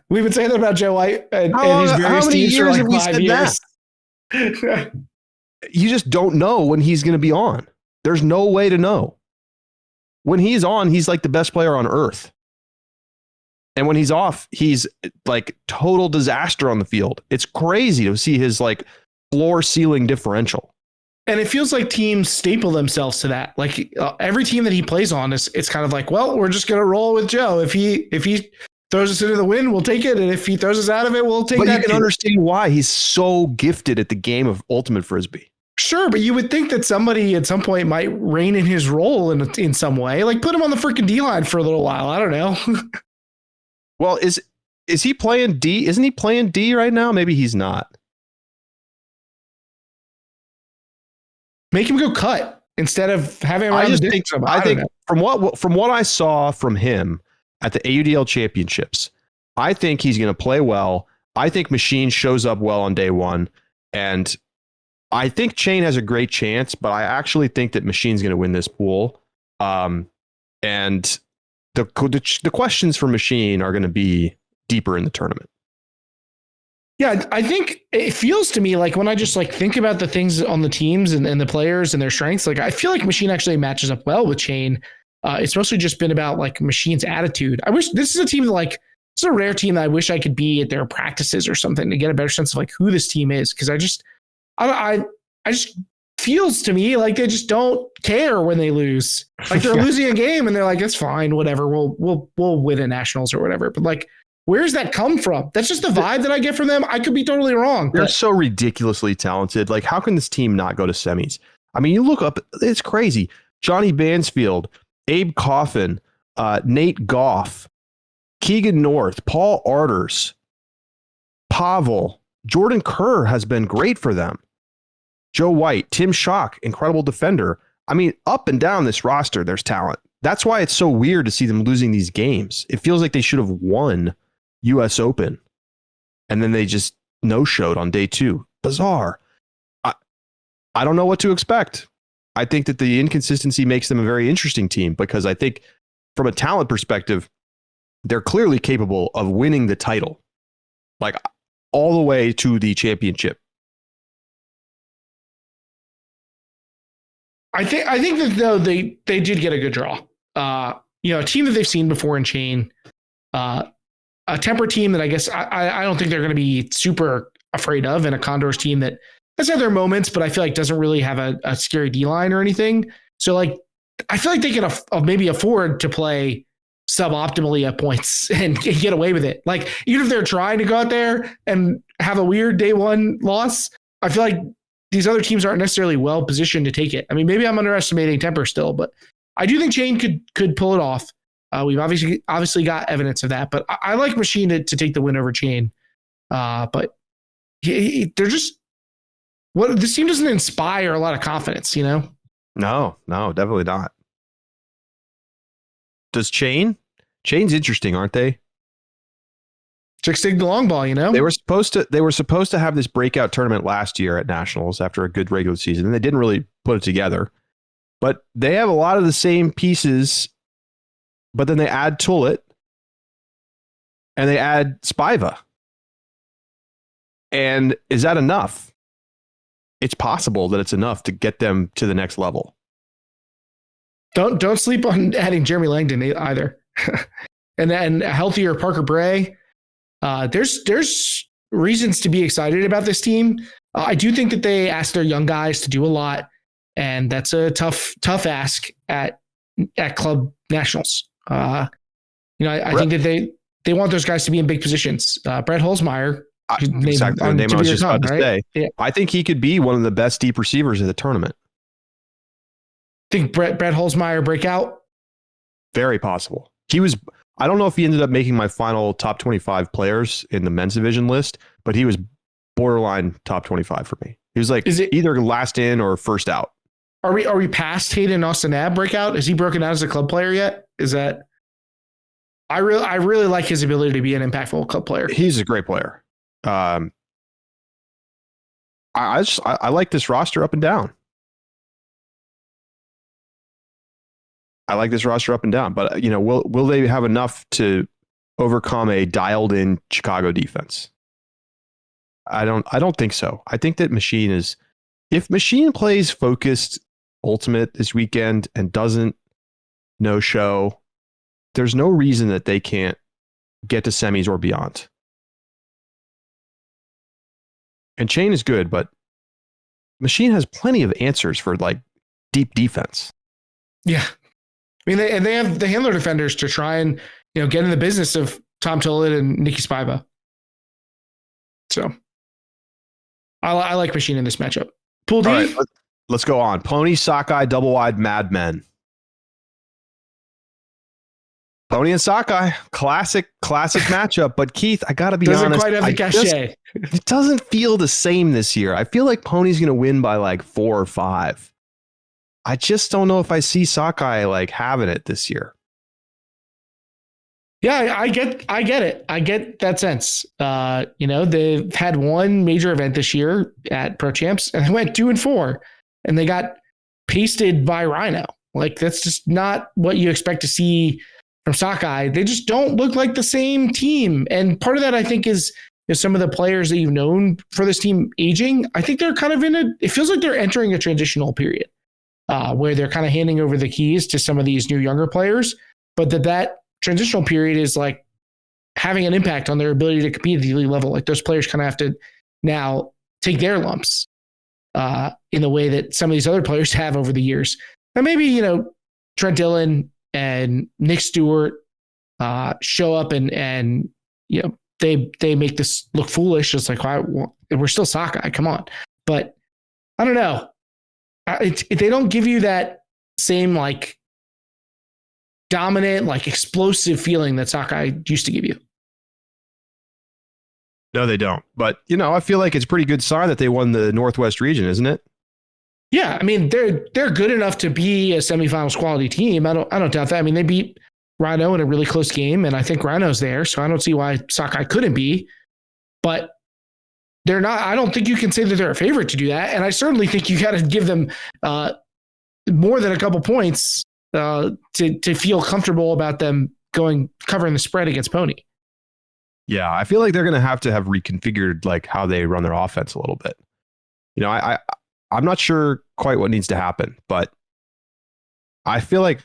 We've been saying that about Joe White and his various teams for like 5 years. You just don't know when he's going to be on. There's no way to know. When he's on, he's like the best player on earth. And when he's off, he's like total disaster on the field. It's crazy to see his like floor ceiling differential. And it feels like teams staple themselves to that. Like every team that he plays on, it's kind of like, well, we're just going to roll with Joe. If he throws us into the wind, we'll take it. And if he throws us out of it, we'll take that. But you can understand why he's so gifted at the game of Ultimate Frisbee. Sure, but you would think that somebody at some point might rein in his role in some way. Like put him on the freaking D-line for a little while. I don't know. Well, is he playing D? Isn't he playing D right now? Maybe he's not. Make him go cut instead of having him around the dick. I think from what I saw from him at the AUDL championships, I think he's going to play well. I think Machine shows up well on day one, and I think Chain has a great chance, but I actually think that Machine's going to win this pool. And the questions for Machine are going to be deeper in the tournament. Yeah, I think it feels to me like when I just like think about the things on the teams and the players and their strengths, like I feel like Machine actually matches up well with Chain. It's mostly just been about like Machine's attitude. I wish this is a team that like, it's a rare team that I wish I could be at their practices or something to get a better sense of like who this team is. Cause I just feels to me like they just don't care when they lose. Like they're losing a game and they're like, it's fine, whatever. We'll win at nationals or whatever. But like, where's that come from? That's just the vibe that I get from them. I could be totally wrong. They're so ridiculously talented. Like, how can this team not go to semis? I mean, you look up, it's crazy. Johnny Bansfield, Abe Coffin, Nate Goff, Keegan North, Paul Arders, Pavel, Jordan Kerr has been great for them. Joe White, Tim Schock, incredible defender. I mean, up and down this roster, there's talent. That's why it's so weird to see them losing these games. It feels like they should have won US Open. And then they just no-showed on day two. Bizarre. I don't know what to expect. I think that the inconsistency makes them a very interesting team because I think from a talent perspective, they're clearly capable of winning the title. Like all the way to the championship. I think that though they did get a good draw. A team that they've seen before in Chain, a Temper team that I guess I don't think they're going to be super afraid of, and a Condors team that has had their moments, but I feel like doesn't really have a scary D line or anything. So like, I feel like they can maybe afford to play suboptimally at points and get away with it. Like even if they're trying to go out there and have a weird day one loss, I feel like these other teams aren't necessarily well positioned to take it. I mean, maybe I'm underestimating Temper still, but I do think Chain could pull it off. We've obviously got evidence of that, but I like Machine to take the win over Chain. But they're just this team doesn't inspire a lot of confidence, you know? No, definitely not. Does Chain? Chain's interesting, aren't they? Chicks dig the long ball, you know? They were supposed to have this breakout tournament last year at Nationals after a good regular season, and they didn't really put it together. But they have a lot of the same pieces, but then they add Tullett and they add Spiva. And is that enough? It's possible that it's enough to get them to the next level. Don't sleep on adding Jeremy Langdon either. And then a healthier Parker Bray. There's reasons to be excited about this team. I do think that they ask their young guys to do a lot, and that's a tough ask at club nationals. I think that they want those guys to be in big positions. Brett Holzmeyer, exactly the name I was just about to say. Yeah. I think he could be one of the best deep receivers in the tournament. Think Brett Holzmeyer breakout? Very possible. I don't know if he ended up making my final top 25 players in the men's division list, but he was borderline top 25 for me. He was like either last in or first out. Are we past Hayden Austin Ab breakout? Is he broken out as a club player yet? Is that? I really like his ability to be an impactful club player. He's a great player. I like this roster up and down. But will they have enough to overcome a dialed-in Chicago defense? I don't think so. I think that if Machine plays focused Ultimate this weekend and doesn't no show, there's no reason that they can't get to semis or beyond. And Chain is good, but Machine has plenty of answers for like deep defense. Yeah. I mean, they have the handler defenders to try and get in the business of Tom Tullett and Nicky Spiva. So I like Machine in this matchup. Pool D. All right, let's go on. Pony, Sockeye, double wide, Mad Men. Pony and Sockeye, classic matchup. But Keith, I gotta be honest, doesn't quite have the cachet. It doesn't feel the same this year. I feel like Pony's gonna win by like 4 or 5. I just don't know if I see Sockeye like having it this year. Yeah, I get it. I get that sense. They've had one major event this year at Pro Champs, and they went 2-4, and they got pasted by Rhino. Like that's just not what you expect to see from Sockeye. They just don't look like the same team, and part of that I think is some of the players that you've known for this team aging. I think they're kind of it feels like they're entering a transitional period. Where they're kind of handing over the keys to some of these new younger players, but that transitional period is like having an impact on their ability to compete at the elite level. Like those players kind of have to now take their lumps in the way that some of these other players have over the years. And maybe, Trent Dillon and Nick Stewart show up and they make this look foolish. It's like, we're still Sockeye, come on. But I don't know. They don't give you that same like dominant, like explosive feeling that Sockeye used to give you. No, they don't. But I feel like it's a pretty good sign that they won the Northwest region, isn't it? Yeah, I mean they're good enough to be a semifinals quality team. I don't doubt that. I mean they beat Rhino in a really close game, and I think Rhino's there, so I don't see why Sockeye couldn't be. But they're not. I don't think you can say that they're a favorite to do that, and I certainly think you got to give them more than a couple points to feel comfortable about them covering the spread against Pony. Yeah, I feel like they're going to have reconfigured like how they run their offense a little bit. I'm not sure quite what needs to happen, but I feel like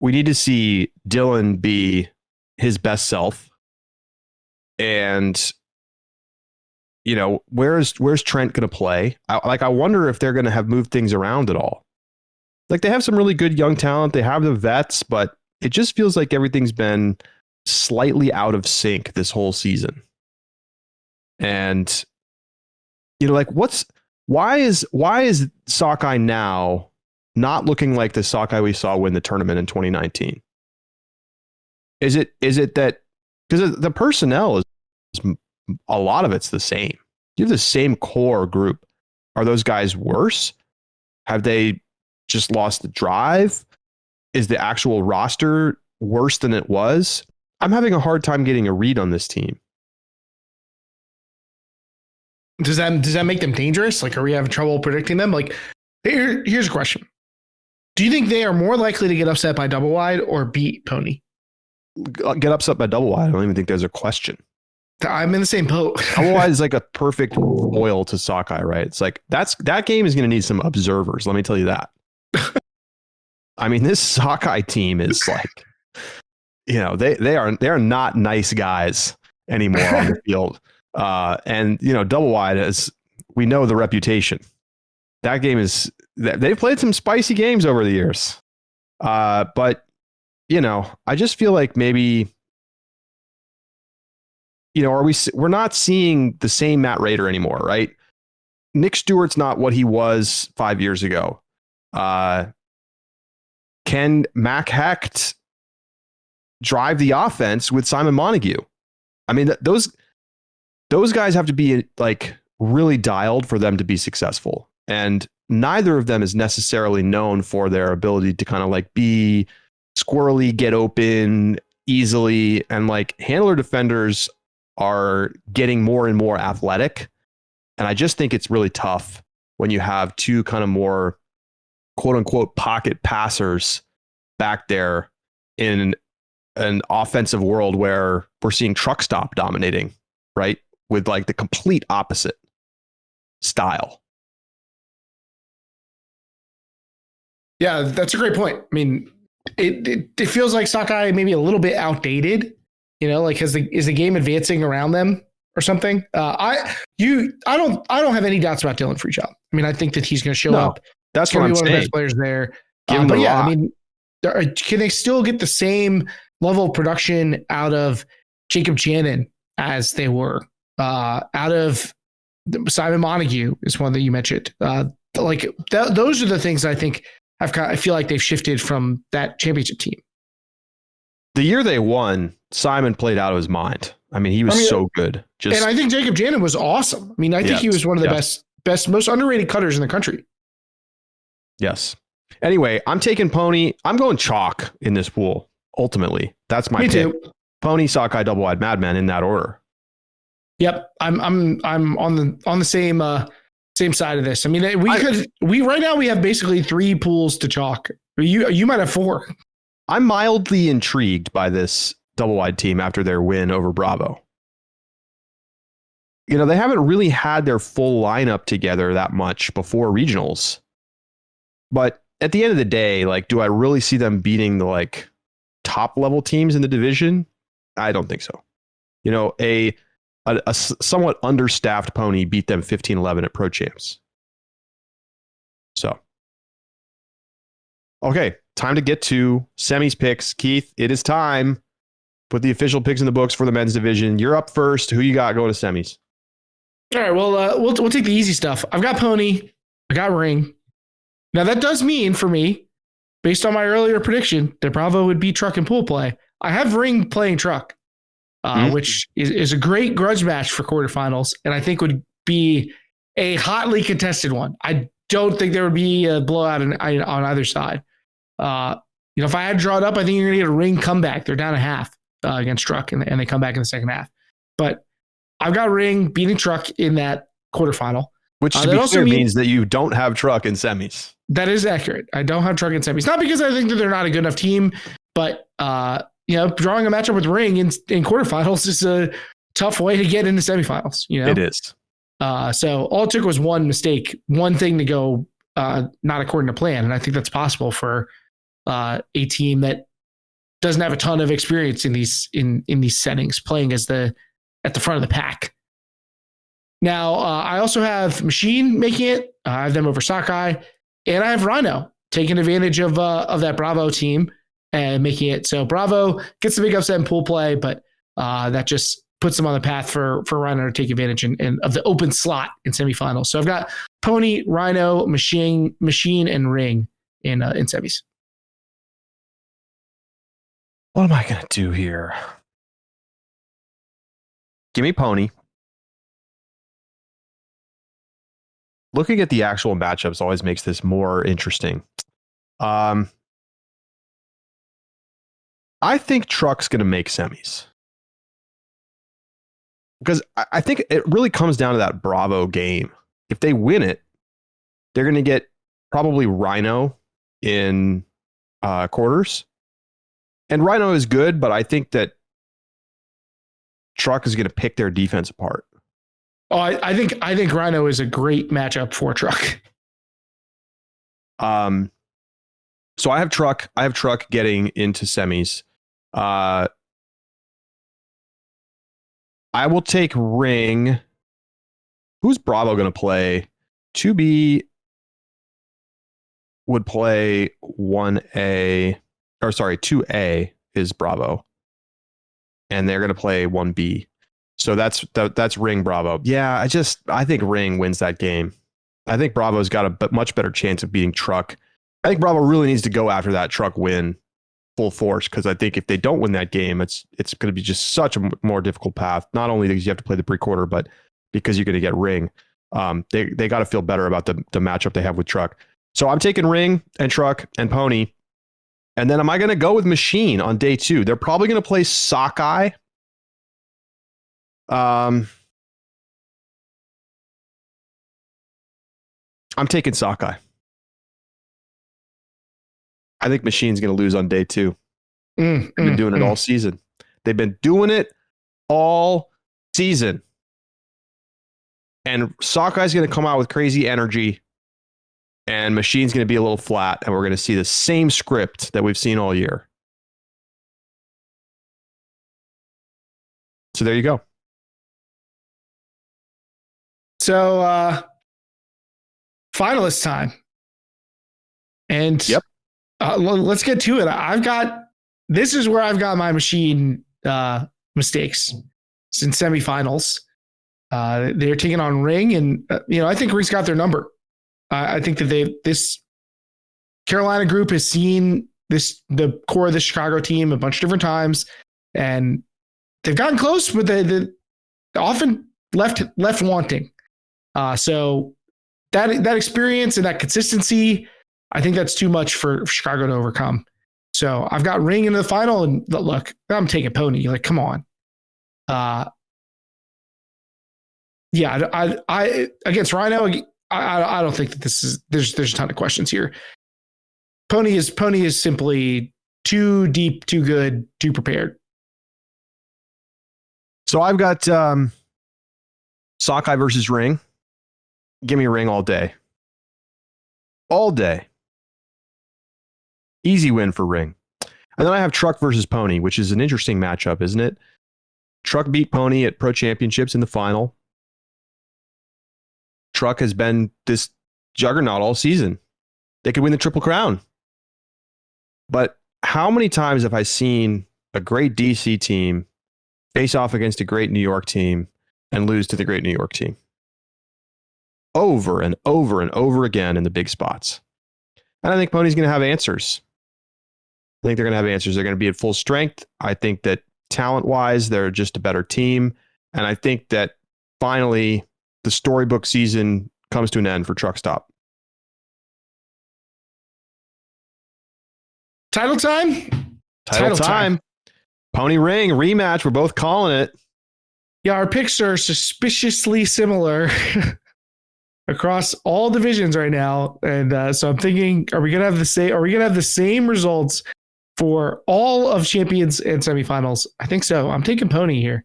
we need to see Dylan be his best self, and where's Trent going to play? I wonder if they're going to have moved things around at all. Like, they have some really good young talent. They have the vets, but it just feels like everything's been slightly out of sync this whole season. And, like, why is Sockeye now not looking like the Sockeye we saw win the tournament in 2019? Is it that because the personnel is a lot of it's the same? You have the same core group. Are those guys worse? Have they just lost the drive? Is the actual roster worse than it was? I'm having a hard time getting a read on this team. Does that make them dangerous? Like, are we having trouble predicting them? Like, here's a question. Do you think they are more likely to get upset by double wide or beat Pony? Get upset by double wide. I don't even think there's a question. I'm in the same boat. Double wide is like a perfect foil to Sockeye, right? It's like that game is going to need some observers. Let me tell you that. I mean, this Sockeye team is like, they are not nice guys anymore on the field. And double wide, as we know, the reputation. That game is, they've played some spicy games over the years. But I just feel like maybe, we're not seeing the same Matt Rader anymore, right? Nick Stewart's not what he was 5 years ago. Can Mac Hecht drive the offense with Simon Montague? I mean, those guys have to be like really dialed for them to be successful. And neither of them is necessarily known for their ability to kind of like be squirrely, get open easily, and like handler defenders are getting more and more athletic. And I just think it's really tough when you have two kind of more quote unquote pocket passers back there in an offensive world where we're seeing truck stop dominating, right? With like the complete opposite style. Yeah, that's a great point. I mean, it feels like Sockeye maybe a little bit outdated. Like is the game advancing around them or something? I don't have any doubts about Dylan Freechild. I mean, I think that he's going to show up. That's going what to be I'm one saying. of the best players there. But yeah, I mean, can they still get the same level of production out of Jacob Janin as they were out of Simon Montague? Is one that you mentioned. Those are the things I think I feel like they've shifted from that championship team. The year they won, Simon played out of his mind. I mean, he was so good. And I think Jacob Janin was awesome. I mean, I think he was one of the best, most underrated cutters in the country. Yes. Anyway, I'm taking Pony. I'm going chalk in this pool. Ultimately, that's my pick. Too. Pony, Sockeye, double wide, Madman in that order. Yep, I'm on the same side of this. I mean, right now we have basically 3 pools to chalk. You might have 4. I'm mildly intrigued by this double wide team after their win over Bravo. They haven't really had their full lineup together that much before regionals. But at the end of the day, like, do I really see them beating the like top level teams in the division? I don't think so. A somewhat understaffed Pony beat them 15-11 at Pro Champs. So, okay, time to get to semis picks. Keith, it is time. Put the official picks in the books for the men's division. You're up first. Who you got going to semis? All right, well, we'll take the easy stuff. I've got Pony. I got Ring. Now, that does mean for me, based on my earlier prediction, that Bravo would beat Truck in pool play. I have Ring playing Truck, which is a great grudge match for quarterfinals, and I think would be a hotly contested one. I don't think there would be a blowout on either side. If I had to draw it up, I think you're going to get a Ring comeback. They're down a half against Truck, and they come back in the second half. But I've got Ring beating Truck in that quarterfinal. Which to be clear means that you don't have Truck in semis. That is accurate. I don't have Truck in semis. Not because I think that they're not a good enough team, but drawing a matchup with Ring in quarterfinals is a tough way to get into semifinals. It is. So all it took was one mistake, one thing to go not according to plan, and I think that's possible for a team that doesn't have a ton of experience in these settings, playing at the front of the pack. Now, I also have Machine making it. I have them over Sockeye, and I have Rhino taking advantage of that Bravo team and making it. So Bravo gets the big upset in pool play, but that just puts them on the path for Rhino to take advantage of the open slot in semifinals. So I've got Pony, Rhino, Machine, and Ring in semis. What am I going to do here? Give me Pony. Looking at the actual matchups always makes this more interesting. I think Truck's going to make semis. Because I think it really comes down to that Bravo game. If they win it, they're going to get probably Rhino in quarters. And Rhino is good, but I think that Truck is going to pick their defense apart. Oh, I think Rhino is a great matchup for Truck. So I have Truck. I have Truck getting into semis. I will take Ring. Who's Bravo going to play? 2B would play 1A, or sorry, 2A is Bravo. And they're going to play 1B. So that's Ring Bravo. Yeah, I think Ring wins that game. I think Bravo's got a much better chance of beating Truck. I think Bravo really needs to go after that Truck win full force, because I think if they don't win that game, it's going to be just such a more difficult path. Not only because you have to play the pre-quarter, but because you're going to get Ring. They got to feel better about the matchup they have with Truck. So I'm taking Ring and Truck and Pony. And then am I going to go with Machine on day 2? They're probably going to play Sockeye. I'm taking Sockeye. I think Machine's going to lose on day 2. They've been doing it all season. They've been doing it all season. And Sockeye's going to come out with crazy energy, and Machine's going to be a little flat, and we're going to see the same script that we've seen all year. So there you go. So finalist time. And yep. Let's get to it. This is where I've got my Machine mistakes since semifinals. They're taking on Ring, and I think Ring's got their number. I think that this Carolina group has seen the core of the Chicago team a bunch of different times, and they've gotten close, but they often left wanting. So that experience and that consistency, I think that's too much for Chicago to overcome. So I've got Ring into the final, and look, I'm taking Pony. Like, come on. Yeah, I against Rhino, I don't think that there's a ton of questions here. Pony is simply too deep, too good, too prepared. So I've got Sockeye versus Ring. Give me Ring all day. All day. Easy win for Ring. And then I have Truck versus Pony, which is an interesting matchup, isn't it? Truck beat Pony at Pro Championships in the final. Truck has been this juggernaut all season. They could win the Triple Crown. But how many times have I seen a great DC team face off against a great New York team and lose to the great New York team? Over and over and over again in the big spots. And I think Pony's going to have answers. I think they're going to have answers. They're going to be at full strength. I think that talent-wise, they're just a better team. And I think that finally the storybook season comes to an end for Truck Stop. Title time? Title time. Pony Ring rematch. We're both calling it. Yeah, our picks are suspiciously similar across all divisions right now. And so I'm thinking, are we gonna have the same results for all of champions and semifinals? I think so. I'm taking Pony here.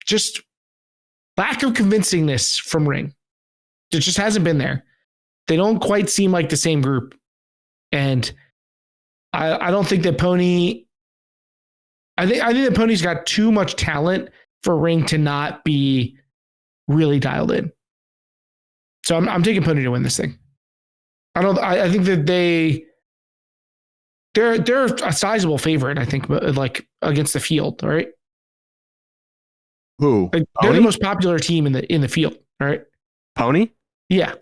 Just lack of convincingness from Ring. It just hasn't been there. They don't quite seem like the same group. And I don't think that Pony. I think that Pony's got too much talent for Ring to not be really dialed in. So I'm taking Pony to win this thing. I think that they're a sizable favorite, I think, like against the field, all right? Who? Like, they're the most popular team in the field, all right? Pony? Yeah.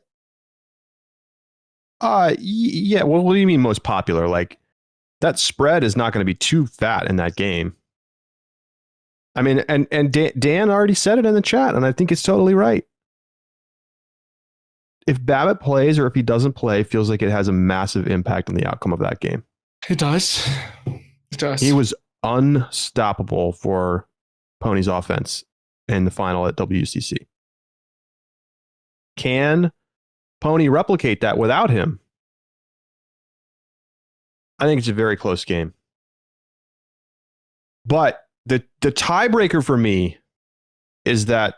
Yeah. Well, what do you mean most popular? Like, that spread is not going to be too fat in that game. I mean, and Dan already said it in the chat, and I think it's totally right. If Babbitt plays or if he doesn't play, feels like it has a massive impact on the outcome of that game. It does. It does. He was unstoppable for Pony's offense in the final at WCC. Can Pony replicate that without him? I think it's a very close game. But the tiebreaker for me is that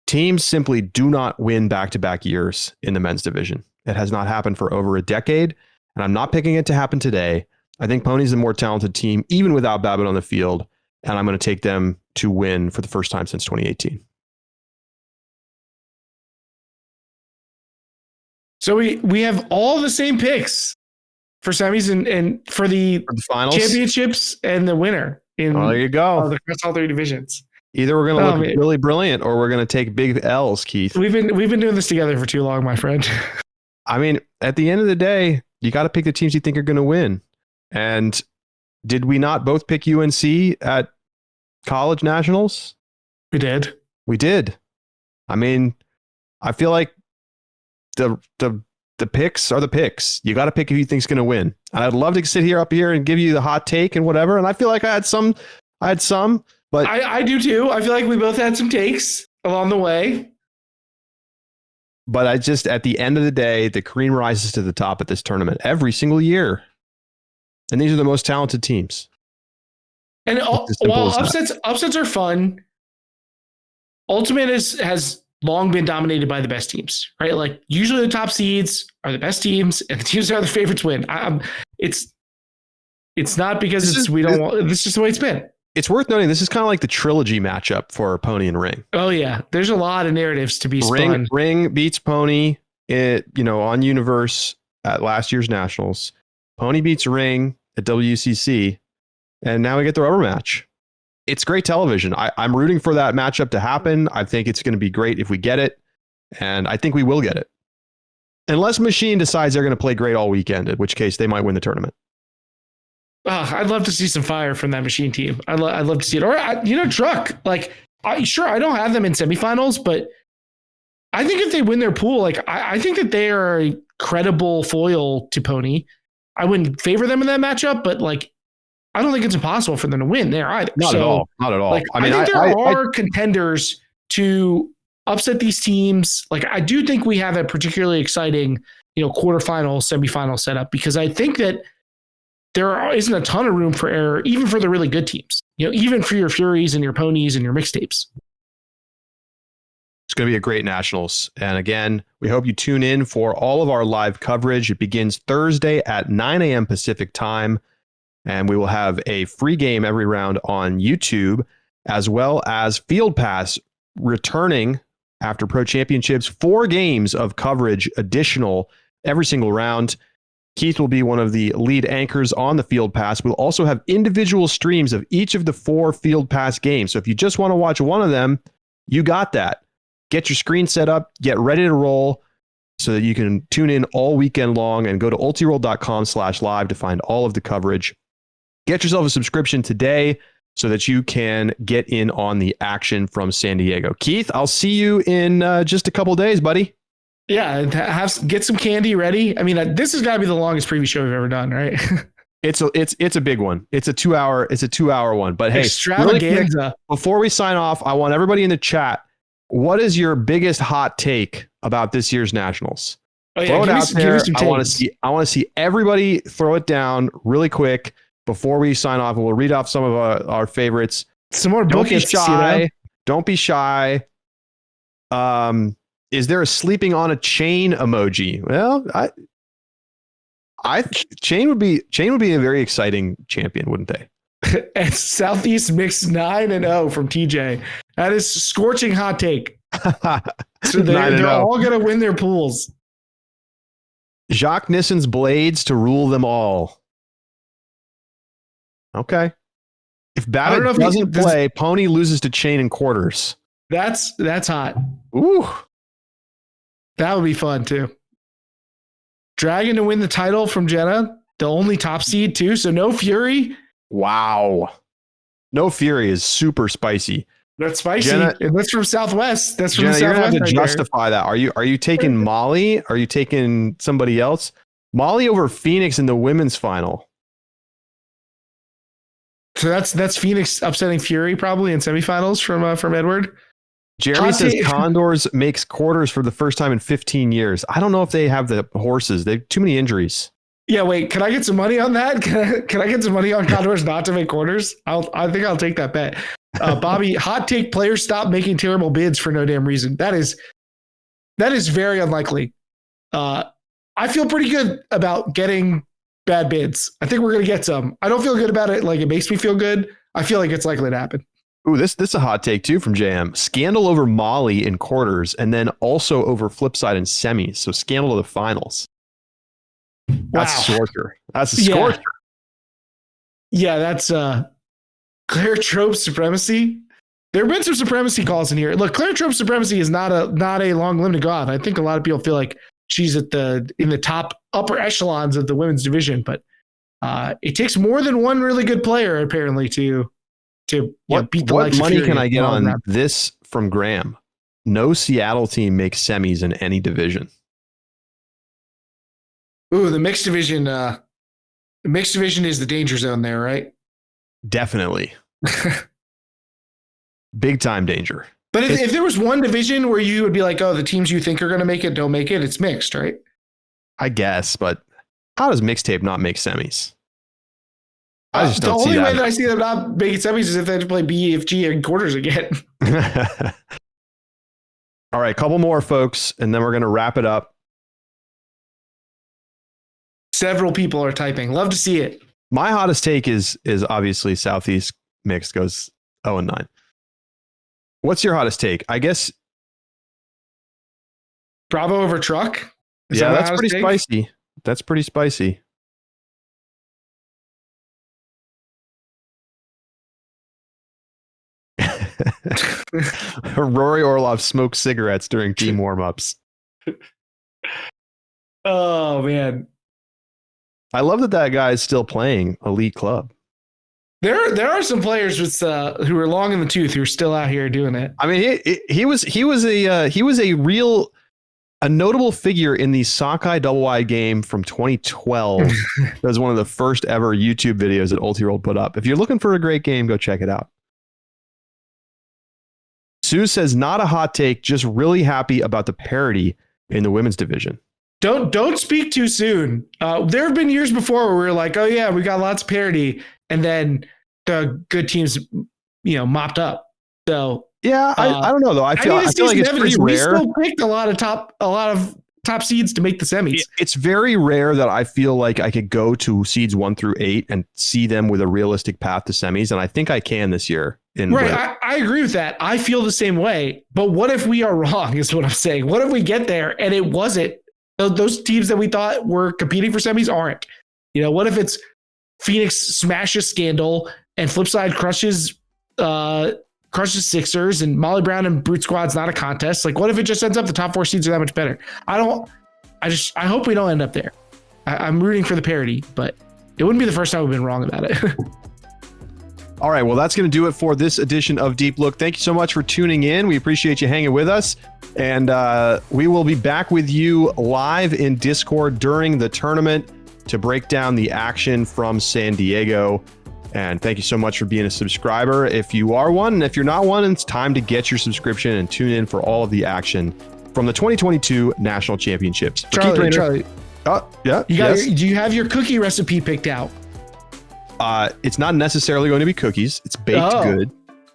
teams simply do not win back-to-back years in the men's division. It has not happened for over a decade, and I'm not picking it to happen today. I think Pony's the more talented team, even without Babbitt on the field, and I'm going to take them to win for the first time since 2018. So we have all the same picks for semis and for the finals, championships, and the winner in there you go. Across all three divisions. Either we're going to look really brilliant or we're going to take big L's, Keith. We've been doing this together for too long, my friend. I mean, at the end of the day, you got to pick the teams you think are going to win. And did we not both pick UNC at college nationals? We did. We did. I mean, I feel like the picks are the picks. You got to pick who you think's going to win. And I'd love to sit up here and give you the hot take and whatever. And I feel like I had some, but I do too. I feel like we both had some takes along the way. But I just, at the end of the day, the cream rises to the top at this tournament every single year. And these are the most talented teams. And while upsets are fun, Ultimate has long been dominated by the best teams, right? Like usually the top seeds are the best teams, and the teams that are the favorites win. It's not because this is just the way it's been. It's worth noting this is kind of like the trilogy matchup for Pony and Ring. Oh yeah, there's a lot of narratives to be spun. Ring beats Pony, on Universe at last year's Nationals. Pony beats Ring at WCC, and now we get the rubber match. It's great television. I'm rooting for that matchup to happen. I think it's going to be great if we get it, and I think we will get it. Unless Machine decides they're going to play great all weekend, in which case they might win the tournament. I'd love to see some fire from that Machine team. I'd love to see it. Or, Truck. Like, I don't have them in semifinals, but I think if they win their pool, like, I think that they are a credible foil to Pony. I wouldn't favor them in that matchup, but, like, I don't think it's impossible for them to win there either. Not at all. Like, I think there are contenders to upset these teams. Like, I do think we have a particularly exciting, quarterfinal, semifinal setup, because I think that there isn't a ton of room for error, even for the really good teams, even for your Furies and your Ponies and your mixtapes. It's going to be a great Nationals. And again, we hope you tune in for all of our live coverage. It begins Thursday at 9 a.m. Pacific time. And we will have a free game every round on YouTube, as well as Field Pass returning after Pro Championships, 4 games of coverage additional every single round. Keith will be one of the lead anchors on the Field Pass. We'll also have individual streams of each of the 4 Field Pass games. So if you just want to watch one of them, you got that. Get your screen set up, get ready to roll so that you can tune in all weekend long, and go to ultiroll.com/live to find all of the coverage. Get yourself a subscription today so that you can get in on the action from San Diego. Keith, I'll see you in just a couple days, buddy. Yeah, get some candy ready. I mean, this has got to be the longest preview show we've ever done, right? It's a big one. It's a 2-hour one. But hey, extravaganza. Really quick, before we sign off, I want everybody in the chat. What is your biggest hot take about this year's Nationals? Oh, yeah, throw it out there. I want to see everybody throw it down really quick before we sign off, and we'll read off some of our favorites. Some more buckets. Don't be shy. Is there a sleeping on a chain emoji? Well, Chain would be a very exciting champion, wouldn't they? And Southeast mixed 9-0 from TJ. That is scorching hot take. So they're all going to win their pools. Jacques Nissen's Blades to rule them all. Okay. If Babbitt doesn't play, Pony loses to Chain in quarters. That's hot. Ooh. That would be fun too. Dragon to win the title from Jenna, the only top seed too. So no Fury. Wow. No Fury is super spicy. That's spicy. Jenna, that's from Southwest. That's from Jenna, Southwest. You're gonna have to justify that. Are you taking Molly? Are you taking somebody else? Molly over Phoenix in the women's final. So that's Phoenix upsetting Fury probably in semifinals from Edward. Jeremy says Condors makes quarters for the first time in 15 years. I don't know if they have the horses. They have too many injuries. Yeah, wait. Can I get some money on that? Can I get some money on Condors not to make quarters? I think I'll take that bet. Bobby, hot take: players stop making terrible bids for no damn reason. That is very unlikely. I feel pretty good about getting bad bids. I think we're gonna get some. I don't feel good about it. Like it makes me feel good. I feel like it's likely to happen. Ooh, this is a hot take too from JM. Scandal over Molly in quarters, and then also over Flipside in semis. So Scandal to the finals. That's a scorcher. That's a scorcher. Yeah, that's Claire Trope supremacy. There have been some supremacy calls in here. Look, Claire Trope supremacy is not a long limb to go on. I think a lot of people feel like she's in the top upper echelons of the women's division, but it takes more than one really good player apparently to beat the likes of Fury. What money can I get on this from Graham? No Seattle team makes semis in any division. Ooh, the mixed division. The mixed division is the danger zone there, right? Definitely. Big time danger. But if there was one division where you would be like, oh, the teams you think are going to make it don't make it, it's mixed, right? I guess, but how does mixtape not make semis? I just don't see that. The only way that I see them not making semis is if they have to play BFG in quarters again. All right, couple more, folks, and then we're going to wrap it up. Several people are typing. Love to see it. My hottest take is obviously Southeast mixed goes 0-9. What's your hottest take? I guess Bravo over Truck. Yeah, that's pretty spicy. That's pretty spicy. Rory Orlov smoked cigarettes during team warm-ups. Oh, man. I love that guy is still playing Elite Club. There are some players with who are long in the tooth who are still out here doing it. I mean, he was a notable figure in the Sockeye Double Wide game from 2012. That was one of the first ever YouTube videos that Ultiworld put up. If you're looking for a great game, go check it out. Sue says, not a hot take, just really happy about the parity in the women's division. Don't speak too soon. There have been years before where we were like, oh yeah, we got lots of parity, and then the good teams, mopped up. So yeah, I don't know though. I feel like it's pretty rare. We still picked a lot of top seeds to make the semis. It's very rare that I feel like I could go to seeds 1 through 8 and see them with a realistic path to semis, and I think I can this year. Right, I agree with that. I feel the same way. But what if we are wrong? Is what I'm saying. What if we get there and it wasn't? Those teams that we thought were competing for semis aren't. What if it's Phoenix smashes Scandal and Flipside crushes Sixers and Molly Brown and Brute Squad's not a contest? Like, what if it just ends up the top 4 seeds are that much better? I hope we don't end up there. I'm rooting for the parity, but it wouldn't be the first time we've been wrong about it. All right, well, that's going to do it for this edition of Deep Look. Thank you so much for tuning in. We appreciate you hanging with us. And we will be back with you live in Discord during the tournament to break down the action from San Diego. And thank you so much for being a subscriber. If you are one, and if you're not one, it's time to get your subscription and tune in for all of the action from the 2022 National Championships. Charlie. Oh, yeah. Do you have your cookie recipe picked out? It's not necessarily going to be cookies. It's baked good.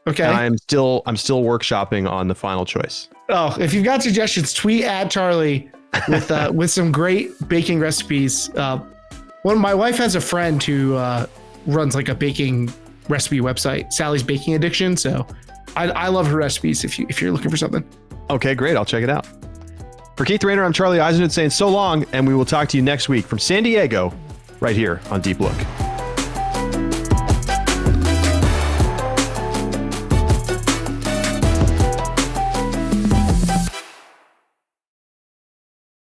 Okay. And I'm still workshopping on the final choice. Oh, if you've got suggestions, tweet at Charlie with some great baking recipes. My wife has a friend who runs like a baking recipe website, Sally's Baking Addiction. So I love her recipes if you're looking for something. Okay, great. I'll check it out. For Keith Rayner, I'm Charlie Eisenhood saying so long, and we will talk to you next week from San Diego, right here on Deep Look.